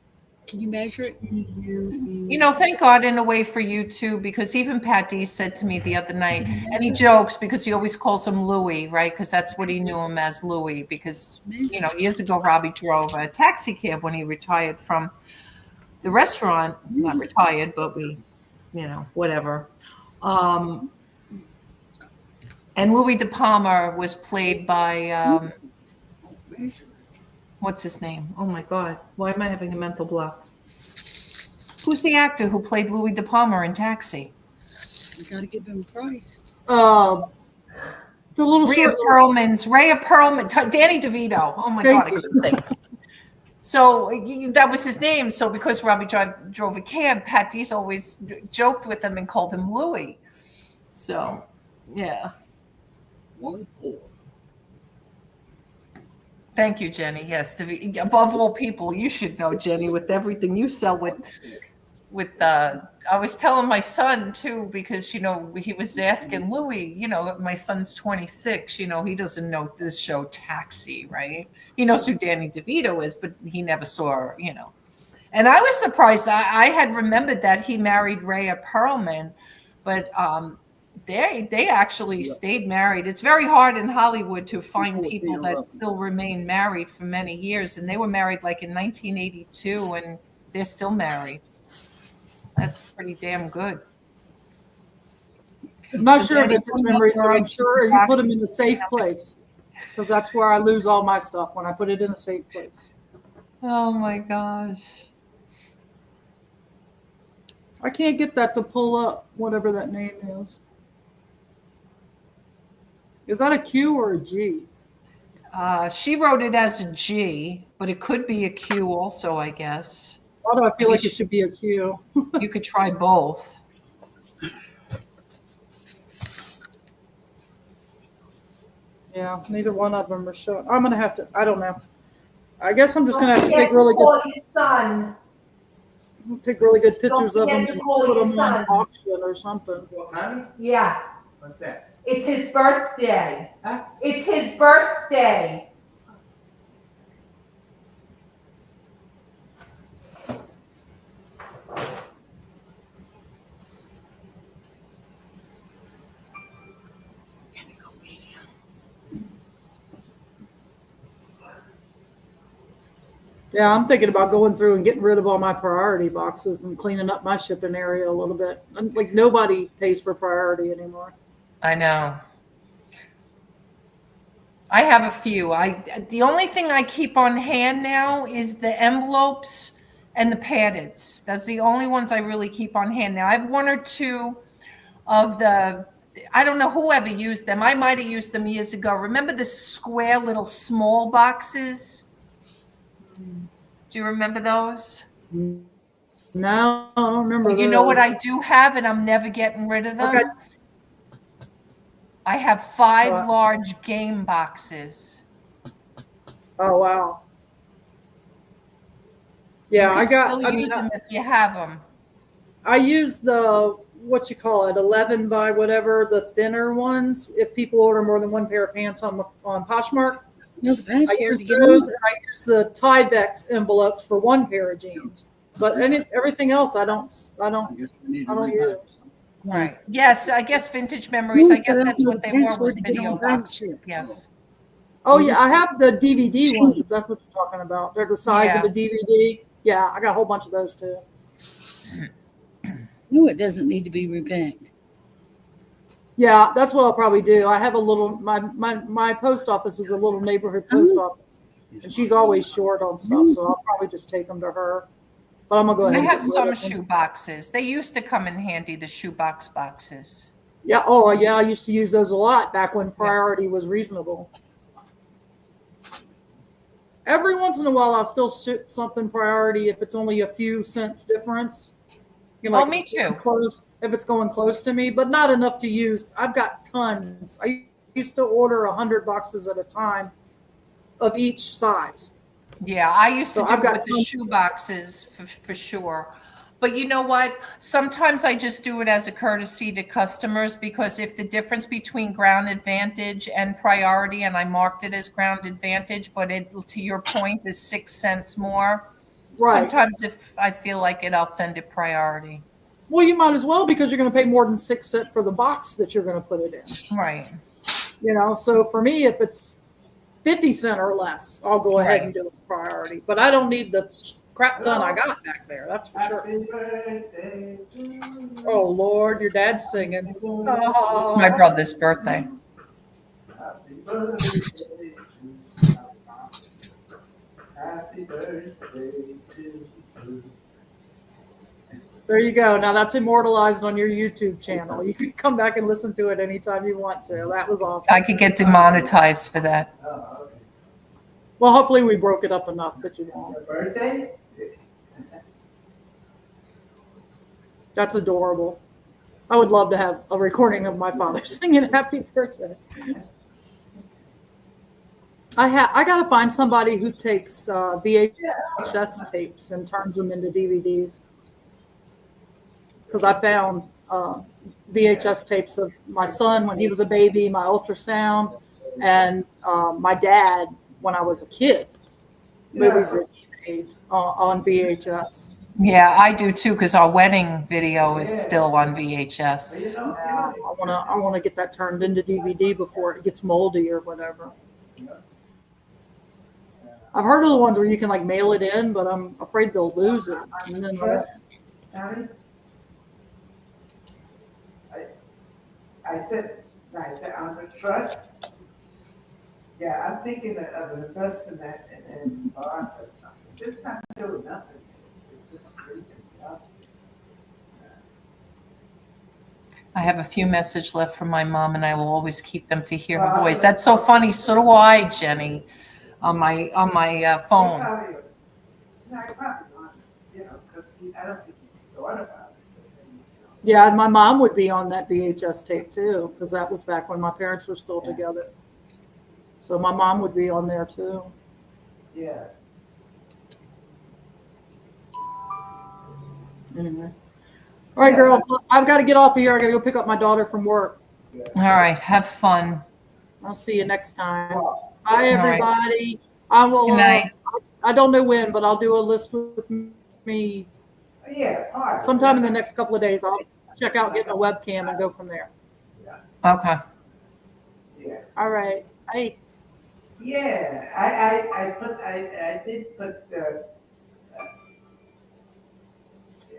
Can you measure it? You know, thank God in a way for you too, because even Pat D said to me the other night, and he jokes because he always calls him Louis, right? Because that's what he knew him as, Louis. Because, you know, years ago, Robbie drove a taxi cab when he retired from the restaurant. Not retired, but we, you know, whatever. And Louis De Palma was played by, what's his name? Oh my God. Why am I having a mental block? Who's the actor who played Louis De Palma in Taxi? You got to give him a price. The little Rhea Perlman, Danny DeVito. Oh my God, I couldn't think. So that was his name. So because Robbie drove a cab, Pat Dees always joked with him and called him Louis. So, yeah. 1-4. Thank you, Jenny. Yes, above all people, you should know, Jenny, with everything you sell I was telling my son too, because, you know, he was asking Louis, you know, my son's 26, you know, he doesn't know this show Taxi, right? He knows who Danny DeVito is, but he never saw, you know. And I was surprised. I had remembered that he married Rhea Perlman, but they actually stayed married. It's very hard in Hollywood to find people that still remain married for many years. And they were married like in 1982, and they're still married. That's pretty damn good. I'm not sure of vintage memories, but I'm sure you put them in a safe place, because that's where I lose all my stuff, when I put it in a safe place. Oh my gosh. I can't get that to pull up, whatever that name is. Is that a Q or a G? She wrote it as a G, but it could be a Q also, I guess. Why do I feel like it should be a Q? You could try both. Yeah, neither one of them are showing. I'm going to have to, I don't know. I guess I'm just going to have to take really good, take really good pictures of them and put them on auction or something. Yeah. What's that? It's his birthday. Huh? It's his birthday. Yeah, I'm thinking about going through and getting rid of all my priority boxes and cleaning up my shipping area a little bit. Like nobody pays for priority anymore. I know. I have a few. The only thing I keep on hand now is the envelopes and the paddeds. That's the only ones I really keep on hand now. I have one or two of I don't know whoever used them. I might have used them years ago. Remember the square little small boxes? Do you remember those? No, I don't remember those. You know what I do have, and I'm never getting rid of them? Okay. I have 5 large game boxes. Oh, wow. Yeah, I still use them if you have them. I use the, what you call it, 11 by whatever, the thinner ones. If people order more than one pair of pants on Poshmark, No, the I password use to get those, on. and I use the Tyvek envelopes for one pair of jeans. But everything else, I don't use. Right. Yes, I guess vintage memories. I guess that's what they were, was video boxes. Yes. Oh yeah, I have the DVD ones, if that's what you're talking about. They're the size of a DVD. Yeah, I got a whole bunch of those too. No, it doesn't need to be repacked. Yeah, that's what I'll probably do. I have a little, my post office is a little neighborhood post office, and she's always short on stuff, so I'll probably just take them to her. But I'm gonna go ahead. I and have get rid some of them. shoe boxes. They used to come in handy, the shoebox boxes. Yeah. Oh yeah, I used to use those a lot back when priority was reasonable. Every once in a while, I'll still ship something priority if it's only a few cents difference. You know, Oh, like me if it's going too. close, if it's going close to me, but not enough to use. I've got tons. I used to order 100 boxes at a time of each size. Yeah, I used to So do I've it got with the tons. shoe boxes for sure. But you know what? Sometimes I just do it as a courtesy to customers because if the difference between ground advantage and priority, and I marked it as ground advantage, but it, to your point, is 6 cents more. Right. Sometimes if I feel like it, I'll send it priority. Well, you might as well because you're going to pay more than 6 cents for the box that you're going to put it in. Right. You know, so for me, if it's 50 cents or less, I'll go ahead Right. and do it priority. But I don't need the crap ton I got back there. That's for sure. Happy birthday to you. Oh Lord, your dad's singing. It's my brother's birthday. Happy birthday to you. Happy birthday to you. There you go. Now that's immortalized on your YouTube channel. You can come back and listen to it anytime you want to. That was awesome. I could get demonetized for that. Oh, okay. Well, hopefully we broke it up enough that you won't. Your birthday? That's adorable. I would love to have a recording of my father singing happy birthday. I got to find somebody who takes VHS tapes and turns them into DVDs. Because I found VHS tapes of my son when he was a baby, my ultrasound, and my dad when I was a kid. Movies that he made on VHS. Yeah, I do too, because our wedding video is still on VHS. Yeah, I wanna get that turned into DVD before it gets moldy or whatever. I've heard of the ones where you can like mail it in, but I'm afraid they'll lose it. And then I said on the trust. Yeah, I'm thinking of investing that in bond or something. This time doing nothing. It's just crazy. I have a few messages left from my mom, and I will always keep them to hear her voice. That's so funny. So do I, Jenny, on my phone. No, I probably not. You know, because I don't think he thought about it. yeah, and my mom would be on that VHS tape too, because that was back when my parents were still together. So my mom would be on there too. Yeah. Anyway. All right, girl. I've got to get off of here. I got to go pick up my daughter from work. All right, have fun. I'll see you next time. Bye, right. everybody. I will. Good night. I don't know when, but I'll do a list with me Yeah. All right. sometime in the next couple of days. I'll check out getting a webcam and go from there. Okay. Yeah. All right. Hey. Yeah. I did put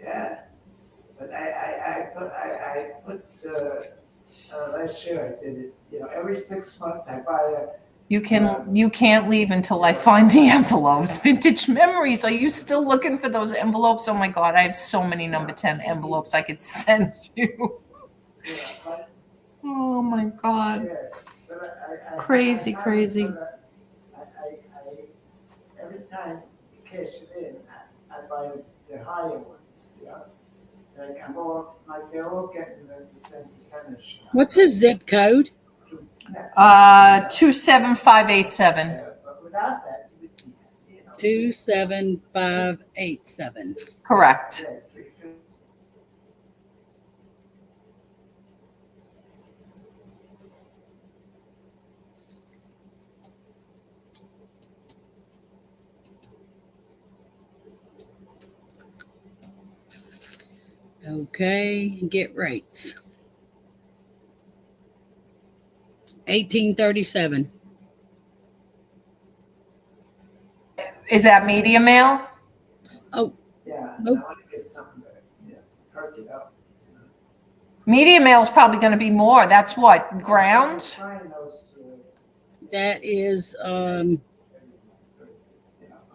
yeah. But I put last year I did it. You know, every 6 months I buy a. You can't leave until I find the envelopes. Vintage memories. Are you still looking for those envelopes? Oh my God, I have so many number 10 envelopes I could send you. Yeah, but, Oh my God. yeah, but Crazy. Every time you cash it in, I buy the higher one. Yeah. Like they're all getting the same percentage. What's his zip code? 27587. Yeah, but without that, you would, you know. 27587. Correct. Yes, 350. Okay, get rates. 1837. Is that media mail? Oh, Yeah, Nope. I want to get something that, perk it up. Media mail is probably going to be more. That's what, ground? Trying those, that is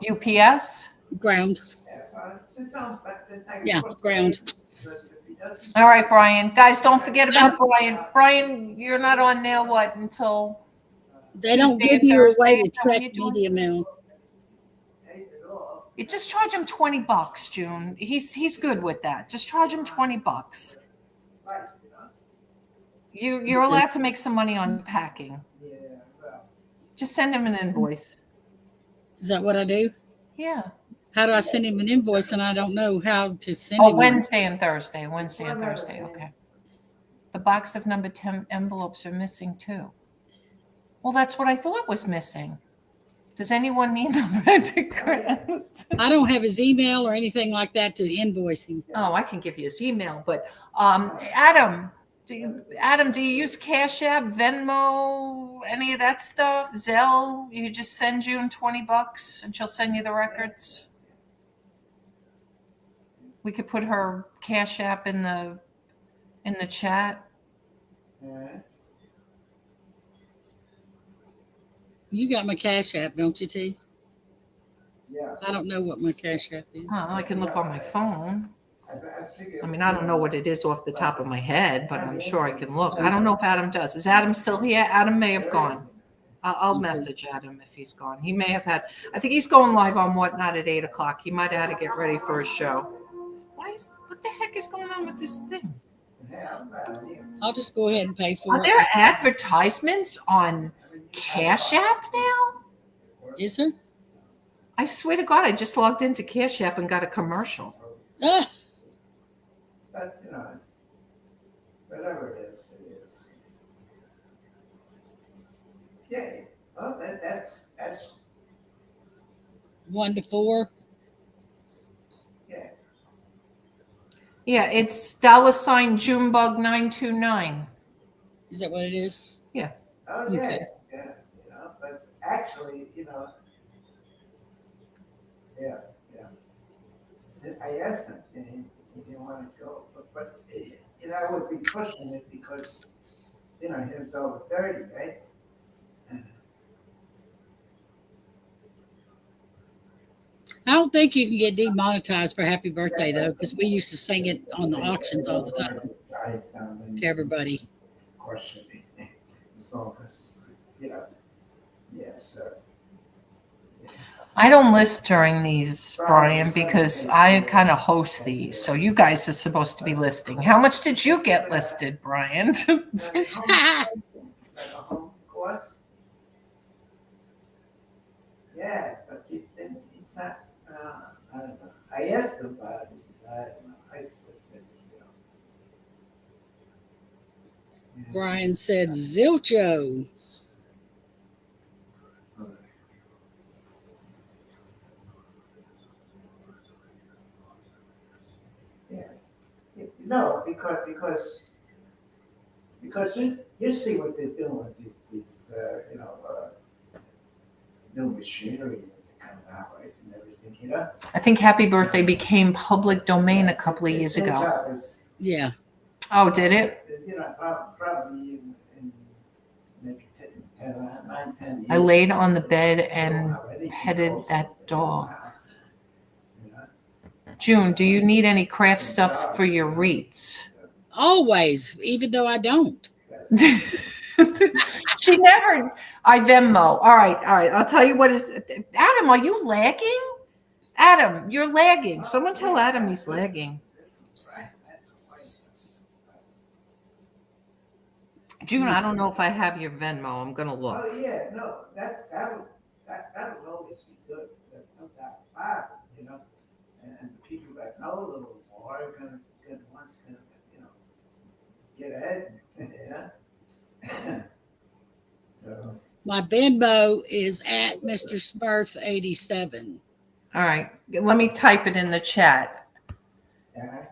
UPS? ground. Yeah, ground. All right, Brian. Guys, don't forget about Brian. Brian, you're not on there, what, until They don't Tuesday give and you a Thursday? way Is to that what check you're doing? media mail. You just charge him $20, June. He's good with that. Just charge him $20. Right, you know? You're allowed to make some money on packing. Yeah, well, Just send him an invoice. Is that what I do? Yeah. How do I send him an invoice and I don't know how to send Oh, him one? Wednesday and Thursday. Wednesday and Thursday. Okay. The box of number 10 envelopes are missing too. Well, that's what I thought was missing. Does anyone need a red grant? I don't have his email or anything like that to invoice him. Oh, I can give you his email, but Adam, do you use Cash App, Venmo, any of that stuff? Zelle? You just send June $20 and she'll send you the records. We could put her Cash App in the chat. yeah. You got my Cash App, don't you, T? Yeah. I don't know what my Cash App is. Oh, I can look on my phone. I figure- I mean, I don't know what it is off the top of my head, but I'm sure I can look. I don't know if Adam does. Is Adam still here? Adam may have gone. I'll message Adam if he's gone. He may have had, I think he's going live on Whatnot at 8 o'clock. He might have had to get ready for his show. What the heck is going on with this thing? Yeah, I'm about here. I'll just go ahead and pay for Are it. there advertisements on Cash App now? Is there? I swear to God, I just logged into Cash App and got a commercial. Ah, But, you know, whatever it is, it is. Yeah, well, that's, 1 to 4. yeah. Yeah, it's $ Junebug 929. Is that what it is? Oh, yeah, Okay. yeah, you know, but actually, you know, yeah. I asked him, if he wanted to go, but, you know, I would be pushing it because, you know, he was over 30, right? I don't think you can get demonetized for Happy Birthday, though, because we used to sing it on the auctions all the time to everybody. Questioning. So, you know, yeah, so. I don't list during these, Brian, because I kind of host these. So you guys are supposed to be listing. How much did you get listed, Brian? Like a home course? Yeah, but then he's not, I don't know. I asked him about it, he says, I don't know, I suspect, you know. Yeah. Brian said, Zilcho. Yeah. No, because you see what they're doing with these you know, new machinery that come out, right, and everything, you know? I think Happy Birthday became public domain a couple of years Their ago. job is, Yeah. Oh, did it? you know, probably in maybe 9, 10 years. I laid on the bed you know and how anything petted goes that from dog. now, you know? June, do you need any craft stuffs for your wreaths? Always, even though I don't. She never. I Venmo. All right. I'll tell you what is. Adam, are you lagging? Adam, you're lagging. Someone tell Adam he's lagging. June, I don't know if I have your Venmo. I'm gonna look. Oh, yeah, no, that'll always be good, there's no doubt about it, you know? And the people that know a little more are gonna once, you know, get ahead, yeah? So, My Venmo is at Mr. Smurf 87. All right. Let me type it in the chat. yeah.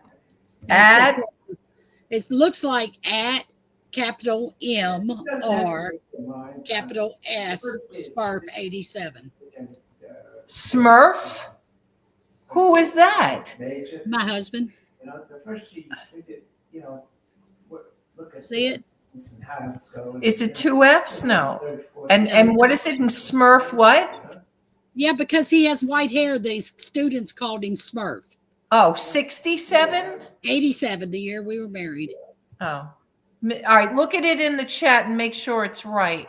Add. It looks like at capital M R capital S Smurf 87. Smurf? Who is that? My husband. You know, the first you did, you know, look at. See it? Is it 2 F's? No. And what is it in Smurf? What? Yeah, because he has white hair. These students called him Smurf. Oh, 67? 87, the year we were married. Oh. All right. Look at it in the chat and make sure it's right.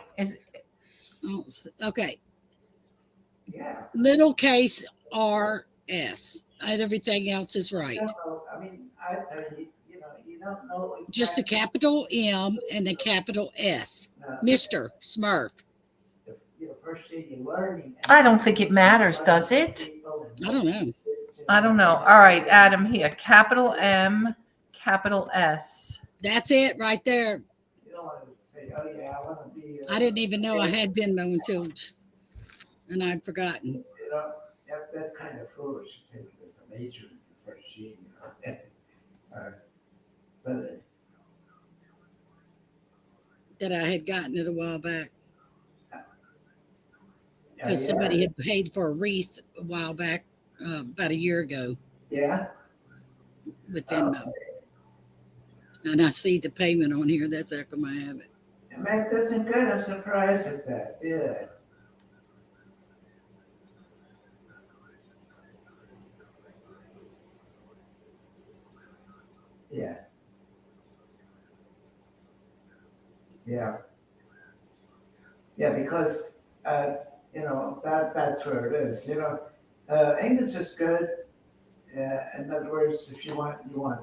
Oh, okay. Yeah. Little case RS. Everything else is right. I don't know. I mean, I tell you, you don't know. Just the exactly capital M and the capital S. No, Mr. Smurf. the first thing you're learning. I don't think it matters, does it? I don't know. I don't know. All right, Adam here. Capital M, capital S. That's it right there. You don't want to say, oh yeah, I want to be. I didn't even know I had Venmo and I'd forgotten. You know, that's kind of foolish to take it as a major in the first sheet. But That I had gotten it a while back yeah, because somebody had paid for a wreath a while back, about a year ago Yeah. with Venmo. And I see the payment on here. That's how come I have it. Man, doesn't good. I'm surprised at that. Yeah. Yeah. Yeah. Yeah, because that's where it is. English is good. In other words, if you want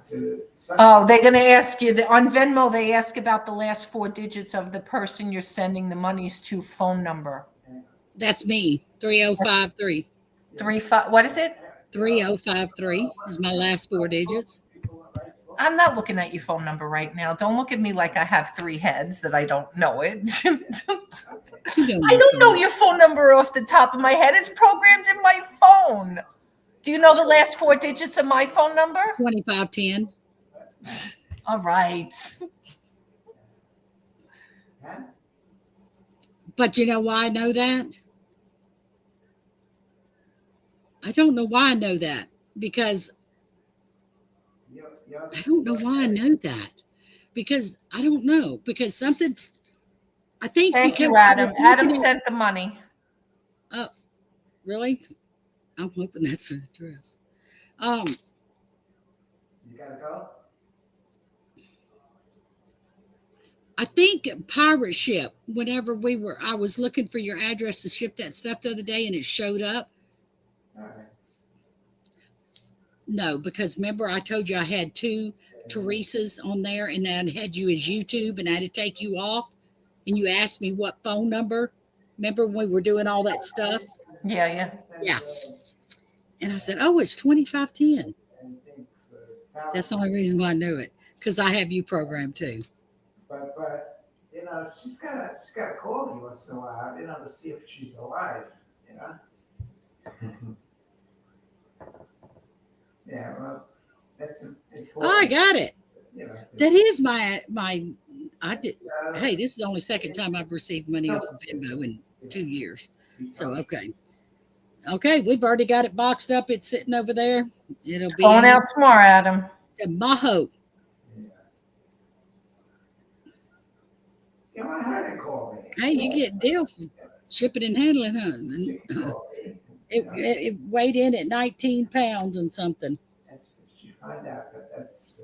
to. Oh, they're going to ask you on Venmo. They ask about the last 4 digits of the person you're sending the monies to phone number. That's me. 3053. 35. What is it? 3053 is my last 4 digits. I'm not looking at your phone number right now. Don't look at me like I have 3 heads that I don't know it. I don't know your phone number off the top of my head. It's programmed in my phone. Do you know the last 4 digits of my phone number? 2510. All right. But you know why I know that? I don't know why I know that because I don't know why I know that because I don't know because something. I think Thank because you, Adam. Adam sent the money. Oh, really? I'm hoping that's her address. You gotta go. I think pirate ship. Whenever I was looking for your address to ship that stuff the other day, and it showed up. All right. No, because remember I told you I had 2 Teresas on there, and then I had you as YouTube, and I had to take you off, and you asked me what phone number. Remember when we were doing all that stuff? Yeah. And I said, "Oh, it's 2510." That's the only reason why I knew it, because I have you programmed too. But she's gotta call me once in a while, to see if she's alive, Yeah, well, that's important. Oh, I got it. That is my. I did. Yeah. Hey, this is the only second time I've received money off of Venmo in 2 years. So okay, we've already got it boxed up. It's sitting over there. It'll be Going out tomorrow, Adam. to Maho. Yeah, I heard it call me. Hey, you get a deal for shipping and handling, huh? And, it weighed in at 19 pounds and something. You find out that that's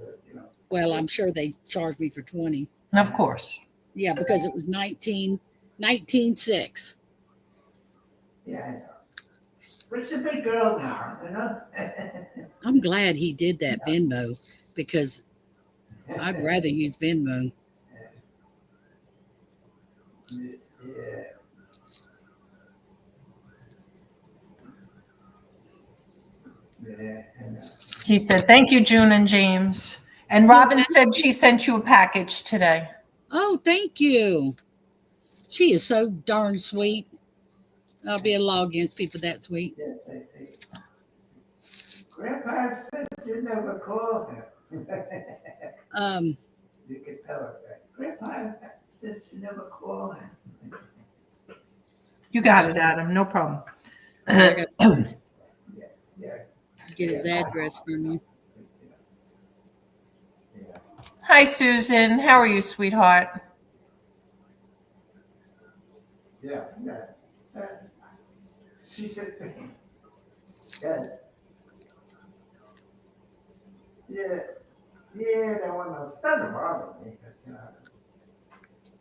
Well, I'm sure they charged me for 20. Of course. Yeah, because it was 19.6. Yeah, I know. But she's a big girl now, I'm glad he did that Venmo because I'd rather use Venmo. Yeah. Yeah, I know. He said, thank you, June and James. And Robin said she sent you a package today. Oh, thank you. She is so darn sweet. I'll be a law against people that sweet. Yes, I see. Grandpa says you never call him. You can tell her that. Grandpa says you never call him. You got it, Adam. No problem. I gotta Yeah. get his address from you. Yeah. Hi, Susan. How are you, sweetheart? Yeah. She said, yeah. That one doesn't bother me.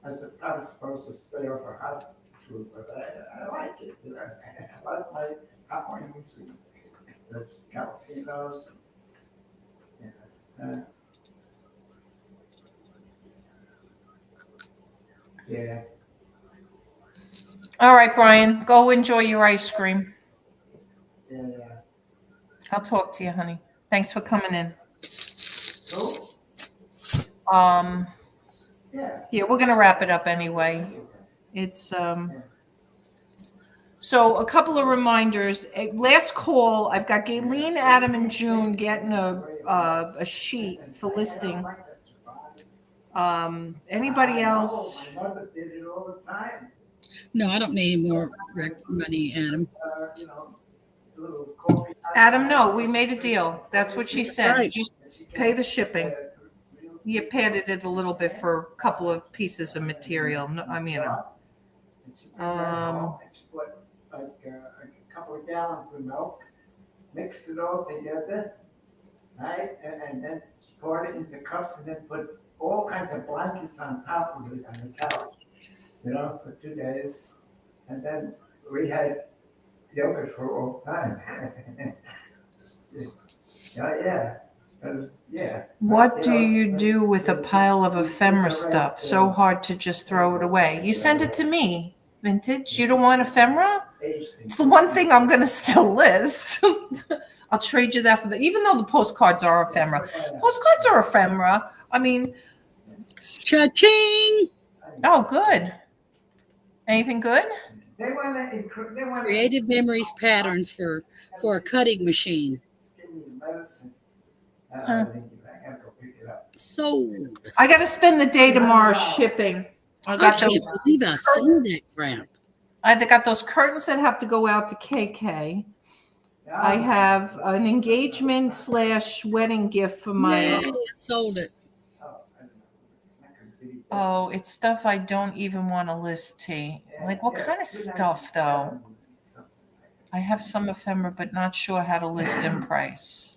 I was supposed to stay over her food, but I like it. You know? I like my hot wings and the jalapenos. Yeah. Yeah. All right, Brian, go enjoy your ice cream. Yeah. I'll talk to you, honey. Thanks for coming in. Cool. Yeah, we're gonna wrap it up anyway. It's so a couple of reminders. Last call, I've got Gayleen, Adam, and June getting a sheet for listing. Anybody else? My mother did it all the time. No, I don't need any more money, Adam. You know, a little coffee. Adam, no, we made a deal. That's what she said. Right. Just pay the shipping. You padded it a little bit for a couple of pieces of material. No, I mean, And she put like a couple of gallons of milk, mixed it all together, right? And then she poured it into cups and then put all kinds of blankets on top of it on the couch, you know, for 2 days. And then we had yogurt for all time. Yeah. Yeah. what do you do with a pile of ephemera stuff? So hard to just throw it away. You send it to me, Vintage. You don't want ephemera? It's the one thing I'm going to still list. I'll trade you that for even though the postcards are ephemera. Postcards are ephemera. I mean, Cha-ching! oh, good. Anything good? They want to Creative Memories patterns for a cutting machine. medicine. Huh. I gotta go pick it up. Sold. I got to spend the day tomorrow shipping. I I got can't those. believe I sold that crap. I got those curtains that have to go out to KK. I have an engagement / wedding gift for my. Yeah, sold it. Oh, it's stuff I don't even want to list, T. Like, what kind of stuff, though? I have some ephemera, but not sure how to list in price.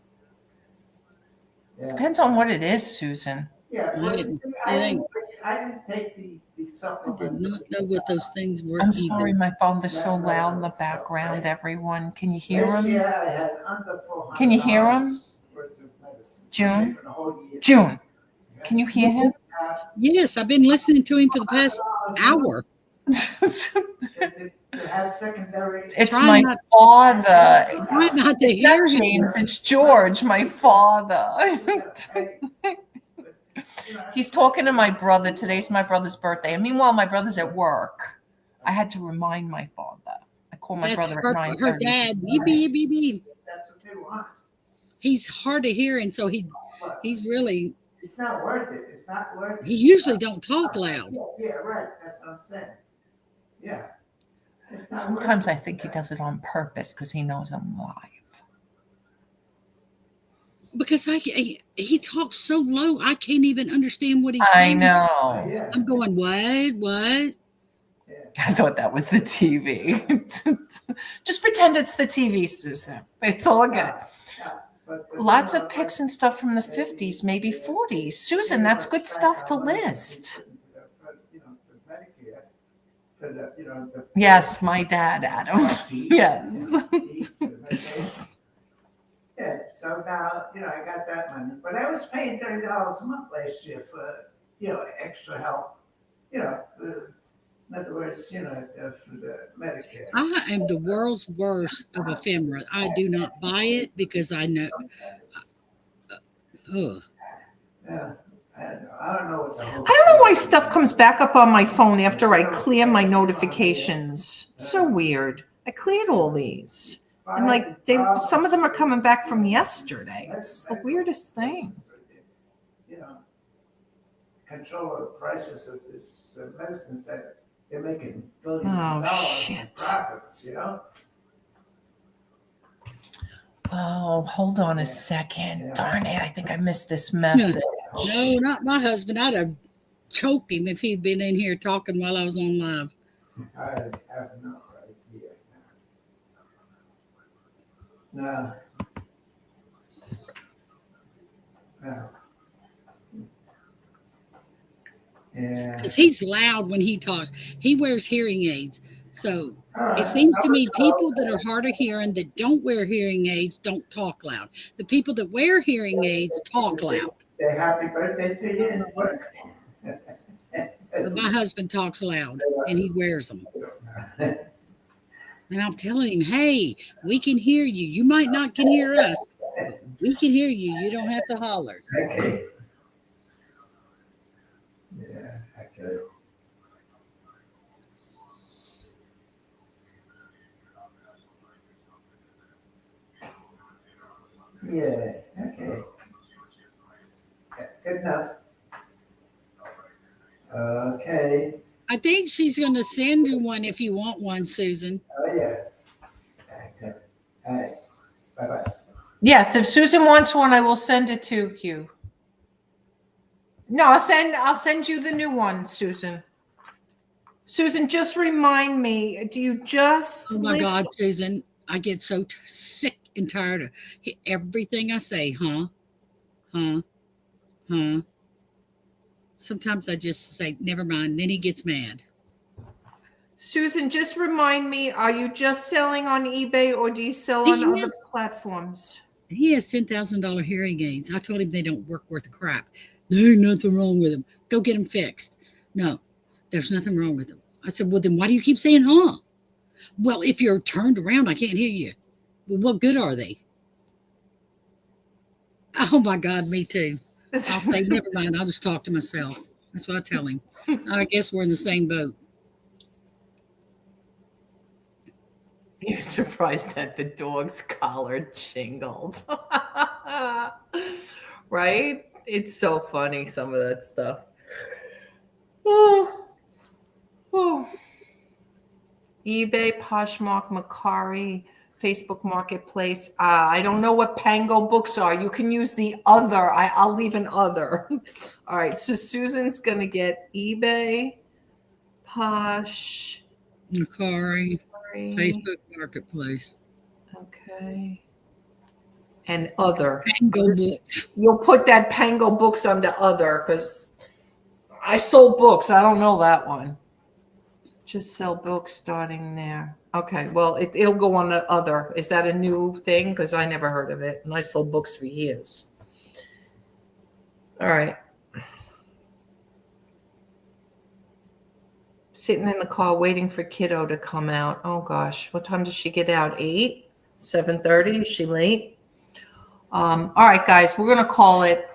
Depends on what it is, Susan. Yeah, I well, didn't- see, it I ain't- didn't take the I did supplement. not know what those things were. I'm either. sorry, my phone is so loud in the background, everyone. Can you hear Last him? year I had under $400 Can you hear him? worth of medicine. June? For the whole year. June, can you hear him? Yes, I've been listening to him for the past hour. To have secondary. It's Try my not- father. Try not to It's hear not him. James, it's George, my father. He's talking to my brother. Today's my brother's birthday. And meanwhile, my brother's at work. I had to remind my father. I call my That's brother at her 9:30. dad. Beep, beep, beep, beep. That's what they want. He's hard of hearing, so he's really. It's not worth it. It's not worth it. He usually don't talk loud. Yeah, right. That's what I'm saying. Yeah. It's not Sometimes worth I think he does it on purpose because he knows I'm live. Because he talks so low, I can't even understand what he's I saying. know. Yeah. I'm going, what? I thought that was the TV. Just pretend it's the TV, Susan. It's all good. Lots of pics and stuff from the 50s, maybe 40s. Susan, that's good stuff to list. Yes, my dad, Adam. Yes. Yeah, so now, I got that money, but I was paying $30 a month last year for, extra help, in other words, for the Medicare. I am the world's worst of ephemera. I do not buy it because I know. Ugh. Yeah, I don't know what the whole. I don't know why stuff comes back up on my phone after I clear my notifications. It's so weird. I cleared all these. And some of them are coming back from yesterday. It's the weirdest thing. Control of the prices of this medicines that they're making billions Oh, of dollars shit. in profits, Oh, hold on a second. Yeah. Darn it. I think I missed this message. No, not my husband. I'd have choked him if he'd been in here talking while I was on live. I have no idea. No. No. Yeah. Because he's loud when he talks. He wears hearing aids. So All it right. seems to me people that are hard of hearing that don't wear hearing aids don't talk loud. The people that wear hearing aids talk loud. Say happy birthday to you and work. But my husband talks loud and he wears them. And I'm telling him, hey, we can hear you. You might not can hear us, but we can hear you. You don't have to holler. Okay. Yeah, okay. Yeah, okay. Good enough. Okay. I think she's going to send you one if you want one, Susan. Oh, yeah. Okay. All right. Bye-bye. Yes, if Susan wants one, I will send it to you. No, I'll send you the new one, Susan. Susan, just remind me, do you just Oh my list God, Susan, I get so sick and tired of everything I say, huh? Sometimes I just say, never mind. Then he gets mad. Susan, just remind me, are you just selling on eBay or do you sell on other platforms? He has $10,000 hearing aids. I told him they don't work worth a crap. There's nothing wrong with them. Go get them fixed. No, there's nothing wrong with them. I said, well, then why do you keep saying, huh? Well, if you're turned around, I can't hear you. Well, what good are they? Oh my God, me too. I'll say, never mind. I'll just talk to myself. That's what I tell him. I guess we're in the same boat. You're surprised that the dog's collar jingled. Right? It's so funny, some of that stuff. Oh. eBay, Poshmark, Macari, Facebook Marketplace. I don't know what Pango books are. You can use the other. I'll leave an other. All right. So Susan's going to get eBay, Posh, Macari, Facebook Marketplace. Okay. And other. Pango books. You'll put that Pango books under other because I sold books. I don't know that one. Just sell books starting there. Okay. Well, it'll go on the other. Is that a new thing? Because I never heard of it. And I sold books for years. All right. Sitting in the car waiting for kiddo to come out. Oh gosh. What time does she get out? 8? 7:30? Is she late? All right, guys, we're going to call it.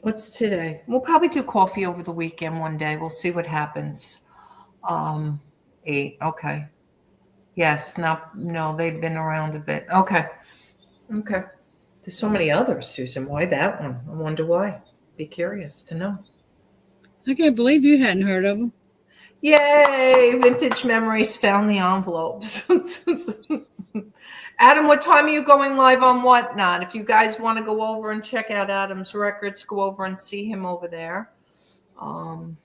What's today? We'll probably do coffee over the weekend one day. We'll see what happens. 8. Okay. Yes. No, they've been around a bit. Okay. Okay. There's so many others, Susan. Why that one? I wonder why. Be curious to know. I can't believe you hadn't heard of them. Yay! Vintage memories found the envelopes. Adam, what time are you going live on Whatnot? If you guys want to go over and check out Adam's records, go over and see him over there. Don't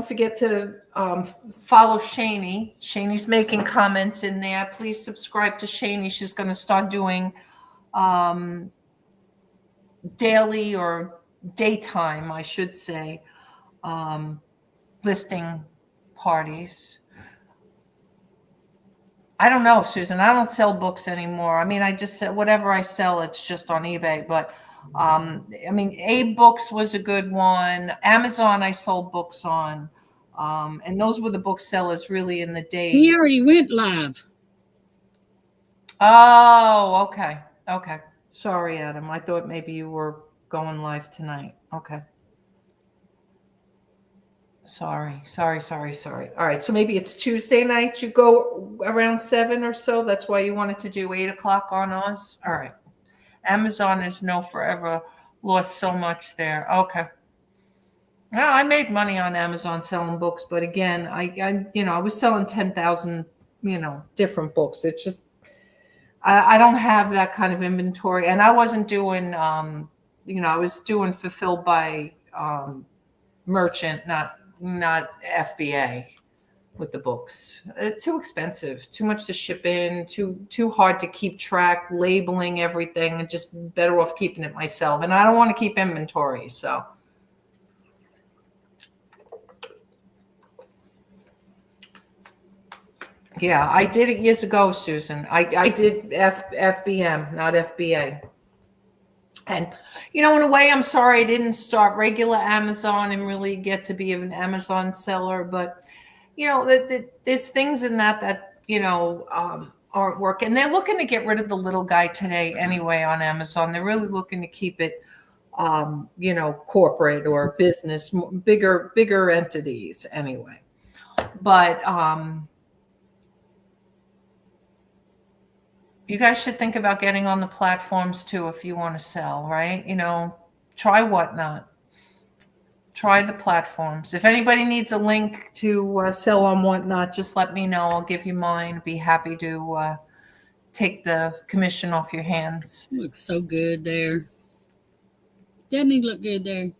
forget to follow Shani. Shani's making comments in there. Please subscribe to Shani. She's going to start doing daily or daytime, I should say, listing parties. I don't know, Susan. I don't sell books anymore. I mean, I just said whatever I sell, it's just on eBay. But I mean, Abe Books was a good one. Amazon, I sold books on, and those were the booksellers really in the day. He already went live. Oh, okay, okay. Sorry, Adam. I thought maybe you were going live tonight. Okay. Sorry. All right. So maybe it's Tuesday night. You go around 7 or so. That's why you wanted to do 8 o'clock on us. All right. Amazon is no forever. Lost so much there. Okay. Well, I made money on Amazon selling books, but again, I was selling 10,000, different books. It's just, I don't have that kind of inventory, and I wasn't doing, I was doing fulfilled by merchant, not FBA. with the books. Too expensive, too much to ship in, too hard to keep track, labeling everything, and just better off keeping it myself. And I don't want to keep inventory, so. Yeah, I did it years ago, Susan. I did FBM, not FBA. And, in a way, I'm sorry I didn't start regular Amazon and really get to be an Amazon seller. But, there's things in that, aren't working. They're looking to get rid of the little guy today anyway on Amazon. They're really looking to keep it, corporate or business, bigger entities anyway. But, you guys should think about getting on the platforms too if you want to sell, right? Try Whatnot. Try the platforms. If anybody needs a link to sell on Whatnot, just let me know. I'll give you mine. Be happy to take the commission off your hands. Looks so good there. Doesn't he look good there?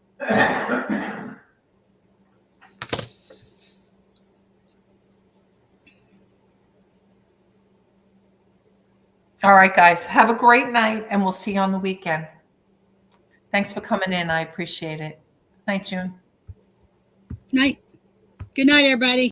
All right, guys. Have a great night, and we'll see you on the weekend. Thanks for coming in. I appreciate it. Night, June. Night. Good night, everybody.